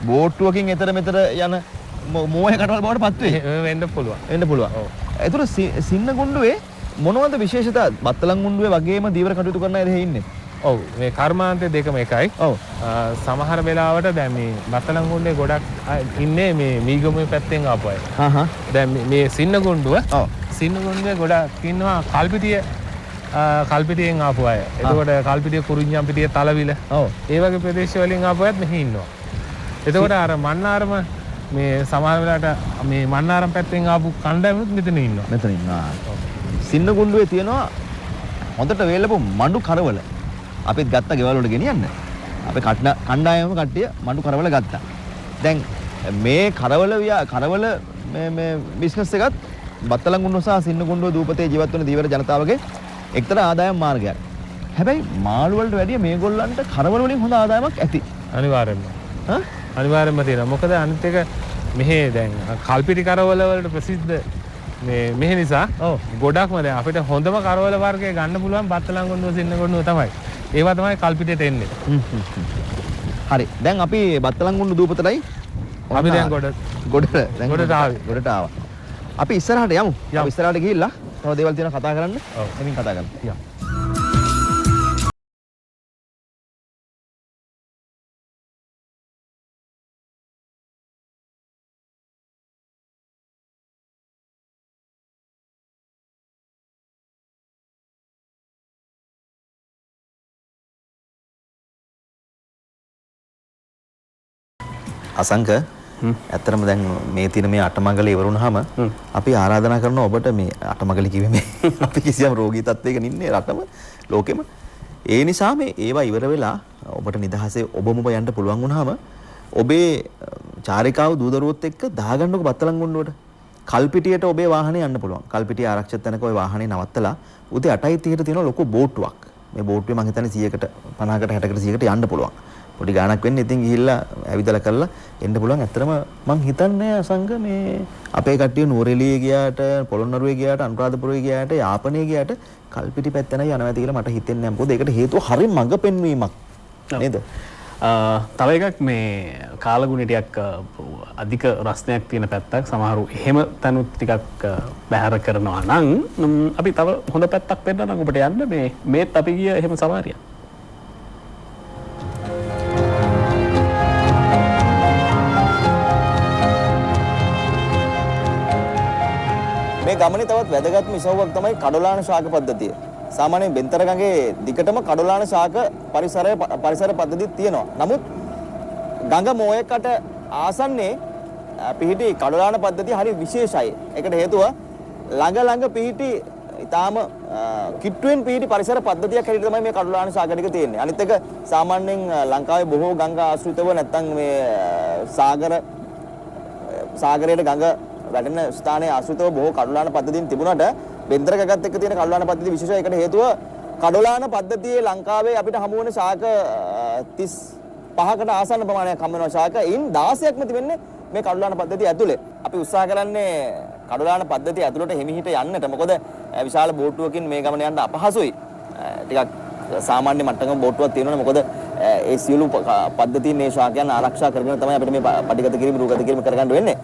බෝට්ටුවකින් එතර මෙතර යන මෝහය කටවල් බවට පත් වෙයි. වෙන්න පුළුවන්. වෙන්න පුළුවන්. ඒතර සින්නගුණ්ඩුවේ මොනවද විශේෂතා බත්තලංගුණ්ඩුවේ වගේම දීවර කටයුතු කරන අය ඉන්නේ? ඔව් මේ කර්මාන්තය දෙකම එකයි. ඔව් සමහර වෙලාවට දැන් මේ බත්තලංගුණ්ඩේ ගොඩක් ඉන්නේ මේ මීගමුවේ පැත්තෙන් ආපු අය. දැන් මේ සින්නගුණ්ඩුව සින්නගුණ්ඩුවේ ගොඩක් ඉන්නවා කල්පිටියෙන් ආපු අය. එතකොට කල්පිටිය කුරුඤ්ඤම්පිටිය තලවිල. ඔව් ඒ වගේ ප්‍රදේශ වලින් ආපු අයත් මෙහි ඉන්නවා. එතකොට අර මන්නාරම මේ සමහර වෙලාවට මේ මන්නාරම් පැත්තෙන් ආපු කණ්ඩායමත් මෙතන ඉන්නවා. මෙතන ඉන්නවා. සින්නගුණ්ඩුවේ තියෙනවා හොඳට වේලපු මඩු කරවල. අපිත් ගත්ත ගෙවල් වලට ගෙනියන්න. අපි කණ්ඩායම කට්ටිය මඩු කරවල ගත්තා. දැන් මේ කරවල මේ බිස්නස් එකත් බත්තලංගුණ්ඩුව සහ සින්නගුණ්ඩුව දූපතේ ජීවත් වෙන දීවර ජනතාවගේ එක්තරා ආදායම් මාර්ගයක්. හැබැයි මාළු වලට වැඩිය මේගොල්ලන්ට කරවල වලින් හොඳ ආදායමක් ඇති. අනිවාර්යෙන්ම. අනිවාර්යෙන්ම තියෙනවා. මොකද අනිත් එක මෙහි දැන් කල්පිටි කරවල වලට ප්‍රසිද්ධ මෙහි නිසා ගොඩක්ම දැන් අපිට හොඳම කරවල වර්ගය ගන්න පුළුවන් බත්තලංගුණ්ඩුව සින්නගුණ්ඩුව තමයි. ඒවා තමයි කල්පිටියට එන්නේ. හරි. දැන් අපි බත්තලංගුණ්ඩු දූපතටයි අපි දැන් ගොඩට ආවා. අපි ඉස්සරහට යමු. අපි ඉස්සරහට ගිහිල්ලා තව දේවල් තියෙනවා කතා කරන්න. ඔව්. එනින් කතා කරමු. යමු. අසංක ඇත්තටම දැන් මේ තියෙන මේ අටමඟල ඉවර වුණාම අපි ආරාධනා කරනවා ඔබට මේ අටමඟල කිව්වේ මේ අපි කිසියම් රෝගී තත්ත්වයක ඉන්නේ රටම ලෝකෙම ඒ නිසා මේ ඒවා ඉවර වෙලා ඔබට නිදහසේ ඔබම යන්න පුළුවන් වුණාම ඔබේ චාරිකාව දූදරුවොත් එක්ක දාගන්නකො බත්තලංගුණ්ඩුවට කල්පිටියට ඔබේ වාහනේ යන්න පුළුවන්. කල්පිටිය ආරක්ෂිත තැනක ওই වාහනේ නවත්තලා උදේ 8:30ට තියෙන ලොකු බෝට්ටුවක්. මේ බෝට්ටුවේ මං හිතන්නේ 100කට 50කට 60කට 100කට යන්න පුළුවන්. පොඩි ගාණක් වෙන්නේ ඉතින් ගිහිල්ලා ඇවිදලා කරලා එන්න පුළුවන්. ඇත්තටම මං හිතන්නේ අසංග මේ අපේ කට්ටිය නුවරඑළියේ ගියාට පොළොන්නරුවේ ගියාට අනුරාධපුරයේ ගියාට යාපනයේ ගියාට කල්පිටි පැත්තෙන් යනවා ඇති කියලා මට හිතෙන්නේ නැහැ. මොකද ඒකට හේතුව හරි මඟ පෙන්වීමක් නේද? තව එකක් මේ කාලගුණය ටිකක් අධික රස්නයක් තියෙන පැත්තක්. සමහරු එහෙම තනුත් ටිකක් බැහැර කරනවා නම් අපි තව හොඳ පැත්තක් වෙන්න නම් ඔබට යන්න මේත් අපි ගිය එහෙම සවාරියක්. මේ ගමනේ තවත් වැදගත්ම ඉසව්වක් තමයි කඩොලාන ශාක පද්ධතිය. සාමාන්‍යයෙන් බෙන්තර ගඟේ දිගටම කඩොලාන ශාක පරිසර පද්ධතියක් තියෙනවා. නමුත් ගඟ මෝයකට ආසන්නේ පිහිටි කඩොලාන පද්ධතිය හරි විශේෂයි. ඒකට හේතුව ළඟ පිහිටි ඊටාම කිට්ටුවෙන් පිහිටි පරිසර පද්ධතියක් හැටියට තමයි මේ කඩොලාන ශාක ටික තියෙන්නේ. අනිත් එක සාමාන්‍යයෙන් ලංකාවේ බොහෝ ගංගා ආශ්‍රිතව නැත්නම් මේ සාගරයට ගඟ වැඩෙන ස්ථානයේ ආශ්‍රිතව බොහෝ කඩොලාන පද්ධතීන් තිබුණාට බෙන්තර ගගත් එක්ක තියෙන කඩොලාන පද්ධතිය විශේෂයි. ඒකට හේතුව කඩොලාන පද්ධතියේ ලංකාවේ අපිට හමු වෙන ශාක 35කට ආසන්න ප්‍රමාණයක් හම් වෙනවා ශාක. ඉන් 16ක්ම තිබෙන්නේ මේ කඩොලාන පද්ධතිය ඇතුලේ. අපි උත්සාහ කරන්නේ කඩොලාන පද්ධතිය ඇතුළට හිමිහිට යන්නට. මොකද විශාල බෝට්ටුවකින් මේ ගමන යන්න අපහසුයි. ටිකක් සාමාන්‍ය මට්ටමක බෝට්ටුවක් තියෙනවනේ. මොකද ඒ සියලු පද්ධතීන් මේ ශාකයන් ආරක්ෂා කරගෙන තමයි අපිට මේ පටිගත කිරීම රූගත කිරීම කරගන්න වෙන්නේ.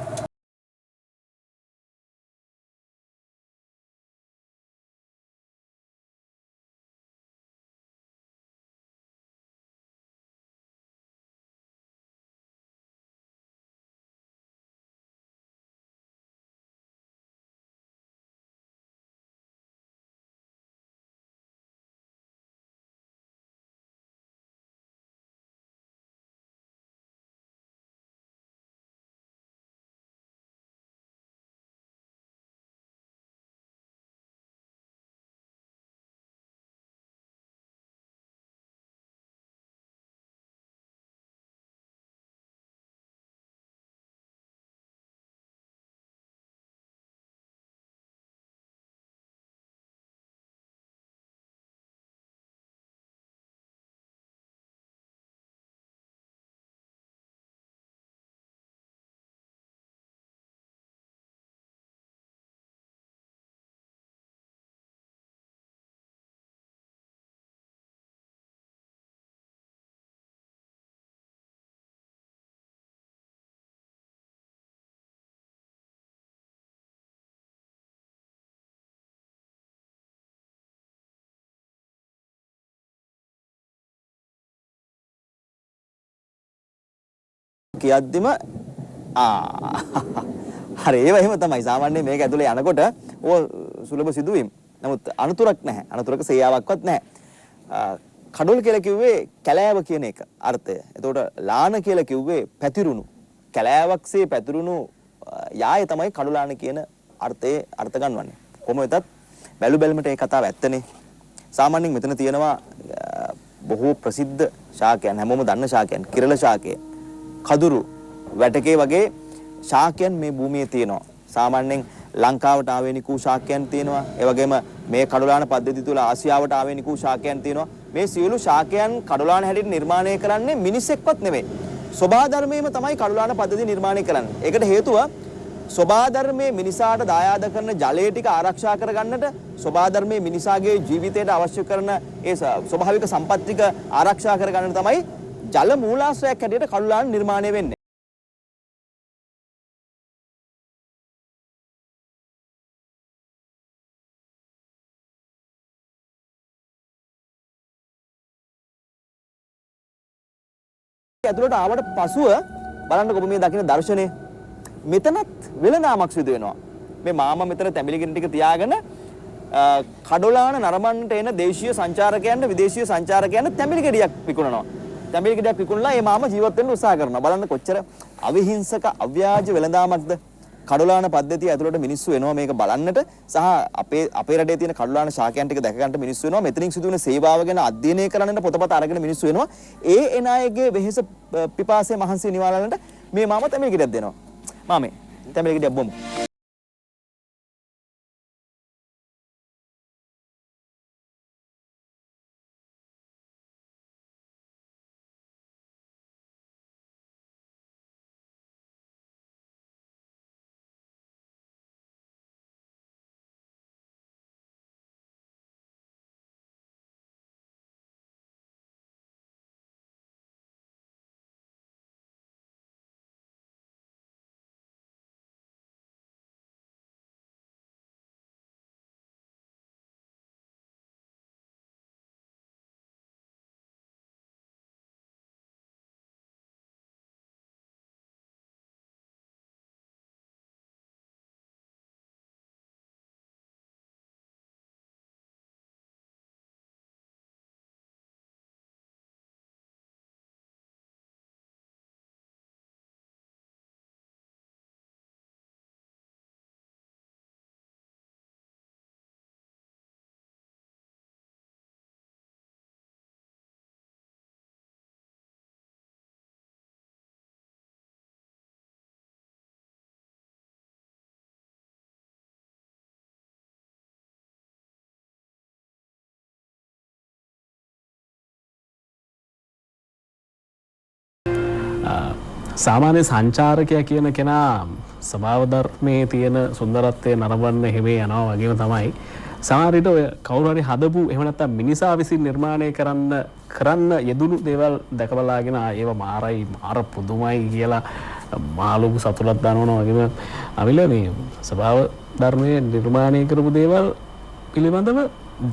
කියද්දිම හරි ඒව එහෙම තමයි. සාමාන්‍යයෙන් මේක ඇතුලේ යනකොට ඕ සුලභ සිදුවීම්. නමුත් අනතුරක් නැහැ. අනතුරක සේයාවක්වත් නැහැ. කඩොල් කියලා කිව්වේ කැලෑව කියන එක අර්ථය. එතකොට ලාන කියලා කිව්වේ පැතිරුණු. කැලෑවක්සේ පැතිරුණු යාය තමයි කඩොලාන කියන අර්ථයේ අර්ථ ගන්නවන්නේ. කොහොම වෙතත් බැලු බැලමට ඒ කතාව ඇත්තනේ. සාමාන්‍යයෙන් මෙතන තියෙනවා බොහෝ ප්‍රසිද්ධ ශාකයන්, හැමෝම දන්න ශාකයන්. කිරළ ශාකය, කදුරු, වැටකේ වගේ ශාකයන් මේ භූමියේ තියෙනවා. සාමාන්‍යයෙන් ලංකාවට ආවේනික වූ ශාකයන් තියෙනවා. ඒ වගේම මේ කඩොලාන පද්ධතිය තුළ ආසියාවට ආවේනික වූ ශාකයන් තියෙනවා. මේ සියලු ශාකයන් කඩොලාන හැටියට නිර්මාණය කරන්නේ මිනිසෙක්වත් නෙවෙයි. සෝභා ධර්මයේම තමයි කඩොලාන පද්ධතිය නිර්මාණය කරන්නේ. ඒකට හේතුව සෝභා ධර්මයේ මිනිසාට දායාද කරන ජලය ටික ආරක්ෂා කරගන්නට, සෝභා ධර්මයේ මිනිසාගේ ජීවිතයට අවශ්‍ය කරන ඒ ස්වභාවික සම්පත් ටික ආරක්ෂා කරගන්නට තමයි ජල මූලාශ්‍රයක් හැටියට කඩොලාන නිර්මාණය වෙන්නේ. ඇතුළට ආවට පසුව බලන්නකො ඔබ මේ දකින්න දර්ශනය. මෙතනත් වෙළඳාමක් සිදු වෙනවා. මේ මාමා මෙතන තැඹිලිගෙන ටික තියාගෙන කඩොලාන නරඹන්නට එන දේශීය සංචාරකයන්ට විදේශීය සංචාරකයන්ට තැඹිලි ගෙඩියක් විකුණනවා. තැඹිලි ගෙඩියක් විකුණලා මේ මාමා ජීවත් වෙන්න උත්සාහ කරනවා. බලන්න කොච්චර අවිහිංසක අව්‍යාජ වෙළඳාමක්ද. කඩොලාන පද්ධතිය ඇතුළට මිනිස්සු එනවා මේක බලන්නට සහ අපේ රටේ තියෙන කඩොලාන ශාකයන් ටික දැක ගන්නට මිනිස්සු එනවා. මෙතනින් සිදුවෙන සේවාව ගැන අධ්‍යයනය කරන්නට පොතපත අරගෙන මිනිස්සු එනවා. ඒ එන අයගේ වෙහෙස පිපාසය මහන්සිය නිවාලන්නට මේ මාමා තැඹිලි ගෙඩියක් දෙනවා. මාමේ තැඹිලි ගෙඩියක් බොමු. සාමාන්‍ය සංචාරකයා කියන කෙනා ස්වභාව ධර්මයේ තියෙන සුන්දරත්වය නරඹන්න හිමේ යනවා වගේම තමයි සමහර විට ඔය කවුරු හරි හදපු එහෙම නැත්නම් මිනිසා විසින් නිර්මාණය කරන්න යෙදුණු දේවල් දැකබලාගෙන ඒව මාරයි මාර පුදුමයි කියලා මාළුකු සතුටක් දනවනවා වගේම අවිල මේ ස්වභාව ධර්මයේ නිර්මාණය කරපු දේවල් පිළිබඳව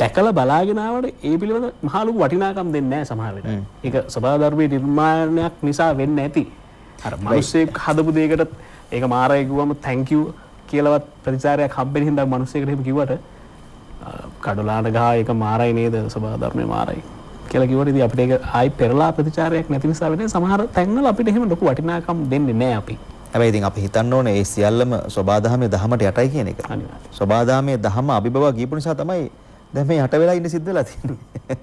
දැකලා බලාගෙන ආවට ඒ පිළිබඳ මහලුකු වටිනාකම් දෙන්නේ නැහැ සමහර විට. ඒක ස්වභාව ධර්මයේ නිර්මාණයක් නිසා වෙන්නේ නැති. අර මිනිස්සෙක් හදපු දෙයකට ඒක මාරයි කිව්වම thank you කියලාවත් ප්‍රතිචාරයක් හම්බෙන්න හින්දා මිනිස්සෙකුට එහෙම කිව්වට කඩලාන ගහ ඒක මාරයි නේද ස්වභාව ධර්මයේ මාරයි කියලා කිව්වට ඉතින් අපිට ඒක ආයි පෙරලා ප්‍රතිචාරයක් නැති නිසා වෙන්නේ සමහර තැන්වල අපිට එහෙම ලොකු වටිනාකම් දෙන්නේ නැහැ අපි. හැබැයි ඉතින් අපි හිතන්න ඕනේ ඒ සියල්ලම සෝබාදහමේ දහමට යටයි කියන එක. සෝබාදහමේ දහම අභිබව ගියපු නිසා තමයි දැන් මේ යට වෙලා ඉන්න සිද්ධ වෙලා තියෙන්නේ.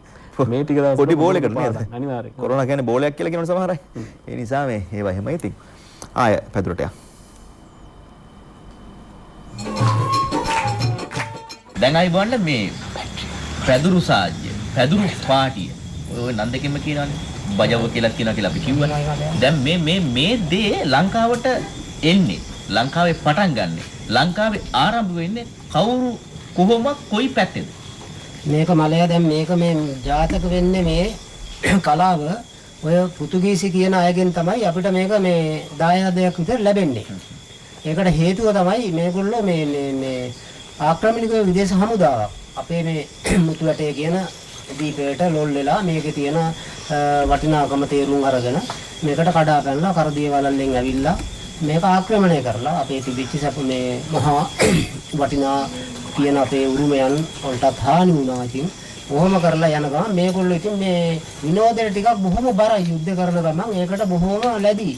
මේ ටික දවස් පොඩි බෝලයකට නේද? අනිවාර්යයෙන්. කොරෝනා කියන්නේ බෝලයක් කියලා කියනවනේ සමහර අය. ඒ නිසා මේ ඒවා එහෙමයි ඉතින්. ආය පැදුරට යා. දැන් අයි බලන්න මේ පැදුරු සාජ්‍ය, පැදුරු පාටිය. ඔය නන්දකෙම කියනවානේ. බජව කියලා කියනවා කියලා අපි කිව්වනේ. දැන් මේ දේ ලංකාවට එන්නේ. ලංකාවේ පටන් ගන්නෙ. ලංකාවේ ආරම්භ වෙන්නේ කවුරු කොහොම කොයි පැත්තේද? මේක මලය දැන් මේක මේ ජාතක වෙන්නේ මේ කලාව ඔය පෘතුගීසි කියන අයගෙන් තමයි අපිට මේක මේ දායාදයක් විතර ලැබෙන්නේ. ඒකට හේතුව තමයි මේගොල්ලෝ මේ ආක්‍රමණික විදේශ හමුදාවක් අපේ මේ මුතුවැටේ කියන දීපයට ලොල් වෙලා මේකේ තියෙන වටිනාකම තේරුම් අරගෙන මේකට කඩා පැනලා කරදිය වලල්ලෙන් ඇවිල්ලා මේක ආක්‍රමණය කරලා අපේ තිබිච්ච සප මේ මහා වටිනා කියන අපේ උරුමයන් වලටත් හානි වුණා. ඉතින් කොහොම කරලා යන ගමන් මේගොල්ලෝ ඉතින් මේ විනෝදයට ටිකක් බොහොම බරයි යුද්ධ කරන ගමන් ඒකට බොහොම ලැබි.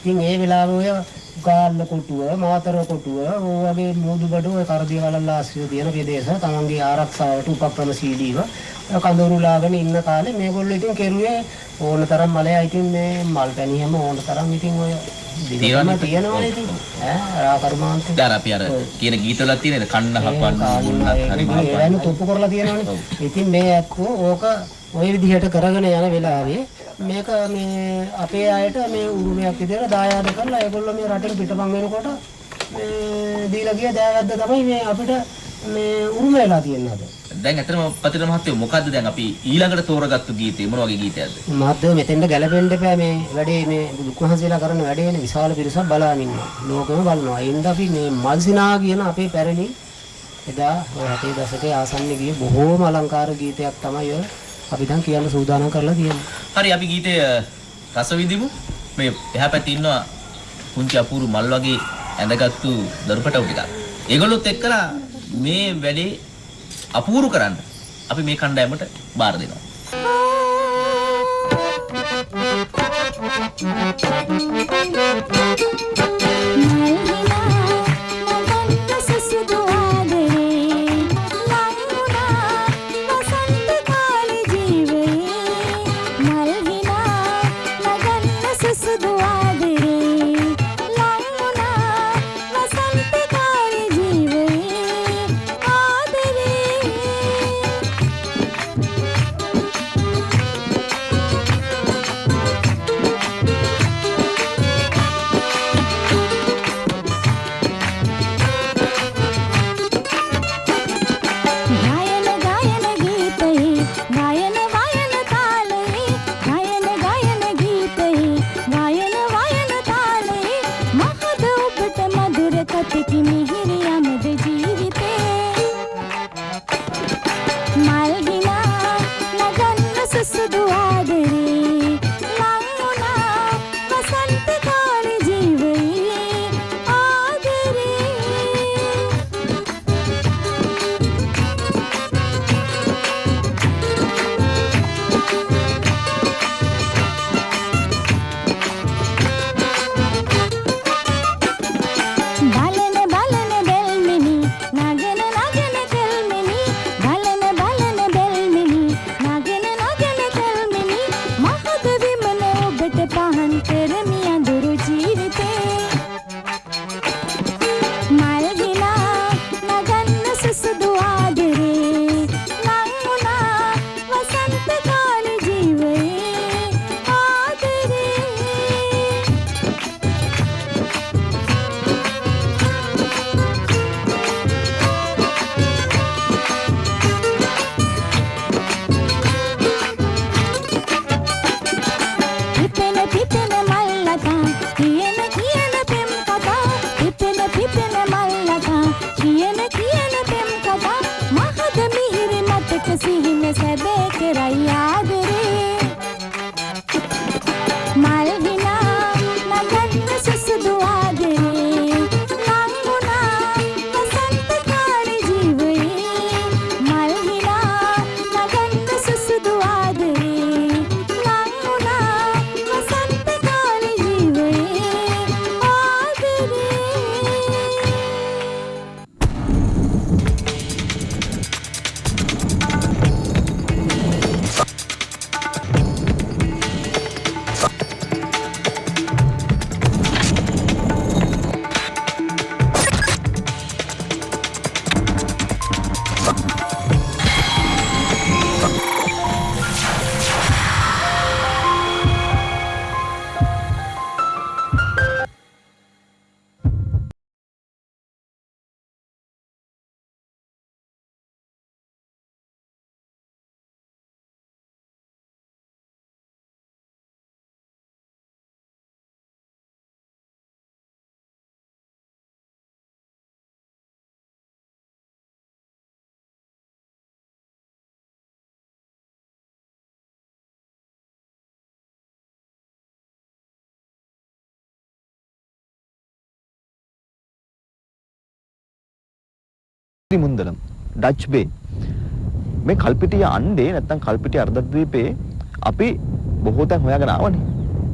ඉතින් ඒ වෙලාවේ ඔය ගාල්ල කොටුව, මාතර කොටුව, ඔය වගේ මෝදුබඩ ඔය කරදිය වලල්ල ආශ්‍රිත තියෙන ප්‍රදේශ තමන්ගේ ආරක්ෂාවට උපක්‍රමශීලීව කඳවුරු ලාගෙන ඉන්න කාලේ මේගොල්ලෝ ඉතින් කෙරුවේ ඕන තරම් මලයා ඉතින් මේ මල් පැණියම ඕන තරම් ඉතින් ඔය තියෙනවනේ ඉතින් රාකර්මාන්තේ දැන් අපි අර කියන ගීතවල තියෙන කන්න හපන්න මුන්නත් හරි ඒවැනි තොප්පු කරලා තියෙනවනේ. ඉතින් මේ ඇත්තෝ ඕක ওই විදිහට කරගෙන යන වෙලාවේ මේක මේ අපේ අයට මේ උරුමයක් විදිහට දායාද කරලා ඒගොල්ලෝ මේ රටෙන් පිටපන් වෙනකොට මේ දීලා ගිය දෑවැද්ද තමයි මේ අපිට මේ උරුම වෙලා තියෙන්නේ අද. දැන් ඇත්තටම පතිර මහත්තයෝ මොකද්ද දැන් අපි ඊළඟට තෝරගත්තු ගීතේ මොන වගේ ගීතයක්ද? මහත්තයෝ මෙතෙන්ට ගැලපෙන්න එපා මේ වැඩේ මේ දුක්ඛහන්සලා කරන වැඩේනේ විශාල පිරිසක් බලාගෙන ඉන්නවා. ලෝකෙම බලනවා. ඒ හින්දා අපි මේ මල්සිනා කියන අපේ පැරණි එදා ඔය 80 දශකයේ ආසන්නයේ ගිය බොහෝම අලංකාර ගීතයක් තමයි ඔය අපි දැන් කියන්න සූදානම් කරලා තියෙන්නේ. හරි අපි ගීතය රස විඳිමු. මේ එහා පැත්තේ ඉන්නවා පුංචි අපූරු මල් වගේ ඇඳගත්තු දරුපටව ටිකක්. ඒගොල්ලොත් එක්කලා මේ වැඩේ අපූරු කරන්න අපි මේ කණ්ඩායමට බාර දෙනවා. මුන්දලම් ඩච් බේ මේ කල්පිටිය අණ්ඩේ නැත්තම් කල්පිටිය අර්ධද්වීපේ අපි බොහෝ තැන් හොයාගෙන ආවනේ.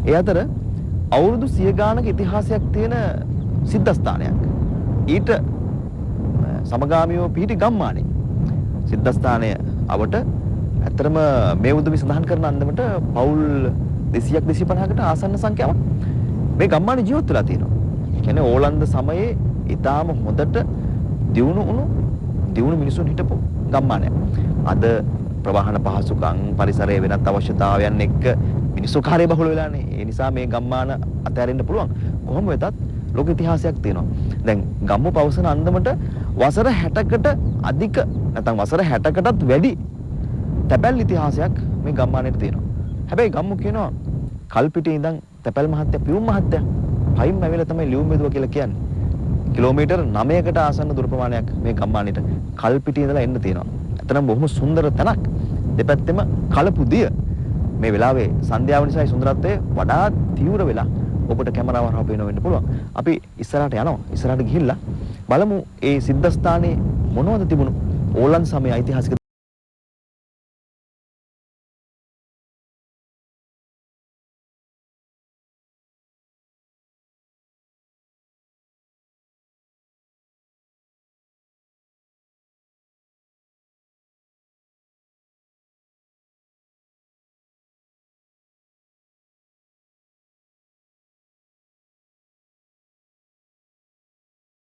ඒ අතර අවුරුදු 100 ගානක ඉතිහාසයක් තියෙන සිද්ධාස්ථානයක්. ඊට සමගාමීව පිහිටි ගම්මානේ. සිද්ධාස්ථානය අවට ඇත්තටම මේ උදවි සඳහන් කරන අන්දමට පවුල් 200ක් 250කට ආසන්න සංඛ්‍යාවක් මේ ගම්මානේ ජීවත් වෙලා තියෙනවා. ඒ කියන්නේ ඕලන්ද සමයේ ඊටාම හොඳට දියුණු මිනිසුන් හිටපු ගම්මානයක්. අද ප්‍රවාහන පහසුකම් පරිසරයේ වෙනත් අවශ්‍යතාවයන් එක්ක මිනිස්සු කාර්යබහුල වෙලානේ. ඒ නිසා මේ ගම්මාන අතහැරෙන්න පුළුවන්. කොහොම වෙතත් ලෝක ඉතිහාසයක් තියෙනවා. දැන් ගම්මු පවසන අන්දමට වසර 60කට අධික නැත්නම් වසර 60කටත් වැඩි තැපැල් ඉතිහාසයක් මේ ගම්මානයේ තියෙනවා. හැබැයි ගම්මු කියනවා කල්පිටියේ ඉඳන් තැපැල් මහත්තයා පියුම් මහත්තයා පයින්ම ඇවිල්ලා තමයි ලියුම් බෙදුවා කියලා කියන්නේ. කිලෝමීටර් 9කට ආසන්න දුර ප්‍රමාණයක් මේ ගම්මානෙට කල්පිටියේ ඉඳලා එන්න තියෙනවා. ඇත්තටම බොහොම සුන්දර තැනක්. දෙපැත්තෙම කලපු දිය. මේ වෙලාවේ සන්ධ්‍යාව නිසායි සුන්දරත්වය වඩා තීව්‍ර වෙලා ඔබට කැමරාව හරහා පේන වෙන්න පුළුවන්. අපි ඉස්සරහට යනවා. ඉස්සරහට ගිහිල්ලා බලමු ඒ සිද්ධාස්ථානයේ මොනවද තිබුණු ඕලන් සමයේ ඓතිහාසික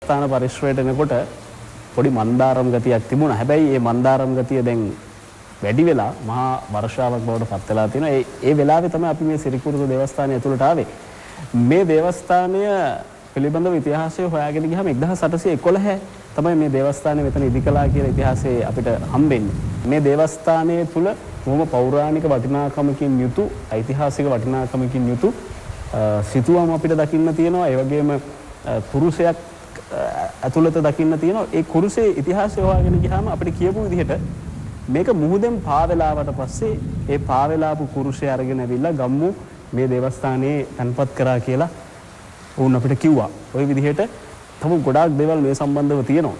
ස්ථාන පරිශ්‍රයට එනකොට පොඩි මන්දාරම් ගතියක් තිබුණා. හැබැයි මේ මන්දාරම් ගතිය දැන් වැඩි වෙලා මහා වර්ෂාවක් බවට පත් වෙලා තියෙනවා. ඒ වෙලාවේ තමයි අපි මේ සිරිකුරුදු දේවස්ථානය ඇතුළට ආවේ. මේ දේවස්ථානය පිළිබඳව ඉතිහාසය හොයාගෙන ගියාම 1811 තමයි මේ දේවස්ථානය මෙතන ඉදිකලා කියලා ඉතිහාසයේ අපිට හම්බෙන්නේ. මේ දේවස්ථානය තුල බොහොම පෞරාණික වටිනාකමකින් යුතු ඓතිහාසික වටිනාකමකින් යුතු සිතුවම් අපිට දකින්න තියෙනවා. ඒ වගේම කුරුසයක් ඇතුළත දකින්න තියෙනවා. ඒ කුරුසේ ඉතිහාසය හොයාගෙන ගියාම අපිට කියපු විදිහට මේක මුහුදෙන් පාවෙලාවට පස්සේ ඒ පාවෙලාපු කුරුසය අරගෙන ඇවිල්ලා ගම්මු මේ දේවස්ථානයේ තැන්පත් කරා කියලා වුන් අපිට කිව්වා. ওই විදිහට තම ගොඩාක් දේවල් මේ සම්බන්ධව තියෙනවා.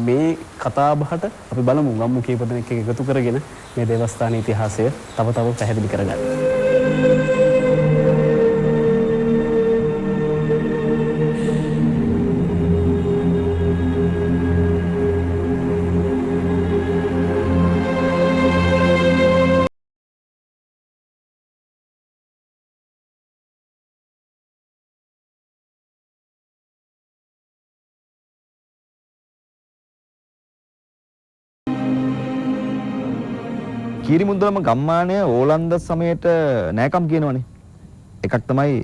මේ කතාබහට අපි බලමු ගම්මු කීප දෙනෙක් එකතු කරගෙන මේ දේවස්ථානයේ ඉතිහාසය තව පැහැදිලි කරගන්න. කීරිමුද්දලම ගම්මානය ඕලන්ද සමයට නෑකම් කියනවනේ. එකක් තමයි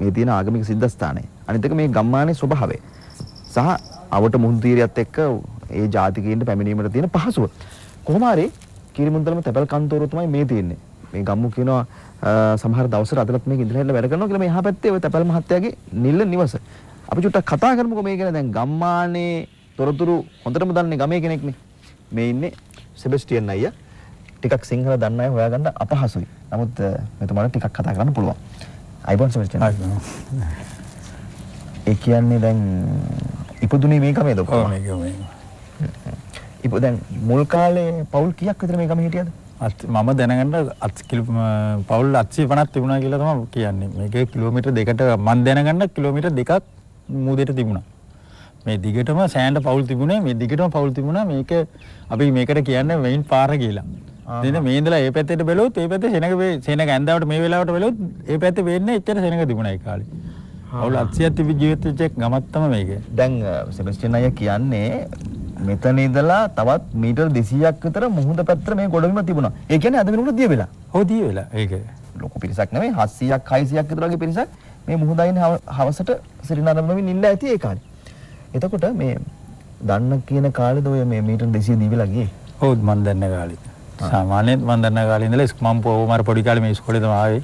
මේ තියෙන ආගමික සිද්ධාස්ථානය. අනිත් එක මේ ගම්මානයේ ස්වභාවය. සහ අවට මුහුදු තීරයත් එක්ක ඒ ජාතිකයින්ට පැමිණීමට තියෙන පහසුව. කොහොම හරි කීරිමුද්දලම තැපැල් කන්තෝරුව තමයි මේ තියෙන්නේ. මේ ගම්මු කියනවා සමහර දවසට අදලත් මේක ඉඳලා වැඩ කරනවා කියලා මේ එහා පැත්තේ ওই තැපැල් මහත්තයාගේ නිල්ල නිවස. අපි චුට්ටක් කතා කරමුකෝ මේ ගැන. දැන් ගම්මානයේ තොරතුරු හොඳටම දන්නේ ගමේ කෙනෙක්නේ. මේ ඉන්නේ සෙබස්ටියන් අයියා. ටිකක් සිංහල දන්න අය හොයාගන්න අපහසුයි. නමුත් මෙතුමාට ටිකක් කතා කරන්න පුළුවන්. අයිබෝන් සෙබස්ටියන්. ඒ කියන්නේ දැන් ඉපදුනේ මේ ගමේද ඔක්කොම? ඔව් මේ ගමේ. දැන් මුල් කාලේ පවුල් කීයක් විතර මේ ගමේ හිටියද? මම දැනගන්න පවුල් 850ක් තිබුණා කියලා තමයි කියන්නේ. මේක කිලෝමීටර් දෙකට මම දැනගන්න කිලෝමීටර් දෙකක් මූදෙට තිබුණා. මේ දිගටම සෑන්ඩ පවුල් තිබුණේ. මේ දිගටම පවුල් තිබුණා. මේක අපි මේකට කියන්නේ මෙයින් පාර කියලා. දෙන මේ ඉඳලා ඒ පැත්තට බැලුවොත් ඒ පැත්තේ සෙනග ඇඳාවට මේ වෙලාවට බැලුවොත් ඒ පැත්තේ වෙන්නේ එච්චර සෙනග තිබුණා ඒ කාලේ. අවුල් 800ක් තිබි ජීවිත වෙච්ච ගමක් තමයි මේක. දැන් සෙබස්ටියන් අයියා කියන්නේ මෙතන ඉඳලා තවත් මීටර් 200ක් විතර මුහුද පැත්තට මේ ගොඩබිම තිබුණා. ඒ කියන්නේ අද වෙනකොට දිය වෙලා. ඔව් දිය වෙලා. ඒක ලොකු පිරිසක් නෙමෙයි 700ක් 600ක් විතර වගේ පිරිසක් මේ මුහුදයින් හවසට සිරිනරඹමින් ඉන්න ඇති ඒ කාලේ. එතකොට මේ දන්න කියන කාලේද ඔය මේ මීටර් 200 දී වෙලා ගියේ? ඔව් මම දන්න කාලේ. සාමාන්‍යයෙන් මම දන්න කාලේ ඉඳලා මම පොවමාර පොඩි කාලේ මේ ඉස්කෝලේ තමයි ආවේ.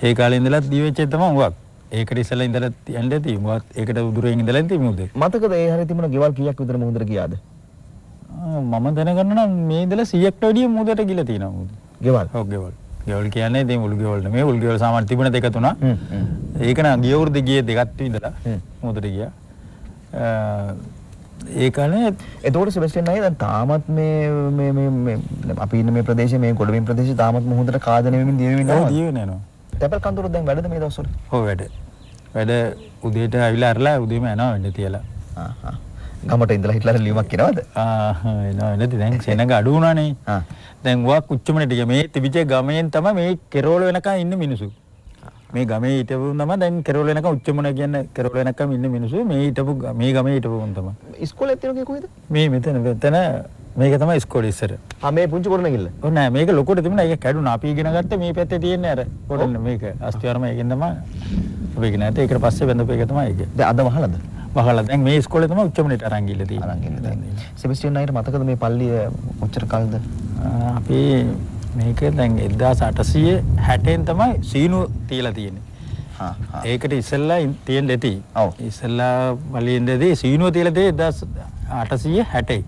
ඒ කාලේ ඉඳලා දී වෙච්ච තමයි උගක්. ඒකට ඉස්සෙල්ලා ඉඳලා යන්න ඇති. මොකද ඒකට උදුරෙන් ඉඳලා ඉඳි මුහුදේ. මතකද ඒ හැරේ තිබුණ ගෙවල් කීයක් විතර මුහුදට ගියාද? මම දැනගන්න නම් මේ ඉඳලා 100කට වැඩිය මුහුදට ගිහලා තියෙනවා මුහුද. ගෙවල්. ඔව් ගෙවල්. ගෙවල් කියන්නේ ඉතින් උළු ගෙවල් නෙමෙයි. උළු ගෙවල් සාමාන්‍ය තිබුණ දෙක තුනක්. ඒක නම් ගිය වෘද්දේ ගියේ දෙකක් විඳලා මුහුදට ගියා. ඒ කාලේ එතකොට සෙබස්ටියන් අයියා දැන් තාමත් මේ අපි ඉන්න මේ ප්‍රදේශයේ මේ ගොඩබිම් ප්‍රදේශයේ තාමත් මුහුදට කාදනය වෙමින් දියවෙමින් යනවා. දියවෙන යනවා. තැපල් කන්තර දැන් වැඩද මේ දවස්වල? ඔව් වැඩ උදේට ආවිලා අරලා උදේම යනවා වෙන්න තියලා. ගමට ඉඳලා හිටලා ලියුමක් කියනවද? එනවා නැති දැන් සෙනඟ අඩු වුණානේ. දැන් වක් උච්චමනේ ටික මේ තිබිච්ච ගමෙන් තමයි මේ කෙරෝල වෙනකන් ඉන්න මිනිස්සු. මේ ගමේ හිටපු තමයි දැන් කෙරෝල වෙනකන් උච්චමන කියන්නේ කෙරෝල වෙනකන් ඉන්න මිනිස්සු මේ හිටපු මේ ගමේ හිටපු උන් තමයි. ඉස්කෝලේ තියෙනකේ කොහෙද? මේ මෙතන මේක තමයි ඉස්කෝලේ ඉස්සර. මේ පුංචි කොරණගිල්ල. ඔව් නෑ මේක ලොකුට තිබුණා ඒක කැඩුනා. අපි ඉගෙන ගත්තේ මේ පැත්තේ තියෙන්නේ අර කොරණ මේක අස්තිවරම ඒකෙන් තමයි අපි ඉගෙන ගත්තේ. ඒකට පස්සේ බඳපු එක තමයි ඒක. දැන් අද වහලද? වහලා දැන් මේ ඉස්කෝලේ තමයි උච්චමනට අරන් ගිහලා තියෙන්නේ. සෙබස්ටියන් අයියට මතකද මේ පල්ලිය කොච්චර කාලද? අපි මේක දැන් 1860න් තමයි සීනුව තියලා තියෙන්නේ. ඒකට ඉස්සෙල්ලා තියෙන්න ඇති. ඉස්සෙල්ලා පල්ලියෙන්දී සීනුව තියලා තියෙන්නේ 1860යි.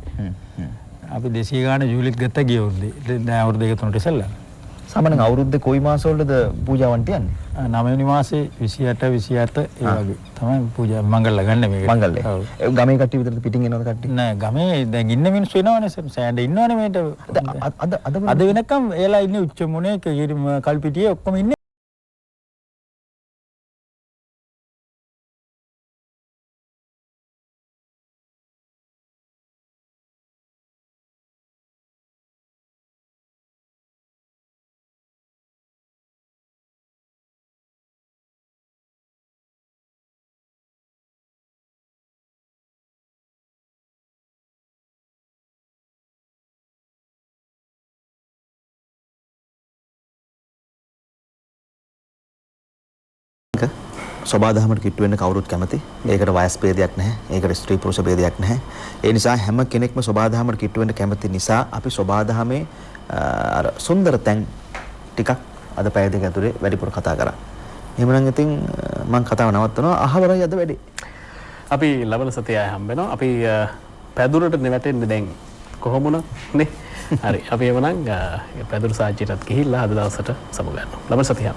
අපි 200 ගාන ජූලිත් ගත්ත ගියවුරුද්දේ. දැන් අවුරුදු දෙක තුනට ඉස්සෙල්ලා. සාමාන්‍යයෙන් අවුරුද්දේ කොයි මාසවලද පූජාවන් තියන්නේ? 9 වෙනි මාසේ 28 27 ඒ වගේ තමයි පූජා මංගල ගන්න මේක. මංගල්ලේ. ගමේ කට්ටිය විතරද පිටින් එනවද කට්ටිය? නෑ ගමේ දැන් ඉන්න මිනිස්සු එනවනේ සෑන්ඩ ඉන්නවනේ මේට. අද වෙනකම් එලා ඉන්නේ උච්චමුණේ කල්පිටියේ ඔක්කොම ඉන්නේ. සබාදහමට කිට්ටු වෙන්න කවුරුත් කැමති. ඒකට වයස් ભેදයක් නැහැ. ඒකට ස්ත්‍රී පුරුෂ ભેදයක් නැහැ. ඒ නිසා හැම කෙනෙක්ම සබාදහමට කිට්ටු වෙන්න කැමති නිසා අපි සබාදහමේ අර සුන්දර තැන් ටිකක් අද පැය දෙක ඇතුලේ වැඩිපුර කතා කරා. එහෙමනම් ඉතින් මම කතාව නවත්තනවා. අහවරයි අද වැඩි. අපි ලබන සතියේ හම්බෙනවා. අපි පැදුරට නැවැටෙන්නේ දැන් කොහොමුණ නේ? හරි. අපි එවනම් පැදුරු සාජ්‍යයටත් ගිහිල්ලා අද දවසට සමු ගන්නවා. ලබන සතියේ